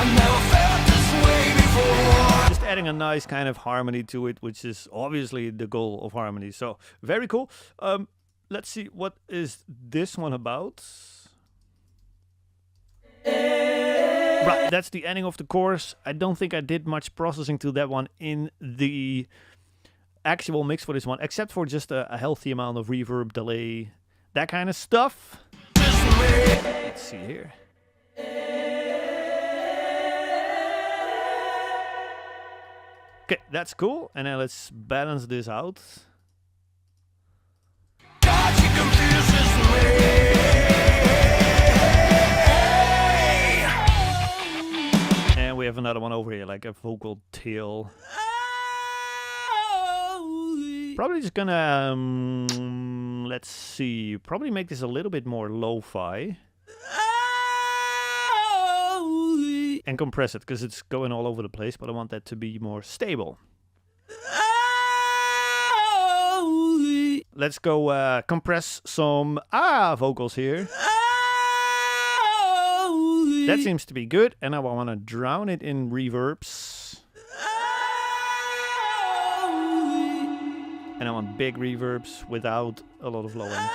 I never felt this way before. Just adding a nice kind of harmony to it, which is obviously the goal of harmony. So very cool. Let's see, what is this one about? Right, that's the ending of the chorus. I don't think I did much processing to that one in the actual mix for this one, except for just a healthy amount of reverb, delay, that kind of stuff. Let's see here. Okay, that's cool. And then let's balance this out. God, she confuses me. And we have another one over here, like a vocal tail. Probably just gonna, let's see, probably make this a little bit more lo-fi. And compress it, because it's going all over the place, but I want that to be more stable. Let's go compress some vocals here. That seems to be good, and I want to drown it in reverbs. And I want big reverbs without a lot of low end.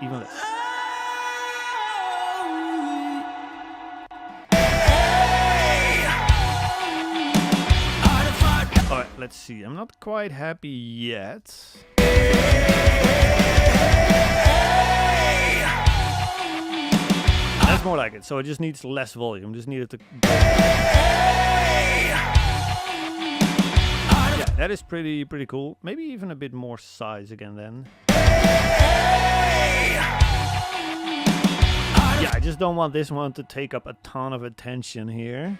Even less. Alright, let's see. I'm not quite happy yet. That's more like it. So it just needs less volume. Just needed to. Yeah, that is pretty cool. Maybe even a bit more size again then. Yeah, I just don't want this one to take up a ton of attention here.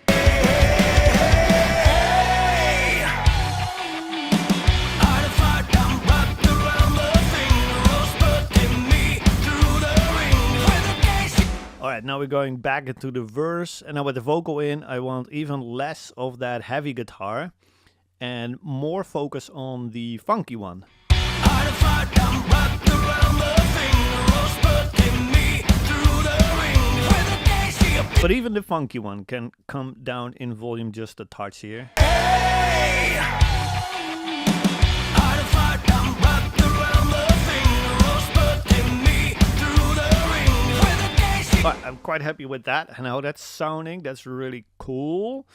Alright, now we're going back into the verse, and now with the vocal in, I want even less of that heavy guitar and more focus on the funky one. But even the funky one can come down in volume just a touch here. But I'm quite happy with that and how that's sounding. That's really cool.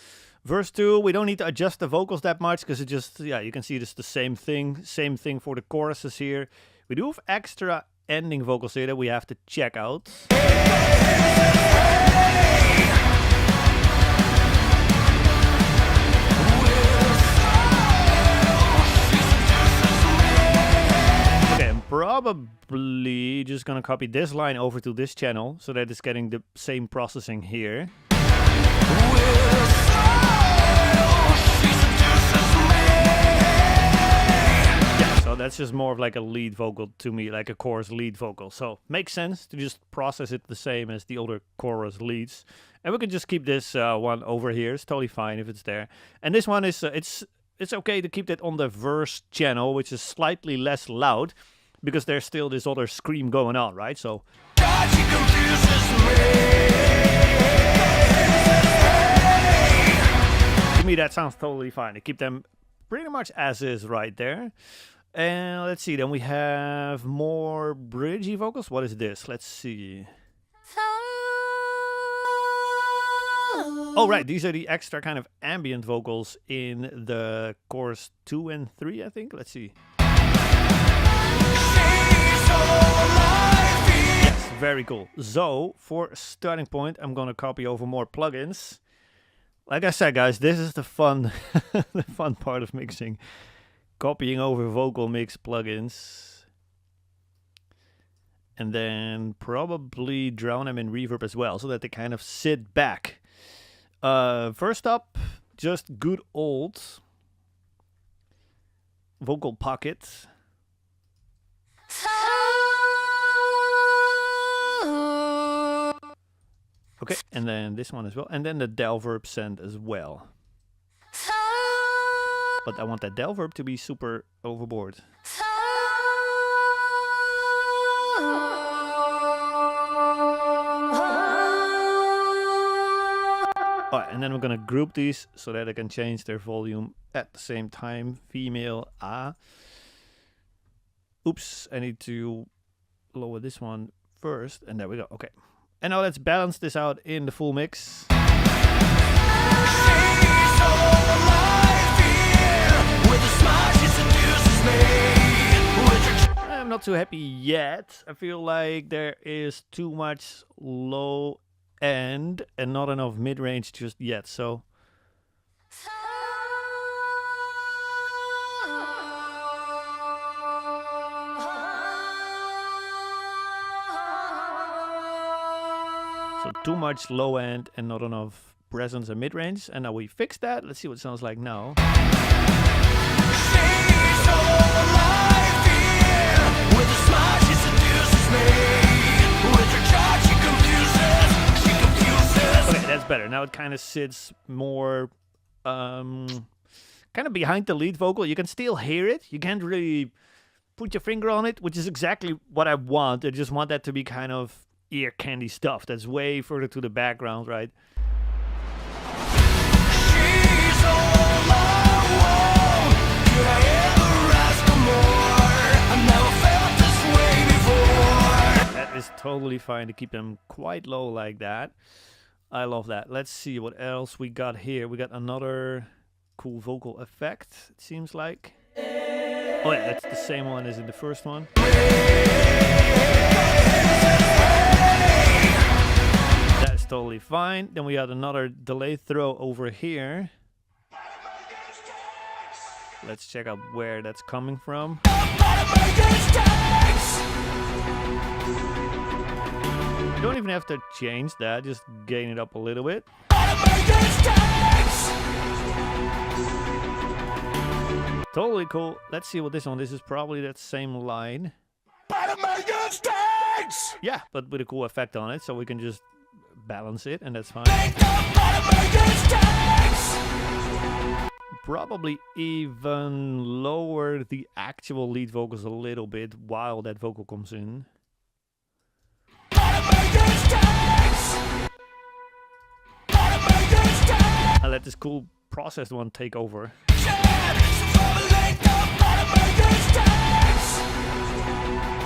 Verse 2, we don't need to adjust the vocals that much because it just, yeah, you can see it's the same thing. Same thing for the choruses here. We do have extra ending vocals here that we have to check out. Okay, I'm probably just gonna copy this line over to this channel so that it's getting the same processing here. So that's just more of like a lead vocal to me, like a chorus lead vocal. So makes sense to just process it the same as the other chorus leads. And we can just keep this one over here. It's totally fine if it's there. And this one is, it's okay to keep that on the verse channel, which is slightly less loud because there's still this other scream going on, right? So God, she confuses me. To me, that sounds totally fine. To keep them pretty much as is right there. And let's see, then we have more bridgey vocals. What is this? Let's see. Oh, right. These are the extra kind of ambient vocals in the chorus 2 and 3, I think. Let's see. Yes, very cool. So, for starting point, I'm going to copy over more plugins. Like I said, guys, this is the fun, the fun part of mixing. Copying over vocal mix plugins. And then probably drown them in reverb as well, so that they kind of sit back. First up, just good old vocal pocket. Okay, and then this one as well. And then the del verb send as well. But I want that del verb to be super overboard. Alright, and then we're gonna group these so that I can change their volume at the same time. Female A. Oops, I need to lower this one first, and there we go. Okay. And now let's balance this out in the full mix. I'm not too happy yet. I feel like there is too much low end and not enough mid-range just yet, so too much low end and not enough presence and mid-range. And now we fixed that. Let's see what it sounds like now. Okay, that's better. Now it kind of sits more kind of behind the lead vocal. You can still hear it. You can't really put your finger on it, which is exactly what I want. I just want that to be kind of ear candy stuff that's way further to the background, right? She's all I want. Could I ever ask for more? I've never felt this way before. That is totally fine to keep them quite low like that. I love that. Let's see what else we got here. We got another cool vocal effect, it seems like. Oh yeah, that's the same one as in the first one. That's totally fine. Then we got another delay throw over here. Let's check out where that's coming from. You don't even have to change that, just gain it up a little bit. Totally cool. Let's see what this one. This is probably that same line. Yeah, but with a cool effect on it, so we can just balance it, and that's fine. Probably even lower the actual lead vocals a little bit while that vocal comes I let this cool processed one take over.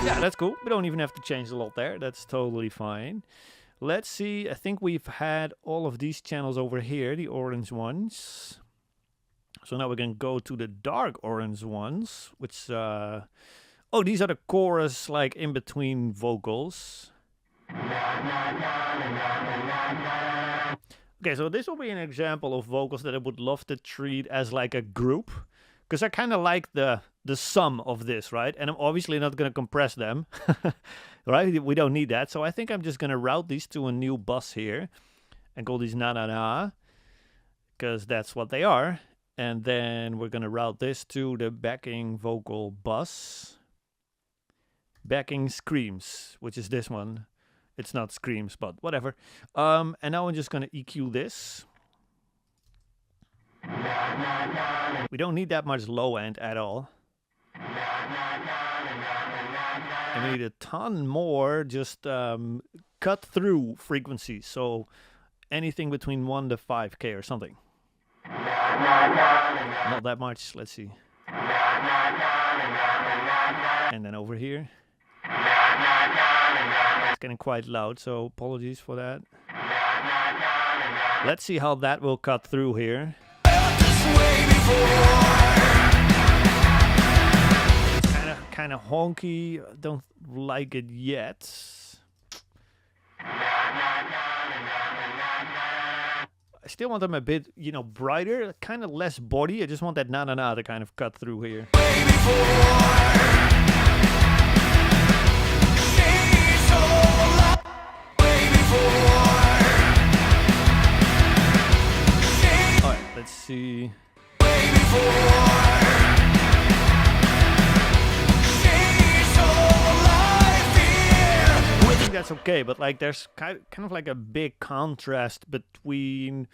Yeah, that's cool. We don't even have to change a lot there. That's totally fine. Let's see. I think we've had all of these channels over here, the orange ones. So now we can go to the dark orange ones, which... oh, these are the chorus, like, in between vocals. Okay, so this will be an example of vocals that I would love to treat as, like, a group. Because I kind of like the sum of this, right? And I'm obviously not going to compress them, right? We don't need that. So I think I'm just going to route these to a new bus here and call these na-na-na, because that's what they are. And then we're going to route this to the backing vocal bus. Backing screams, which is this one. It's not screams, but whatever. And now I'm just going to EQ this. We don't need that much low end at all. And we need a ton more just cut through frequencies. So anything between 1 to 5K or something. Not that much. Let's see. And then over here. It's getting quite loud, so apologies for that. Let's see how that will cut through here. It's kind of honky. I don't like it yet. I still want them a bit, you know, brighter, kind of less body. I just want that na-na-na to kind of cut through here. Alright, let's see. I think that's okay, but like there's kind of like a big contrast between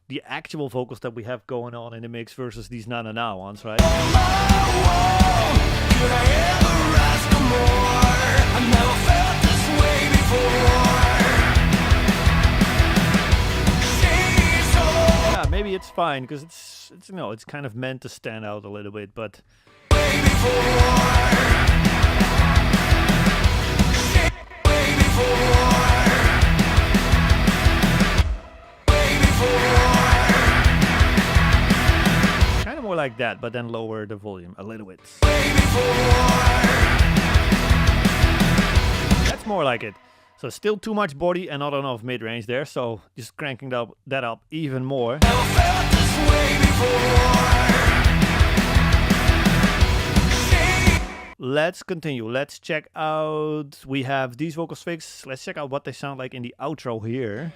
the actual vocals that we have going on in the mix versus these na-na-na ones, right? Yeah, maybe it's fine because it's you know, it's kind of meant to stand out a little bit, but kind of more like that, but then lower the volume a little bit. That's more like it. So still too much body and not enough mid-range there, so just cranking that up even more. Let's continue. Let's check out. We have these vocals fixed. Let's check out what they sound like in the outro here.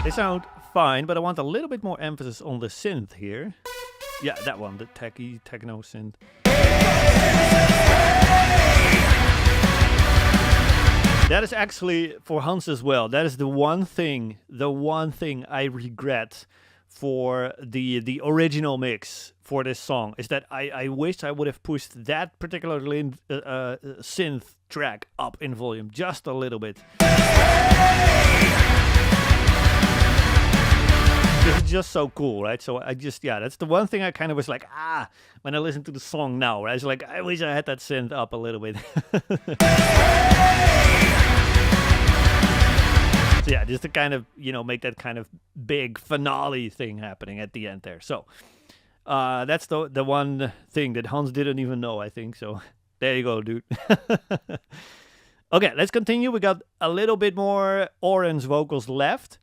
They sound fine, but I want a little bit more emphasis on the synth here. Yeah, that one, the techie techno synth. That is actually for Hans as well. That is the one thing I regret for the original mix for this song is that I wish I would have pushed that particular synth track up in volume just a little bit. It's just so cool, right? So I just, yeah, that's the one thing I kind of was like, when I listen to the song now, right? I was like, I wish I had that synth up a little bit. So yeah, just to kind of, you know, make that kind of big finale thing happening at the end there. So that's the one thing that Hans didn't even know, I think. So there you go, dude. Okay, let's continue. We got a little bit more orange vocals left.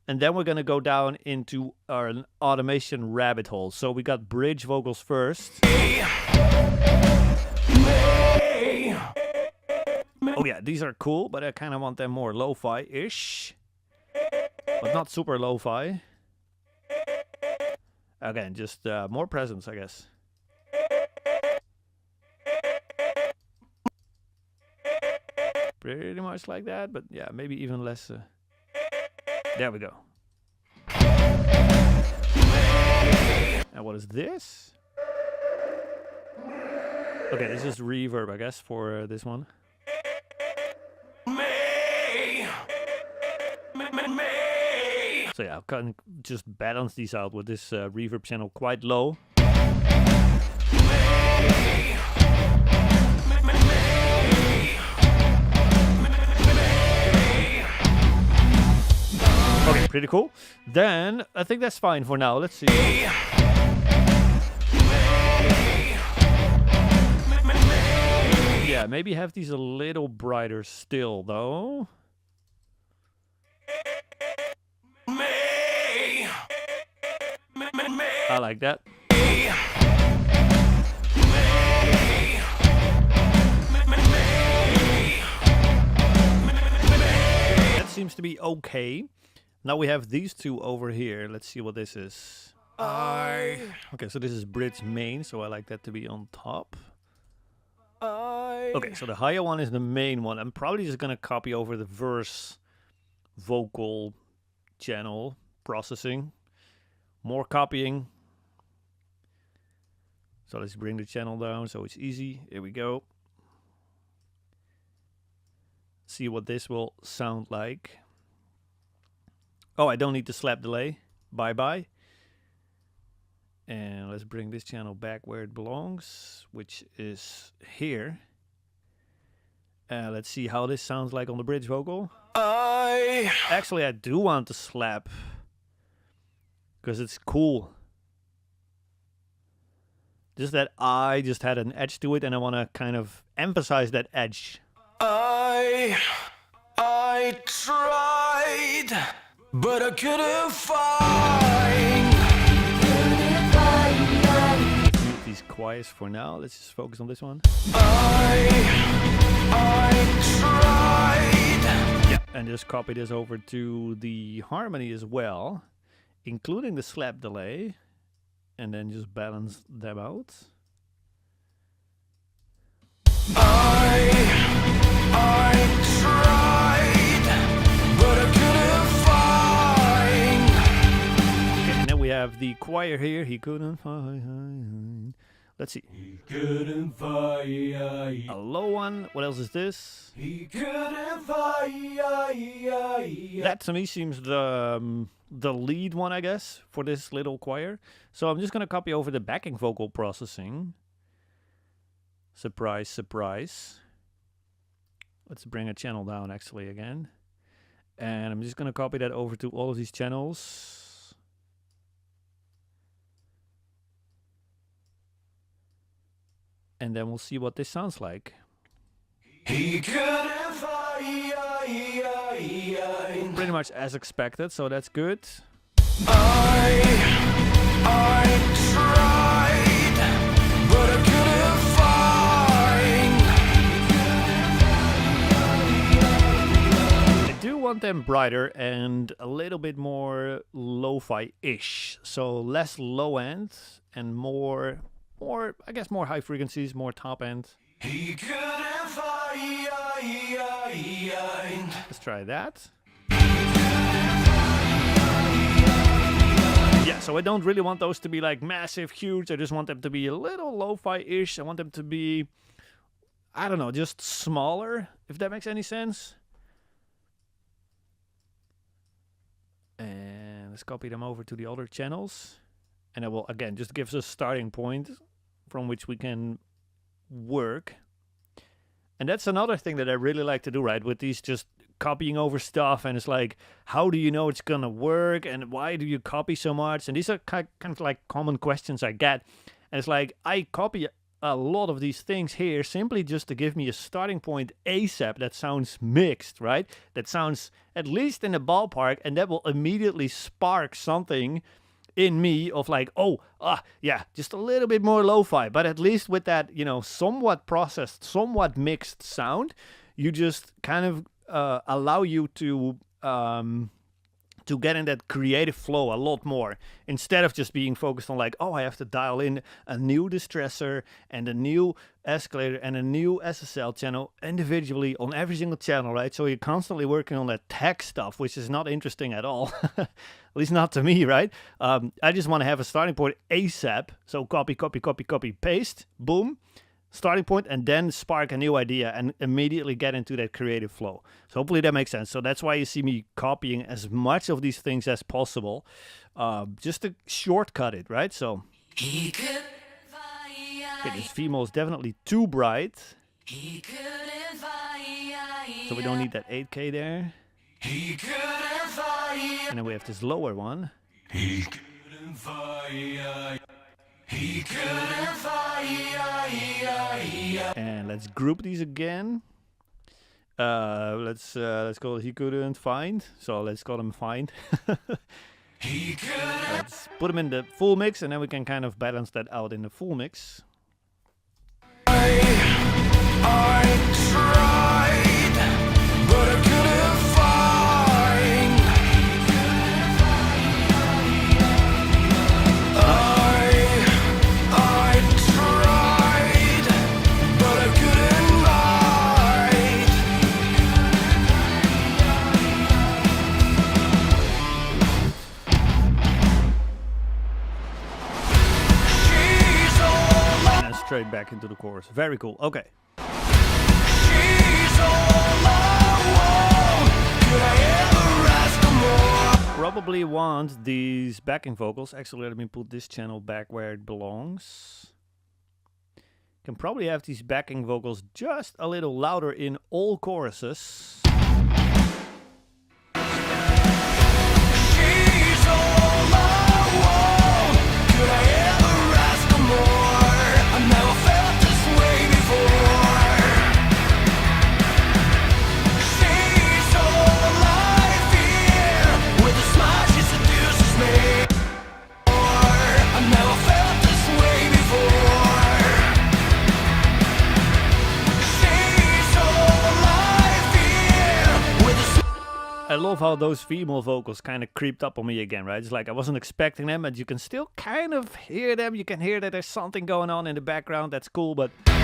And then we're going to go down into our automation rabbit hole. So we got bridge vocals first. Oh yeah, these are cool, but I kind of want them more lo-fi-ish. But not super lo-fi. Again, just more presence, I guess. Pretty much like that, but yeah, maybe even less... There we go. And what is this? Okay, this is reverb, I guess, for this one. So yeah, I can just balance these out with this reverb channel quite low. Okay, pretty cool. Then I think that's fine for now. Let's see. Yeah, maybe have these a little brighter still, though. I like that. That seems to be okay. Now we have these two over here. Let's see what this is. Okay, so this is bridge main, so I like that to be on top. Okay, so the higher one is the main one. I'm probably just gonna copy over the verse vocal channel processing. More copying. So let's bring the channel down so it's easy. Here we go. See what this will sound like. Oh, I don't need the slap delay. Bye-bye. And let's bring this channel back where it belongs, which is here. Let's see how this sounds like on the bridge vocal. Actually, I do want the slap, because it's cool. Just that I just had an edge to it, and I want to kind of emphasize that edge. I tried, but I couldn't find. Mute these choirs for now. Let's just focus on this one. I tried. Yeah, and just copy this over to the harmony as well, including the slap delay, and then just balance them out. I tried, but I couldn't find. Okay, and then we have the choir here. He couldn't find. Let's see. He couldn't find. A low one. What else is this? He couldn't find. That to me seems the lead one, I guess, for this little choir. So I'm just gonna copy over the backing vocal processing. Surprise, surprise. Let's bring a channel down actually again. And I'm just gonna copy that over to all of these channels. And then we'll see what this sounds like. He couldn't find. Pretty much as expected, so that's good. I tried, but I couldn't find. I do want them brighter and a little bit more lo-fi-ish. So less low end and more, I guess more high frequencies, more top end. He couldn't find. Let's try that. Yeah, so I don't really want those to be like massive, huge. I just want them to be a little lo-fi-ish. I want them to be, I don't know, just smaller, if that makes any sense. And let's copy them over to the other channels. And it will, again, just gives us a starting point from which we can work. And that's another thing that I really like to do, right? With these just copying over stuff, and it's like, how do you know it's gonna work, and why do you copy so much? And these are kind of like common questions I get. And it's like, I copy a lot of these things here simply just to give me a starting point ASAP that sounds mixed, right? That sounds at least in the ballpark, and that will immediately spark something in me of like, yeah, just a little bit more lo-fi, but at least with that, you know, somewhat processed, somewhat mixed sound, you just kind of allow you to get in that creative flow a lot more, instead of just being focused on like, oh, I have to dial in a new distressor and a new escalator and a new SSL channel individually on every single channel, right? So you're constantly working on that tech stuff, which is not interesting at all. At least not to me, right? I just want to have a starting point ASAP. So copy, copy, copy, copy, paste, boom. starting point and then spark a new idea and immediately get into that creative flow. So hopefully that makes sense. So that's why you see me copying as much of these things as possible, just to shortcut it, right? So okay, this female is definitely too bright, so we don't need that 8K there. And then we have this lower one. And let's group these again. Let's call it he couldn't find. So let's call him find. Let's put him in the full mix, and then we can kind of balance that out in the full mix. I tried, but I couldn't find. I tried, but I couldn't write. She's all And then straight back into the chorus. Very cool. Okay. She's all I want. Could I ever ask for more? Probably want these backing vocals. Actually, let me put this channel back where it belongs. Can probably have these backing vocals just a little louder in all choruses. She's all I want. Could I ever ask for more? I never felt this way before. She's all I fear. With a smile she seduces me. I never felt this way before. She's all I fear. With a I love how those female vocals kind of creeped up on me again, right? It's like I wasn't expecting them, but you can still kind of hear them. You can hear that there's something going on in the background. That's cool, but She's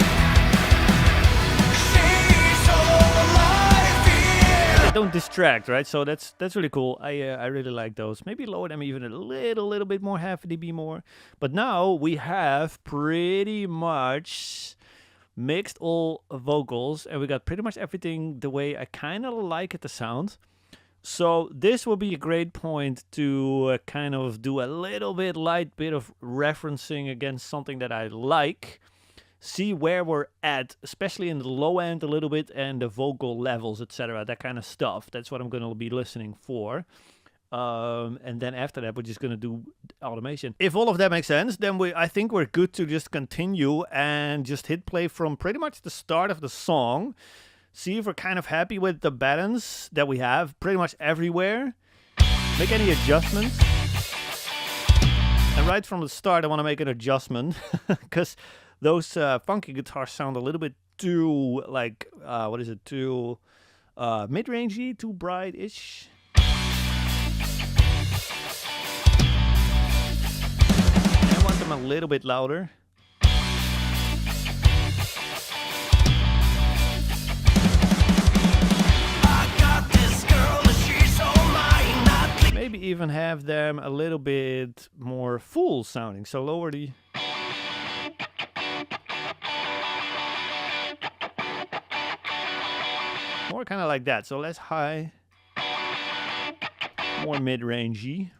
all I fear. they don't distract, right? So that's really cool. I really like those. Maybe lower them even a little bit more, half a dB more. But now we have pretty much mixed all vocals, and we got pretty much everything the way I kind of like it to sound. So this will be a great point to kind of do a light bit of referencing against something that I like. See where we're at, especially in the low end a little bit, and the vocal levels, etc. That kind of stuff. That's what I'm going to be listening for. And then after that, we're just going to do automation. If all of that makes sense, then I think we're good to just continue and just hit play from pretty much the start of the song. See if we're kind of happy with the balance that we have pretty much everywhere. Make any adjustments. And right from the start, I want to make an adjustment because those funky guitars sound a little bit too, like, too mid-rangey, too bright-ish. I want them a little bit louder. Maybe even have them a little bit more full sounding. So lower the... More kind of like that. So less high. More mid-rangey.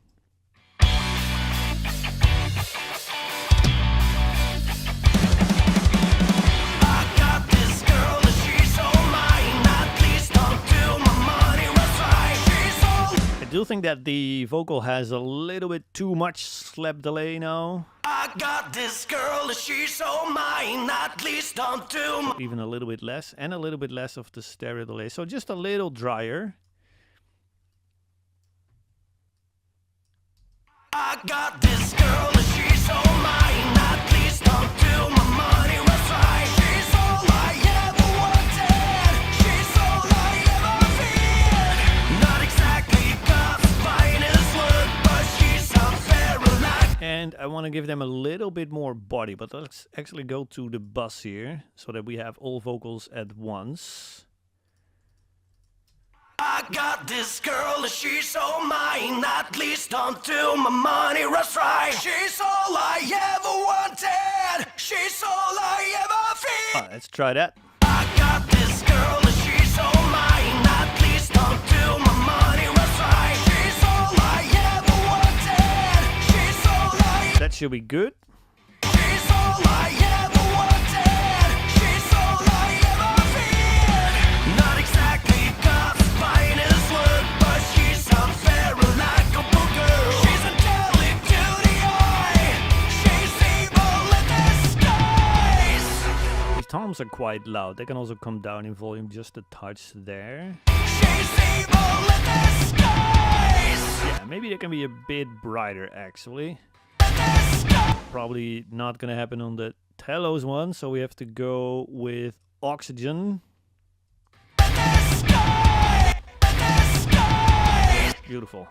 I do think that the vocal has a little bit too much slap delay now. I got this girl, she's so mine, at least don't do. Even a little bit less, and a little bit less of the stereo delay. So just a little drier. I got this girl, she's so mine, at least don't do my money was right. She's all I ever wanted, she's all I ever feared. Not exactly God's finest look, but she's a very like. And I want to give them a little bit more body, but let's actually go to the bass here, so that we have all vocals at once. I got this girl, she's so mine, at least until my money runs right. She's all I ever wanted, she's all I ever feel. Alright, let's try that. I got this girl and she's all mine. At least until my money runs dry. She's all I ever wanted. She's all I That should be good. She's all I ever wanted. She's all I ever feared. Not exactly God's finest work, but she's unfair and likable girl. She's angelic to the eye. She's evil in disguise. These toms are quite loud. They can also come down in volume just a touch there. She's evil in disguise. Yeah, maybe they can be a bit brighter actually. Probably not gonna happen on the Telos one, so we have to go with Oxygen. Beautiful.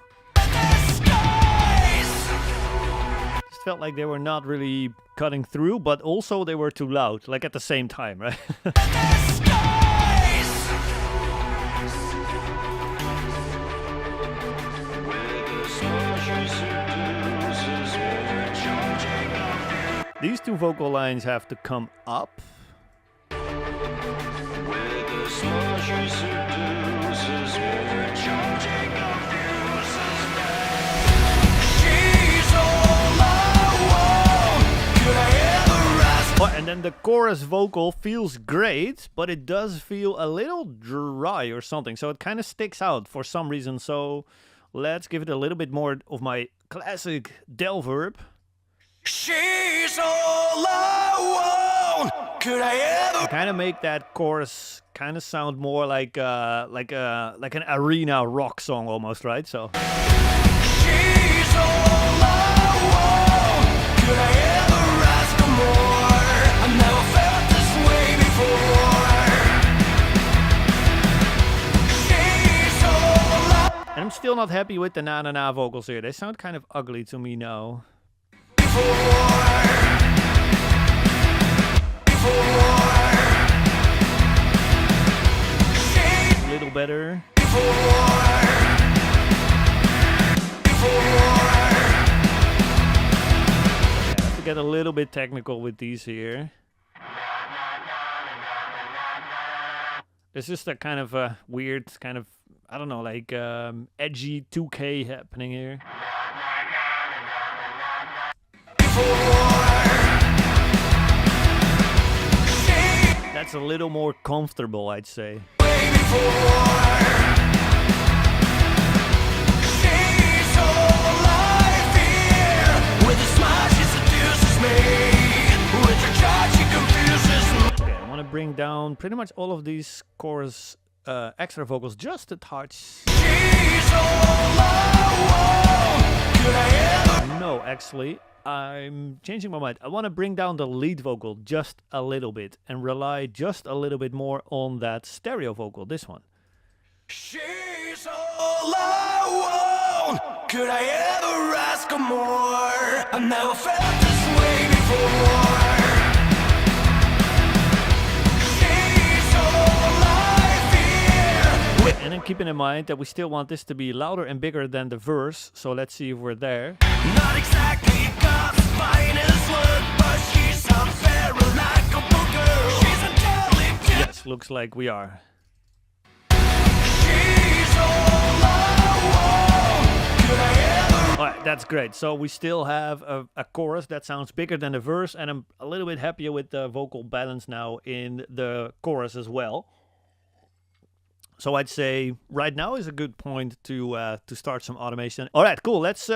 Just felt like they were not really cutting through, but also they were too loud, like at the same time, right? These two vocal lines have to come up. Oh, and then the chorus vocal feels great, but it does feel a little dry or something. So it kind of sticks out for some reason. So let's give it a little bit more of my classic Delverb. She's all I want. Could I ever? Kind of make that chorus kind of sound more like an arena rock song almost, right? So She's all I want. Could I ever ask for more? I never felt this way before. She's all I and I'm still not happy with the na na na vocals here. They sound kind of ugly to me now. A little better. I have to get a little bit technical with these here. There's just a kind of a weird kind of, I don't know, like edgy 2K happening here. That's a little more comfortable, I'd say. Okay, I want to bring down pretty much all of these chorus extra vocals just a touch. No, actually, I'm changing my mind. I want to bring down the lead vocal just a little bit and rely just a little bit more on that stereo vocal, this one. She's all I want. Could I ever ask for more? I never felt this way before. She's all I fear. And then keeping in mind that we still want this to be louder and bigger than the verse, so let's see if we're there. Not exactly God's finest work, but she's unfair and likable girl. She's angelic to Yes, looks like we are. She's all I want. Could I ever? Alright, that's great. So we still have a chorus that sounds bigger than the verse, and I'm a little bit happier with the vocal balance now in the chorus as well. So I'd say right now is a good point to start some automation. All right, cool. Let's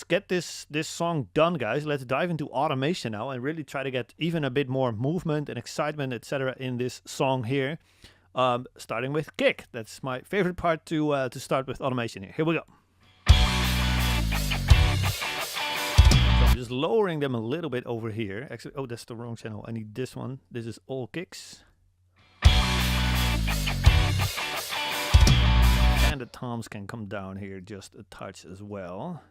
get this song done, guys. Let's dive into automation now and really try to get even a bit more movement and excitement, etc. in this song here. Starting with kick. That's my favorite part to start with automation here. Here we go. So I'm just lowering them a little bit over here. Actually, oh, that's the wrong channel. I need this one. This is all kicks. And the toms can come down here just a touch as well.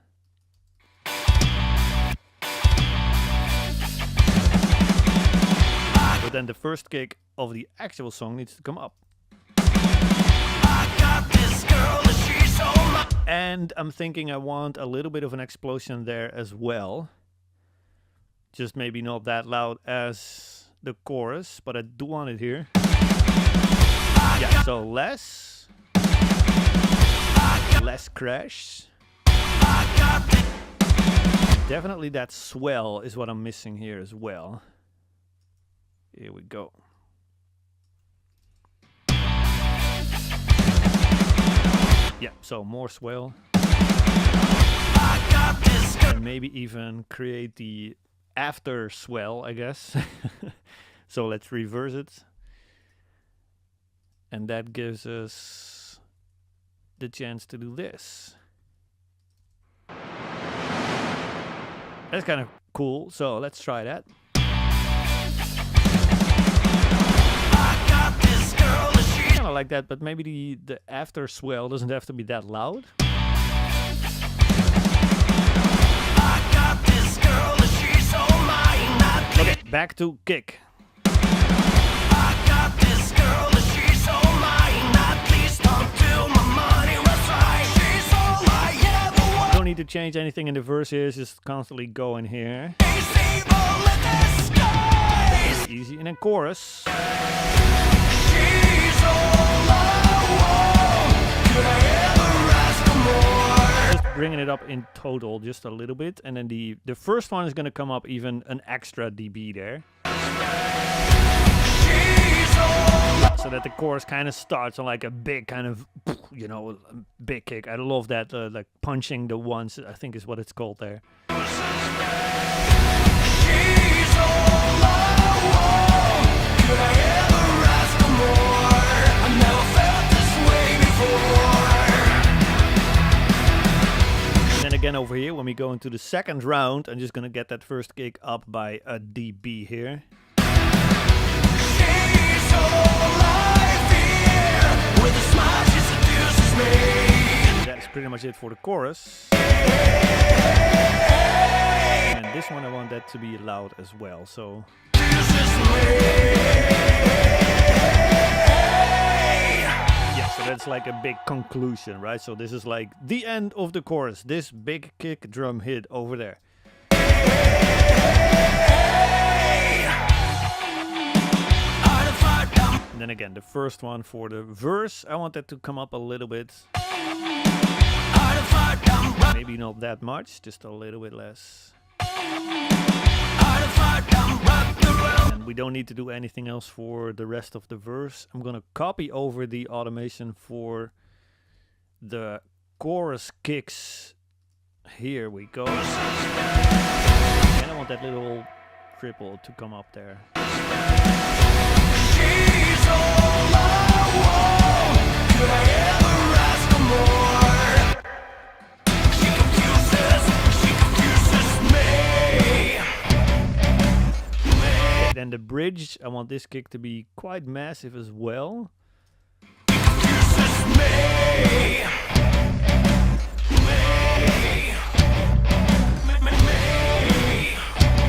But then the first kick of the actual song needs to come up. I got this girl and she's so much. And I'm thinking I want a little bit of an explosion there as well. Just maybe not that loud as the chorus, but I do want it here. Yeah, so less crash. Definitely that swell is what I'm missing here as well. Here we go. Yeah, so more swell. And maybe even create the after swell, I guess. So let's reverse it. And that gives us the chance to do this. That's kind of cool, so let's try that. Kind of like that, but maybe the after swell doesn't have to be that loud. Okay, back to kick. Don't need to change anything in the verse here, it's just constantly going here. Very easy. And then chorus. Just bringing it up in total just a little bit, and then the first one is going to come up even an extra dB there. So that the chorus kind of starts on like a big kind of, you know, big kick. I love that, like punching the ones, I think is what it's called there. And then again over here, when we go into the second round, I'm just going to get that first kick up by a dB here. That's pretty much it for the chorus. And this one I want that to be loud as well, so. Yeah, so that's like a big conclusion, right? So this is like the end of the chorus, this big kick drum hit over there. And then again, the first one for the verse, I want that to come up a little bit. Maybe not that much, just a little bit less. And we don't need to do anything else for the rest of the verse. I'm gonna copy over the automation for the chorus kicks. Here we go. And I want that little triple to come up there. Then the bridge, I want this kick to be quite massive as well.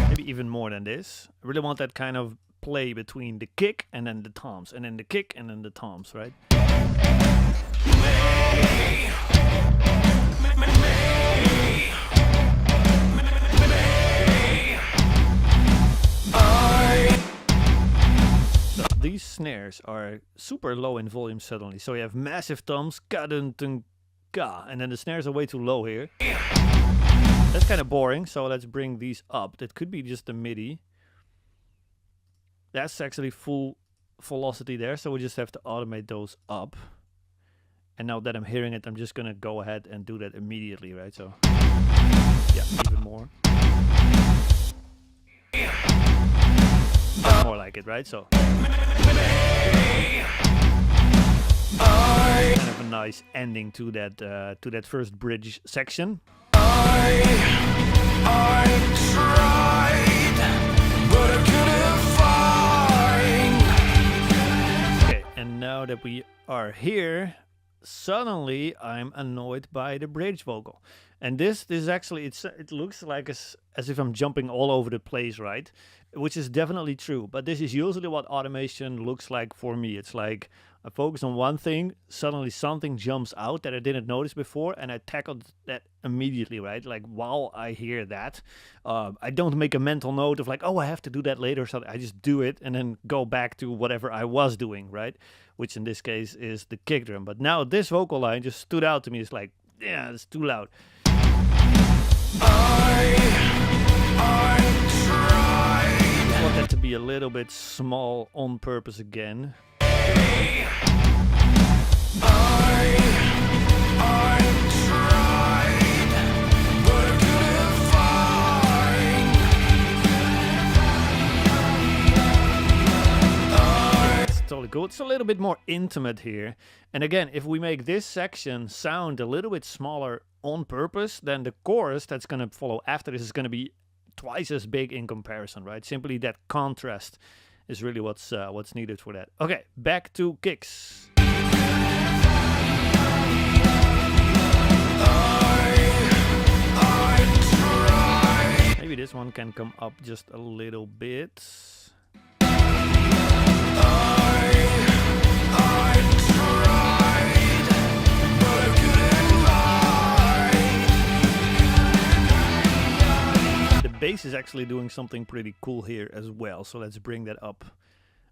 Maybe even more than this. I really want that kind of play between the kick and then the toms, and then the kick and then the toms, right? So these snares are super low in volume suddenly, so you have massive toms, ka dun dun ka, and then the snares are way too low here. That's kind of boring, so let's bring these up. That could be just the MIDI. That's actually full velocity there, so we just have to automate those up. And now that I'm hearing it, I'm just gonna go ahead and do that immediately, right? So, yeah, even more. More like it, right? So, kind of a nice ending to that first bridge section. I tried, but I couldn't find. Okay, and now that we are here, suddenly I'm annoyed by the bridge vocal. And this is actually, it looks like as if I'm jumping all over the place, right? Which is definitely true, but this is usually what automation looks like for me. It's like I focus on one thing, suddenly something jumps out that I didn't notice before, and I tackled that immediately, right? Like while I hear that, I don't make a mental note of like, oh, I have to do that later or something. I just do it and then go back to whatever I was doing, right? Which in this case is the kick drum. But now this vocal line just stood out to me. It's like, yeah, it's too loud. I want that to be a little bit small on purpose again. It's totally cool. It's a little bit more intimate here. And again, if we make this section sound a little bit smaller on purpose, then the chorus that's going to follow after this is going to be twice as big in comparison, right? Simply that contrast is really what's needed for that. Okay, back to kicks. Maybe this one can come up just a little bit. Bass is actually doing something pretty cool here as well, so let's bring that up.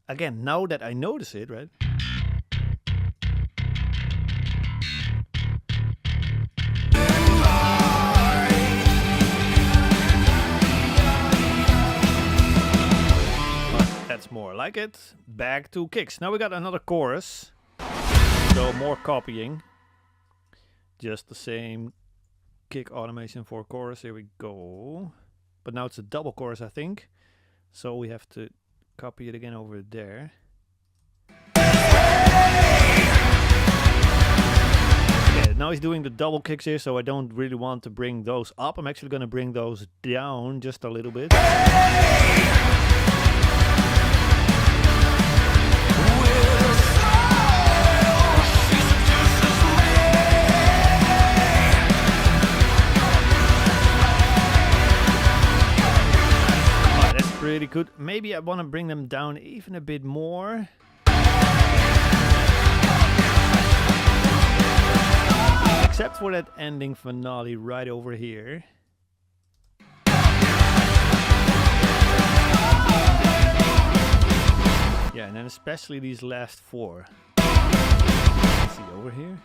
Again, now that I notice it, right? That's more like it. Back to kicks. Now we got another chorus, so more copying. Just the same kick automation for chorus. Here we go. But now it's a double chorus, I think. So we have to copy it again over there. Okay, now he's doing the double kicks here, so I don't really want to bring those up. I'm actually going to bring those down just a little bit. Pretty good. Maybe I want to bring them down even a bit more. Except for that ending finale right over here. Yeah, and then especially these last four. Let's see over here.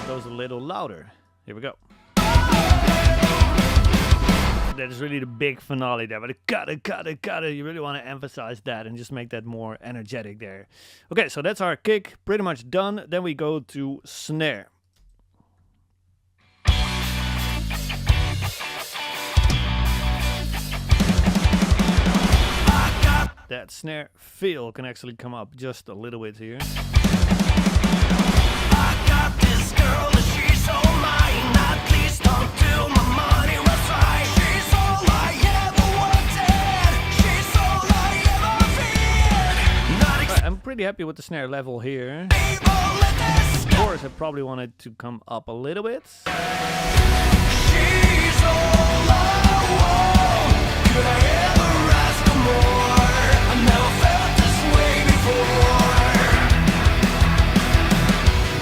Those a little louder. Here we go. That is really the big finale there, but it cut it. You really want to emphasize that and just make that more energetic there. Okay, so that's our kick, pretty much done. Then we go to snare. That snare feel can actually come up just a little bit here. I got this girl and she's all mine. At least until my money was right. She's all I ever wanted. She's all I ever feared. I'm pretty happy with the snare level here. Of course, I probably wanted to come up a little bit. She's all I want. Could I ever ask for more? I never felt this way before.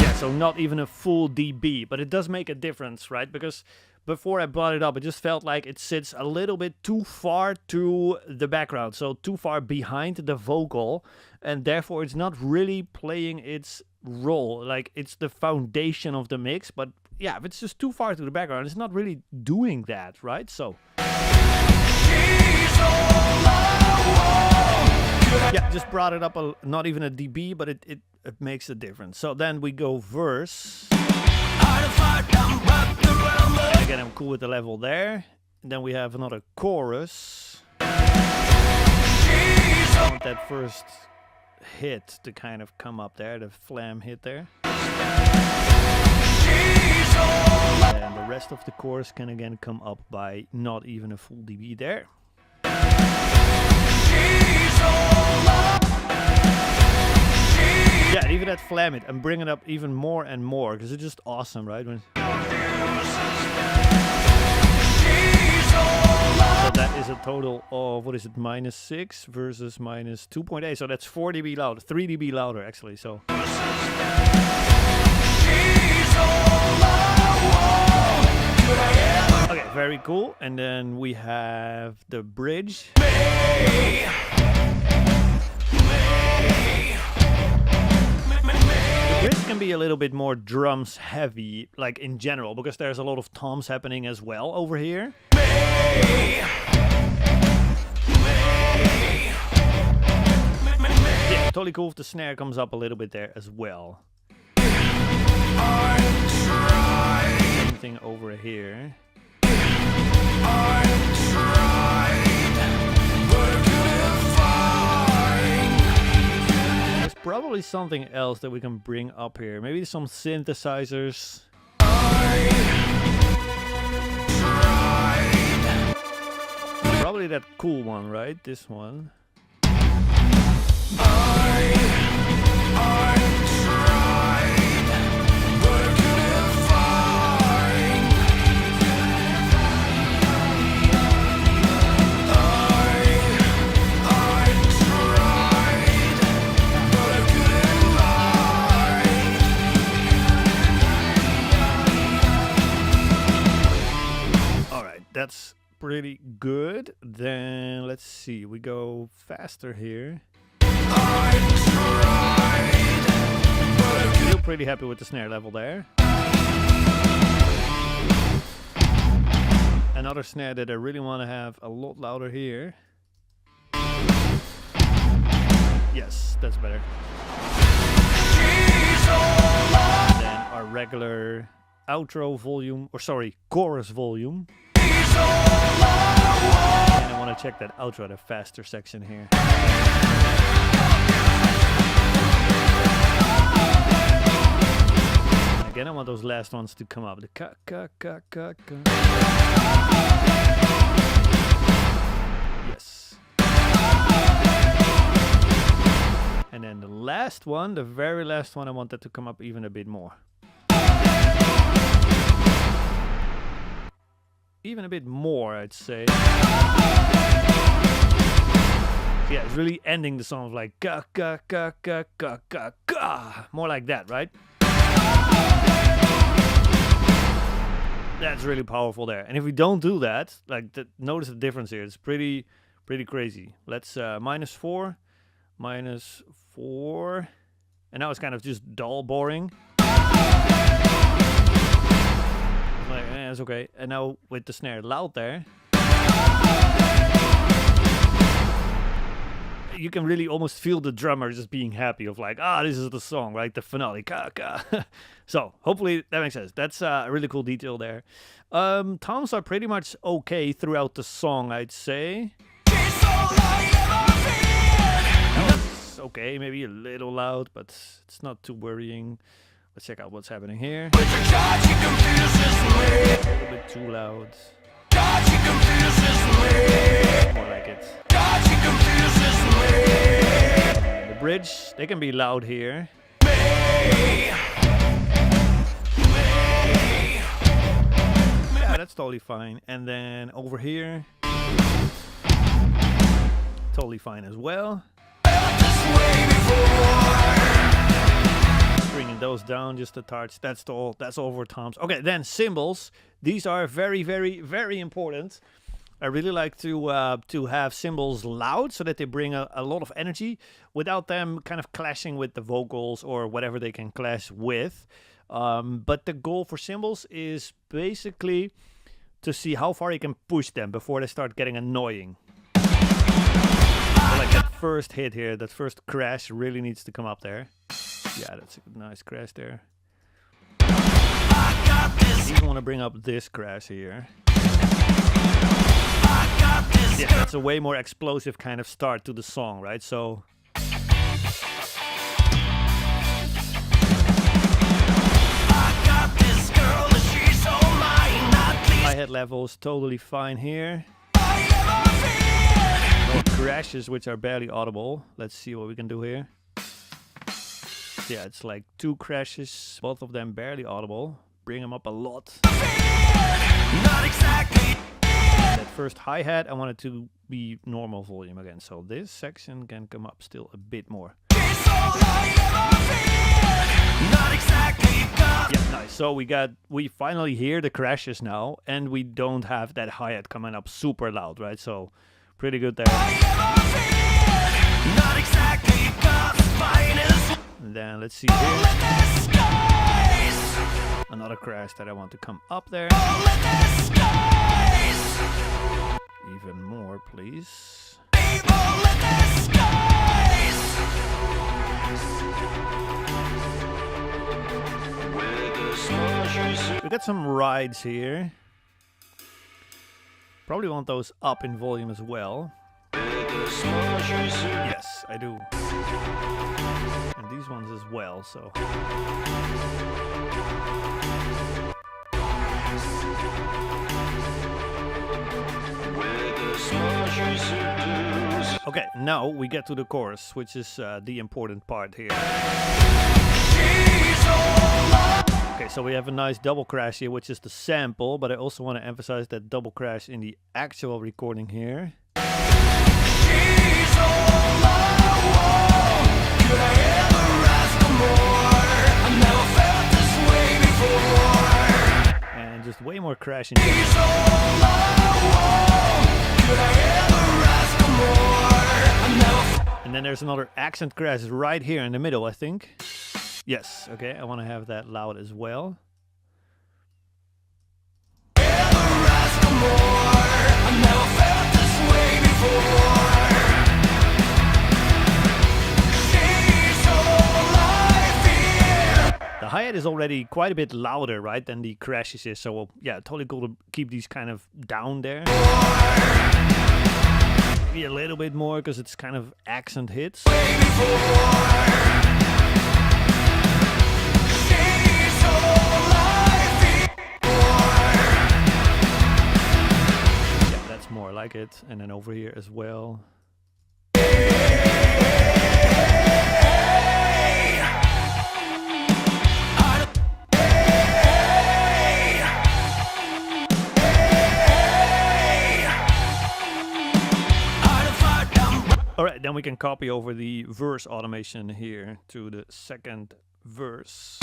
Yeah, so not even a full dB, but it does make a difference, right? Because before I brought it up, it just felt like it sits a little bit too far to the background, so too far behind the vocal, and therefore it's not really playing its role. Like, it's the foundation of the mix, but yeah, if it's just too far to the background, it's not really doing that, right? So yeah, just brought it up, not even a dB, but it makes a difference. So then we go verse. And again, I'm cool with the level there. And then we have another chorus. I want that first hit to kind of come up there, the flam hit there. And the rest of the chorus can again come up by not even a full dB there. Yeah, even that flam it, I'm bringing it up even more and more because it's just awesome, right? So that is a total of, what is it, -6 versus -2.8. So that's 4 dB louder, 3 dB louder actually. So okay, very cool. And then we have the bridge. The bridge can be a little bit more drums heavy, like in general, because there's a lot of toms happening as well over here. Yeah, totally cool if the snare comes up a little bit there as well. Same thing over here. There's probably something else that we can bring up here. Maybe some synthesizers. Probably that cool one, right? This one. That's pretty good. Then let's see, we go faster here. Feel pretty happy with the snare level there. Another snare that I really want to have a lot louder here. Yes, that's better. And then our regular outro volume, or sorry, chorus volume. And I want to check that outro, the faster section here. And again, I want those last ones to come up. The ka ka ka ka ka. Yes. And then the last one, the very last one, I want that to come up even a bit more. Even a bit more, I'd say. Yeah, it's really ending the song like ka ka ka ka ka ka ka. More like that, right? That's really powerful there. And if we don't do that, like, notice the difference here. It's pretty crazy. Let's -4, -4, and now it's kind of just dull, boring. Like, it's okay. And now with the snare loud there, you can really almost feel the drummer just being happy of like, this is the song, right? The finale. Ka, ka. So hopefully that makes sense. That's a really cool detail there. Toms are pretty much okay throughout the song, I'd say. It's okay, maybe a little loud, but it's not too worrying. Let's check out what's happening here. A little bit too loud. More like it. The bridge, they can be loud here. Yeah, that's totally fine. And then over here, totally fine as well. Bringing those down just a touch. That's all for toms. Okay, then cymbals. These are very, very, very important. I really like to have cymbals loud so that they bring a lot of energy without them kind of clashing with the vocals or whatever they can clash with. But the goal for cymbals is basically to see how far you can push them before they start getting annoying. So like that first hit here, that first crash really needs to come up there. Yeah, that's a nice crash there. I even want to bring up this crash here. Yeah, that's a way more explosive kind of start to the song, right? So hi-hat levels totally fine here. More crashes which are barely audible. Let's see what we can do here. Yeah, it's like 2 crashes, both of them barely audible. Bring them up a lot. Not exactly. That first hi-hat, I want it to be normal volume again. So this section can come up still a bit more. She's all I ever feared. Not exactly God. Yeah, nice. So we finally hear the crashes now, and we don't have that hi-hat coming up super loud, right? So pretty good there. I ever feared. Not exactly God's finest. And then let's see here. Let the skies. Another crash that I want to come up there. Let the skies. Even more, please. Let the skies. We got some rides here. Probably want those up in volume as well. Yes, I do. And these ones as well, so. Okay, now we get to the chorus, which is the important part here. Okay, so we have a nice double crash here, which is the sample, but I also want to emphasize that double crash in the actual recording here. She's all I want. Could I ever ask for more? I never felt this way before. And just way more crashing. She's all I want. Could I ever ask for more? I never And then there's another accent crash right here in the middle, I think. Yes, okay, I want to have that loud as well. ask for more. I never felt this way before. She's all I fear. The hi-hat is already quite a bit louder, right, than the crashes is. So, yeah, totally cool to keep these kind of down there. Maybe a little bit more, because it's kind of accent hits. Yeah, that's more like it. And then over here as well. All right, then we can copy over the verse automation here to the second verse.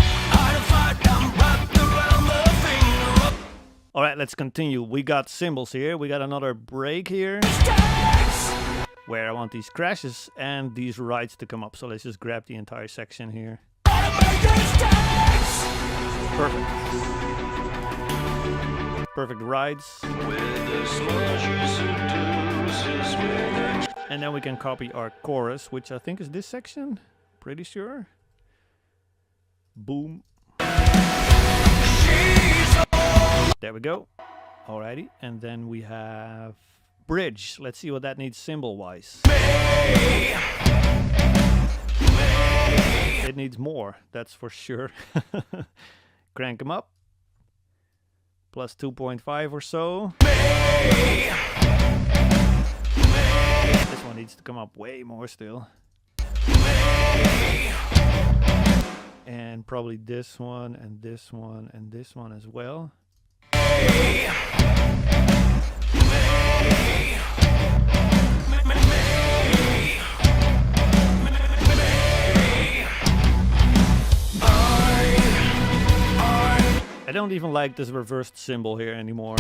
All right, let's continue. We got cymbals here. We got another break here where I want these crashes and these rides to come up. So let's just grab the entire section here. Perfect. Perfect rides. And then we can copy our chorus, which I think is this section. Pretty sure. Boom. There we go. Alrighty. And then we have bridge. Let's see what that needs cymbal-wise. It needs more, that's for sure. Crank them up. Plus 2.5 or so. This one needs to come up way more still. And probably this one, and this one, and this one as well. I don't even like this reversed cymbal here anymore.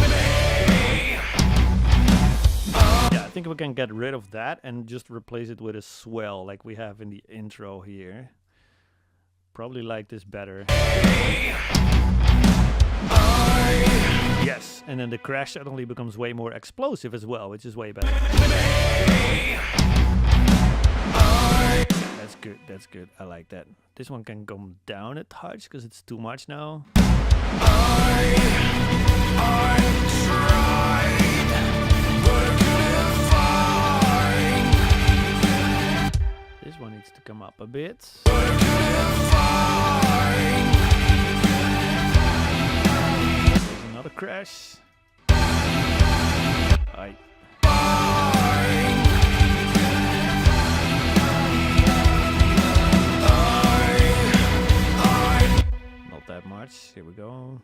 Yeah, I think we can get rid of that and just replace it with a swell like we have in the intro here. Probably like this better. Yes, and then the crash suddenly becomes way more explosive as well, which is way better. That's good, that's good. I like that. This one can come down a touch because it's too much now. This one needs to come up a bit. There's another crash. Aye. Not that much. Here we go.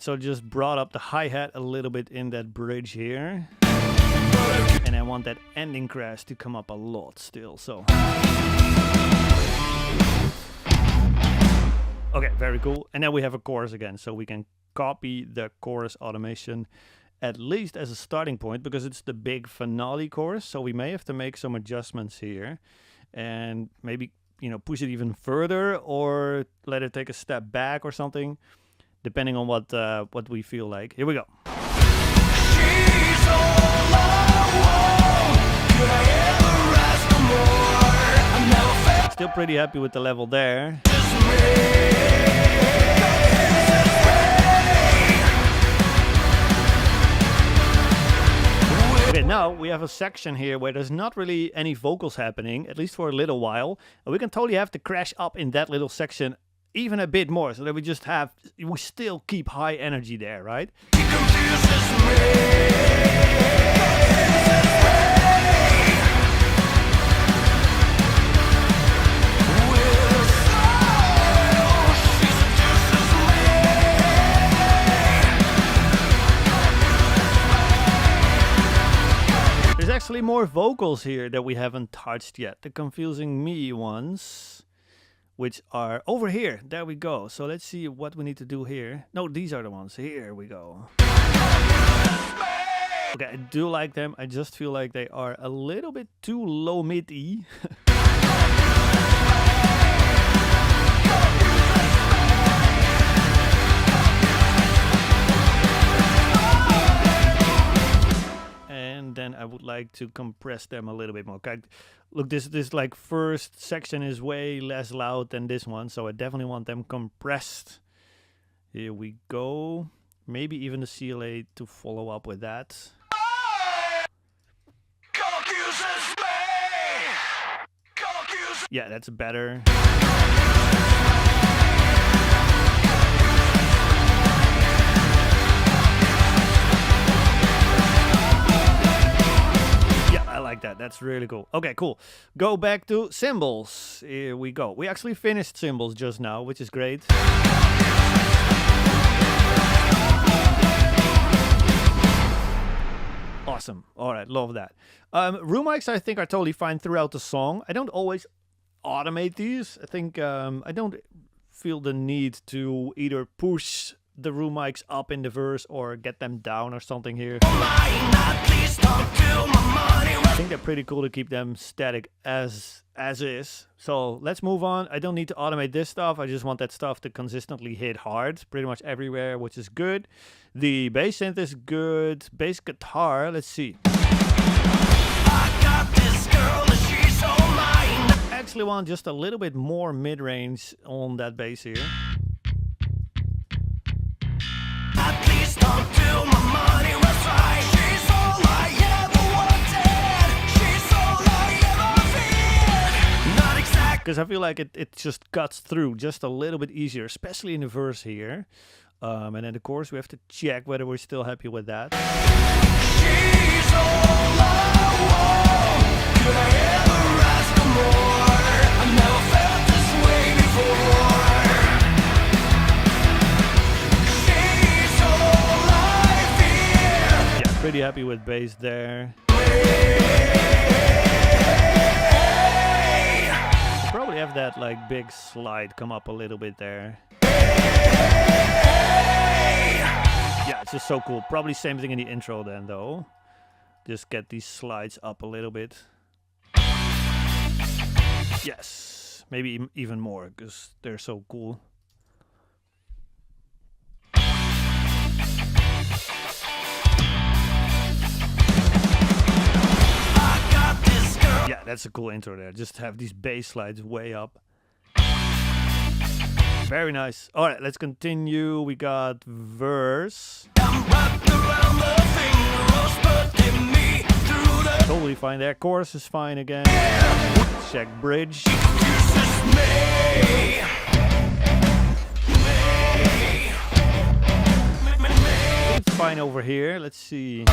so just brought up the hi-hat a little bit in that bridge here. And I want that ending crash to come up a lot still, so. Okay, very cool. And then we have a chorus again, so we can copy the chorus automation at least as a starting point, because it's the big finale chorus, so we may have to make some adjustments here and maybe, you know, push it even further or let it take a step back or something, depending on what we feel like. Here we go. She's all I want. Could I ever ask for more? I never felt Still pretty happy with the level there. this way. Okay, now we have a section here where there's not really any vocals happening, at least for a little while. And we can totally have the crash up in that little section even a bit more, so that we still keep high energy there, right? He confuses me. With style, she seduces me. There's actually more vocals here that we haven't touched yet, the confusing me ones, which are over here. There we go. So let's see what we need to do here. No, these are the ones. Here we go. Okay, I do like them. I just feel like they are a little bit too low mid-y. And then I would like to compress them a little bit more. Okay, look, this like first section is way less loud than this one, so I definitely want them compressed. Here we go. Maybe even the CLA to follow up with that. Confuses me. Confuses. Yeah, that's better. I like that. That's really cool. Okay, cool. Go back to cymbals. Here we go. We actually finished cymbals just now, which is great. Awesome. All right, love that. Room mics, I think, are totally fine throughout the song. I don't always automate these. I think I don't feel the need to either push the room mics up in the verse or get them down or something here. I think they're pretty cool to keep them static as is. So let's move on. I don't need to automate this stuff. I just want that stuff to consistently hit hard pretty much everywhere, which is good. The bass synth is good. Bass guitar, let's see. I got this girl and she's so mine. I actually want just a little bit more mid-range on that bass here. At least until my money was right. She's all I ever wanted. She's all I ever feared. Not exactly. Because I feel like it just cuts through just a little bit easier, especially in the verse here. And then the chorus, we have to check whether we're still happy with that. She's all I want. Could I ever ask for more? I never felt this way before. She's all I fear. Yeah, pretty happy with bass there. Probably have that like big slide come up a little bit there. Yeah, it's just so cool. Probably same thing in the intro then though. Just get these slides up a little bit. Yes, maybe even more because they're so cool. Yeah, that's a cool intro there. Just have these bass slides way up. Very nice. All right, let's continue. We got verse. I'm wrapped around the fingers, putting me through the Totally fine there. Chorus is fine again. Check bridge. confuses me. It's fine over here. Let's see.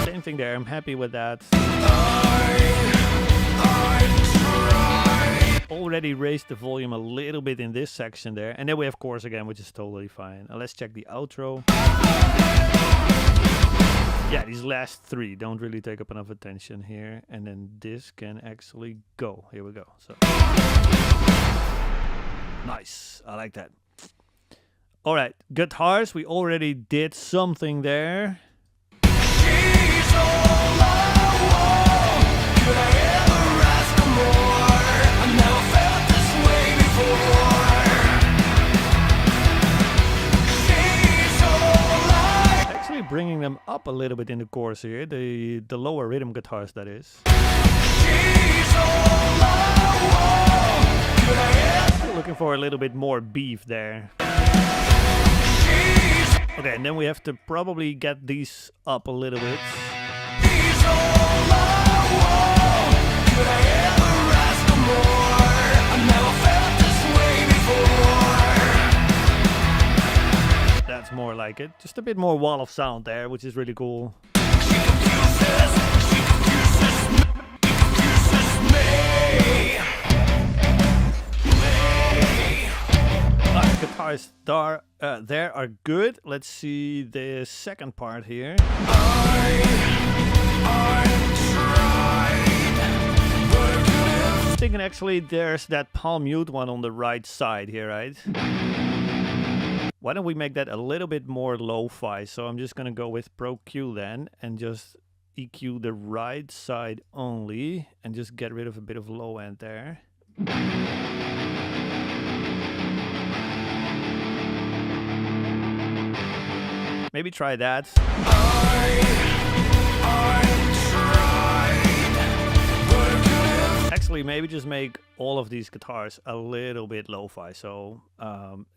Same thing there. I'm happy with that. already raised the volume a little bit in this section there. And then we have chorus again, which is totally fine. Let's check the outro. Yeah, these last three don't really take up enough attention here. And then this can actually go. Here we go. So nice. I like that. All right, guitars. We already did something there. She's all I want. Could I ever ask for more? I've never felt this way before. She's all I Actually bringing them up a little bit in the chorus here. The lower rhythm guitars, that is. She's all I want. Could I ever? Still looking for a little bit more beef there. Okay, and then we have to probably get these up a little bit. She's all I want. Could I ever ask for more? I've never felt this way before. That's more like it. Just a bit more wall of sound there, which is really cool. She confuses me. Guitars there are good. Let's see the second part here. I'm thinking actually there's that palm mute one on the right side here, right? Why don't we make that a little bit more lo-fi? So I'm just gonna go with Pro Q then and just EQ the right side only and just get rid of a bit of low end there. Maybe try that. Actually, maybe just make all of these guitars a little bit lo-fi. So,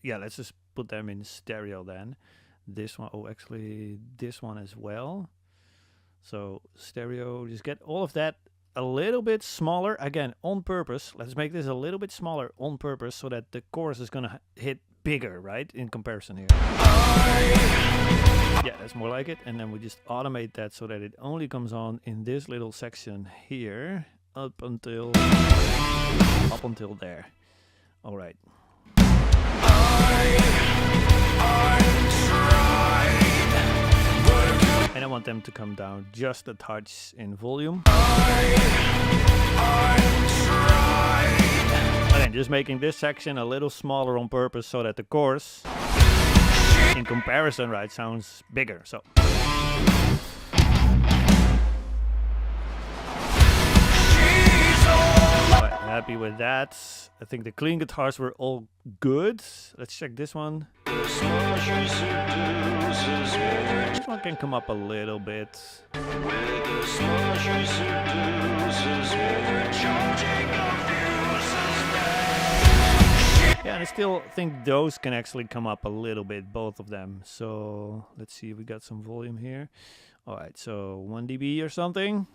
yeah, let's just put them in stereo then. This one, oh, actually, this one as well. So, stereo, just get all of that a little bit smaller. Again, on purpose. Let's make this a little bit smaller on purpose so that the chorus is gonna hit bigger, right, in comparison here. Yeah, that's more like it. And then we just automate that so that it only comes on in this little section here up until there. All right. And I want them to come down just a touch in volume. Again, just making this section a little smaller on purpose so that the chorus, in comparison, right, sounds bigger. So. Alright, happy with that. I think the clean guitars were all good. Let's check this one. This one can come up a little bit. Yeah, and I still think those can actually come up a little bit, both of them. So let's see if we got some volume here. Alright, so 1 dB or something.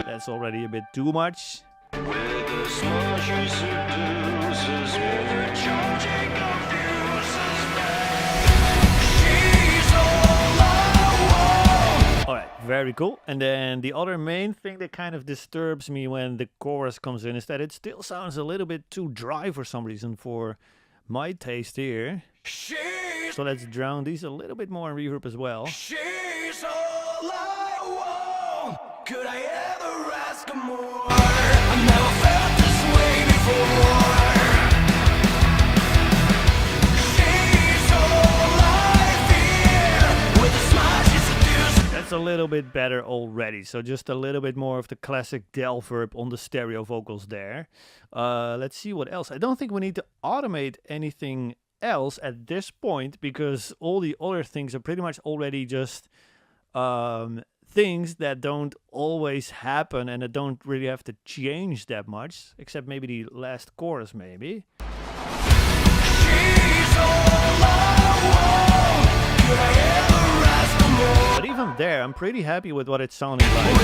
That's already a bit too much. Alright, very cool. And then the other main thing that kind of disturbs me when the chorus comes in is that it still sounds a little bit too dry for some reason for my taste here. So let's drown these a little bit more in reverb as well. She's all I want. Could I ever ask for more? I've never felt this way before. She's all I fear. With a smile she seduces. That's a little bit better already. So just a little bit more of the classic del verb on the stereo vocals there. Let's see what else. I don't think we need to automate anything else at this point because all the other things are pretty much already just things that don't always happen and that don't really have to change that much, except maybe the last chorus maybe. But even there, I'm pretty happy with what it's sounding like.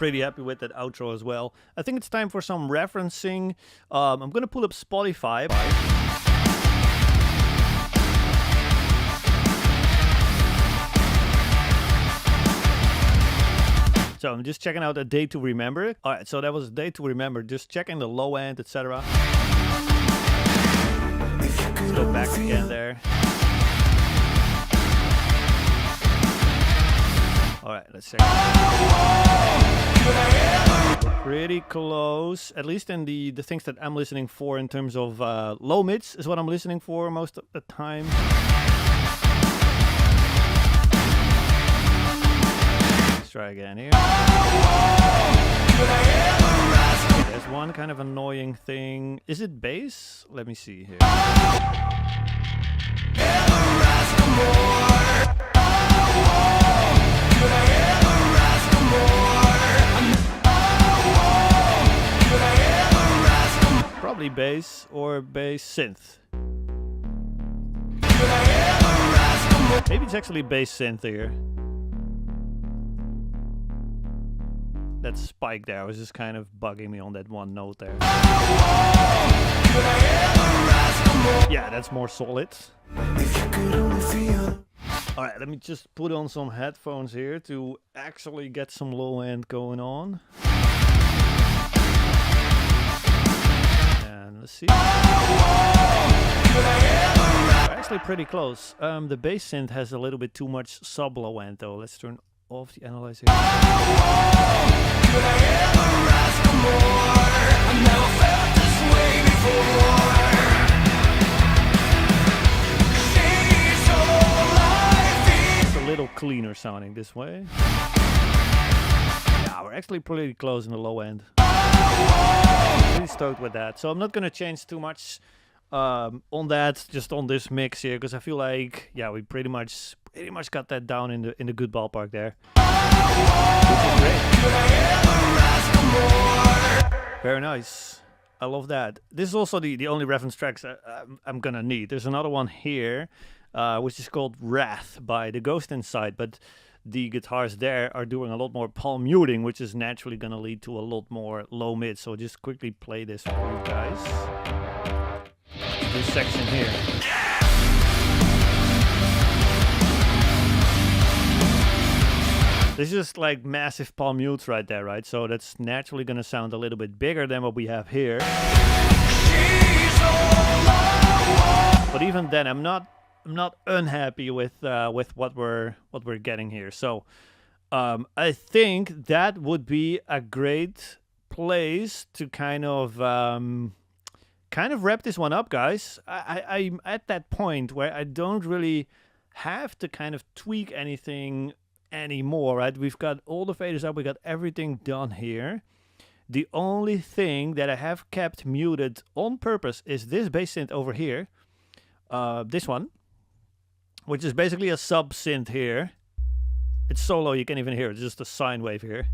pretty happy with that outro as well. I think it's time for some referencing. I'm gonna pull up Spotify. So I'm just checking out A Day to Remember. All right, so that was A Day to Remember. Just checking the low end, etc. Let's go back again there. All right, let's check. We're pretty close, at least in the things that I'm listening for in terms of low mids is what I'm listening for most of the time. Try again here. There's one kind of annoying thing. Is it bass? Let me see here. Probably bass or bass synth. Maybe it's actually bass synth here. That spike there was just kind of bugging me on that one note there. Yeah, that's more solid. Alright, let me just put on some headphones here to actually get some low end going on. And let's see. We're actually pretty close. The bass synth has a little bit too much sub low end though. Let's turn off the analyzer. It's a little cleaner sounding this way. Yeah, we're actually pretty close in the low end. Pretty stoked with that. So I'm not gonna change too much on that, just on this mix here, because I feel like, yeah, we pretty much got that down in the good ballpark there, which is great. Very nice. I love that. This is also the only reference tracks I'm gonna need. There's another one here, which is called Wrath by The Ghost Inside, but the guitars there are doing a lot more palm muting, which is naturally gonna lead to a lot more low mid. So just quickly play this for you guys. This section here. This is just like massive palm mutes right there, right? So that's naturally gonna sound a little bit bigger than what we have here. But even then, I'm not unhappy with what we're getting here. So I think that would be a great place to kind of wrap this one up, guys. I'm at that point where I don't really have to kind of tweak anything anymore, right? We've got all the faders up, we got everything done here. The only thing that I have kept muted on purpose is this bass synth over here. This one, which is basically a sub synth here. It's so low you can't even hear it, it's just a sine wave here.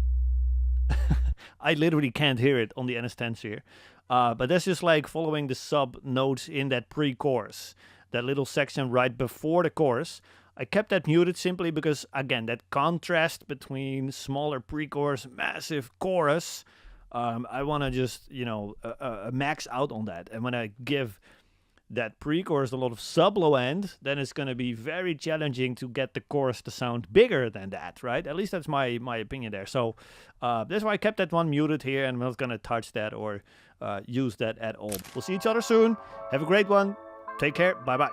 I literally can't hear it on the NS10s here. But that's just like following the sub notes in that pre-chorus. That little section right before the chorus. I kept that muted simply because, again, that contrast between smaller pre-chorus, massive chorus, I want to just, you know, max out on that. And when I give that pre-chorus a lot of sub-low end, then it's going to be very challenging to get the chorus to sound bigger than that, right? At least that's my opinion there. So that's why I kept that one muted here, and I'm not going to touch that or use that at all. We'll see each other soon. Have a great one. Take care. Bye-bye.